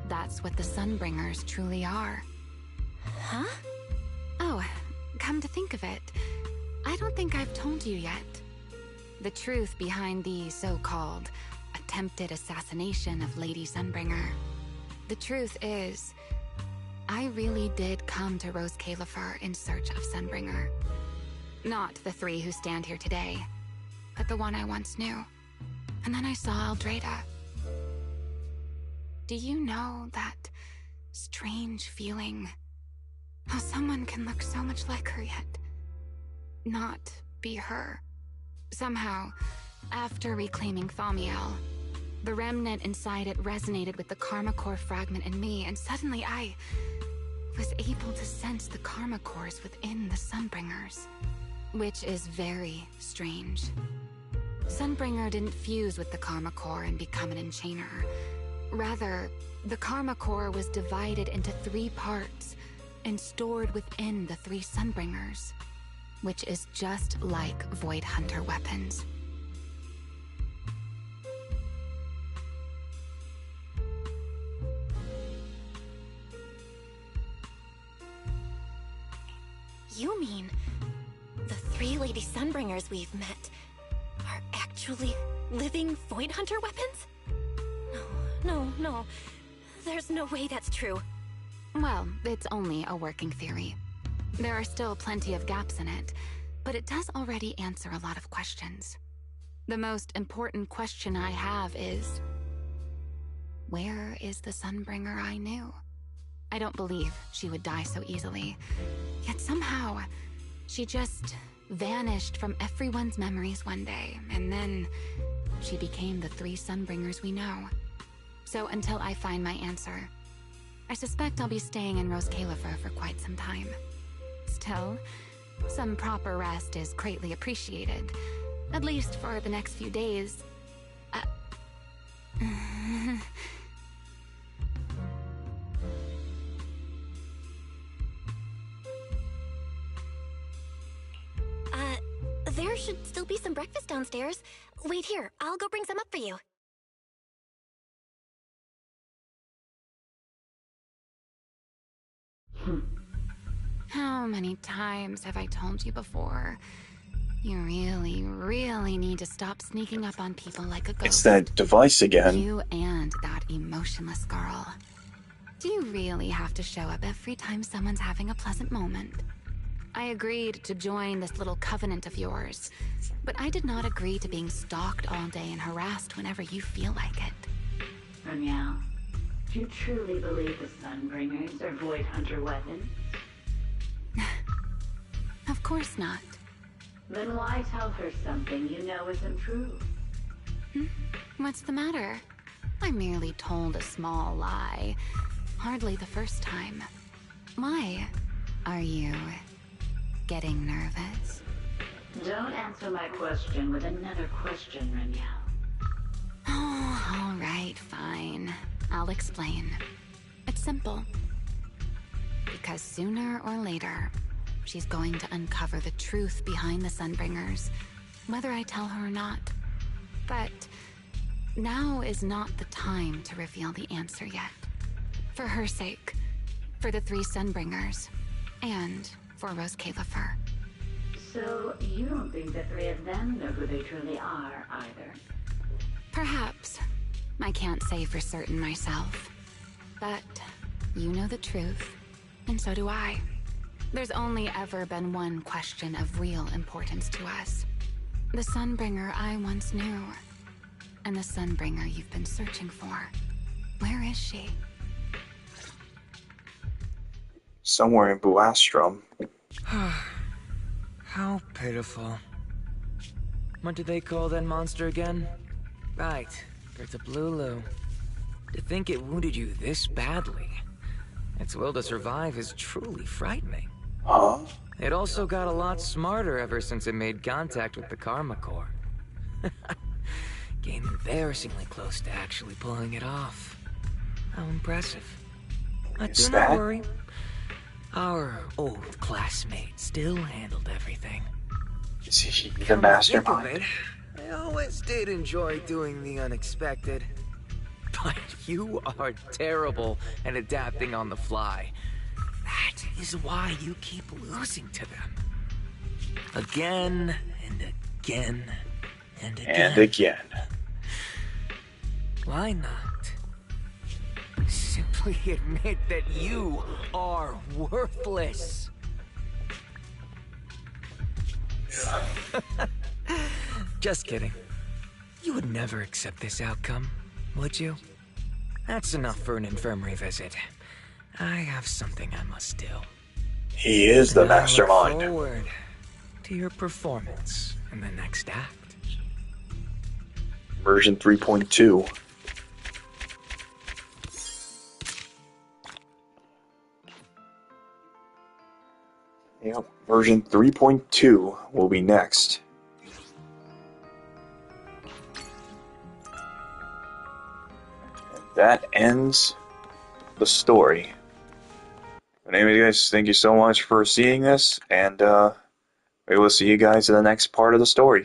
that's what the Sunbringers truly are. Huh? Oh, come to think of it, I don't think I've told you yet. The truth behind the so-called attempted assassination of Lady Sunbringer. The truth is, I really did come to Rose Califer in search of Sunbringer. Not the 3 who stand here today, but the one I once knew. And then I saw Eldreda. Do you know that strange feeling? How someone can look so much like her yet not be her. Somehow, after reclaiming Thaumiel, the remnant inside it resonated with the karma core fragment in me, and suddenly I was able to sense the karma cores within the Sunbringers. Which is very strange. Sunbringer didn't fuse with the karma core and become an enchainer. Rather, the karma core was divided into 3 parts and stored within the 3 Sunbringers, which is just like Void Hunter weapons. You mean the 3 Lady Sunbringers we've met are actually living Void Hunter weapons? No. There's no way that's true. Well, it's only a working theory. There are still plenty of gaps in it, but it does already answer a lot of questions. The most important question I have is, where is the Sunbringer I knew? I don't believe she would die so easily. Yet somehow, she just vanished from everyone's memories one day, and then she became the 3 Sunbringers we know. So until I find my answer, I suspect I'll be staying in Rose Califer for quite some time. Still, some proper rest is greatly appreciated, at least for the next few days. There should still be some breakfast downstairs. Wait here, I'll go bring some up for you. How many times have I told you before? You really need to stop sneaking up on people like a ghost. It's that device again. You and that emotionless girl. Do you really have to show up every time someone's having a pleasant moment? I agreed to join this little covenant of yours, but I did not agree to being stalked all day and harassed whenever you feel like it. Remiel, do you truly believe the Sunbringers are Void Hunter weapons? Of course not. Then why tell her something you know isn't true? What's the matter? I merely told a small lie. Hardly the first time. Why? Are you getting nervous? Don't answer my question with another question, Remiel. Oh, all right, fine. I'll explain. It's simple. Because sooner or later, she's going to uncover the truth behind the Sunbringers, whether I tell her or not. But now is not the time to reveal the answer yet. For her sake, for the 3 Sunbringers, and for Rose Califer. So, you don't think the 3 of them know who they truly are, either? Perhaps. I can't say for certain myself. But you know the truth, and so do I. There's only ever been one question of real importance to us. The Sunbringer I once knew. And the Sunbringer you've been searching for. Where is she? Somewhere in Buastrom. How pitiful. What did they call that monster again? Right, it's a Blulu. To think it wounded you this badly. Its will to survive is truly frightening. Huh? It also got a lot smarter ever since it made contact with the Karma Core. Came embarrassingly close to actually pulling it off. How impressive. But do not worry. Our old classmate still handled everything. Is he the mastermind? I always did enjoy doing the unexpected. But you are terrible at adapting on the fly. That is why you keep losing to them. Again and again and again. And again. Why not? Simply admit that you are worthless. Just kidding. You would never accept this outcome, would you? That's enough for an infirmary visit. I have something I must do. He is the And I mastermind. look forward to your performance in the next act. Version 3.2. Yep, version 3.2 will be next. And that ends the story. But anyway, guys, thank you so much for seeing this, and we will see you guys in the next part of the story.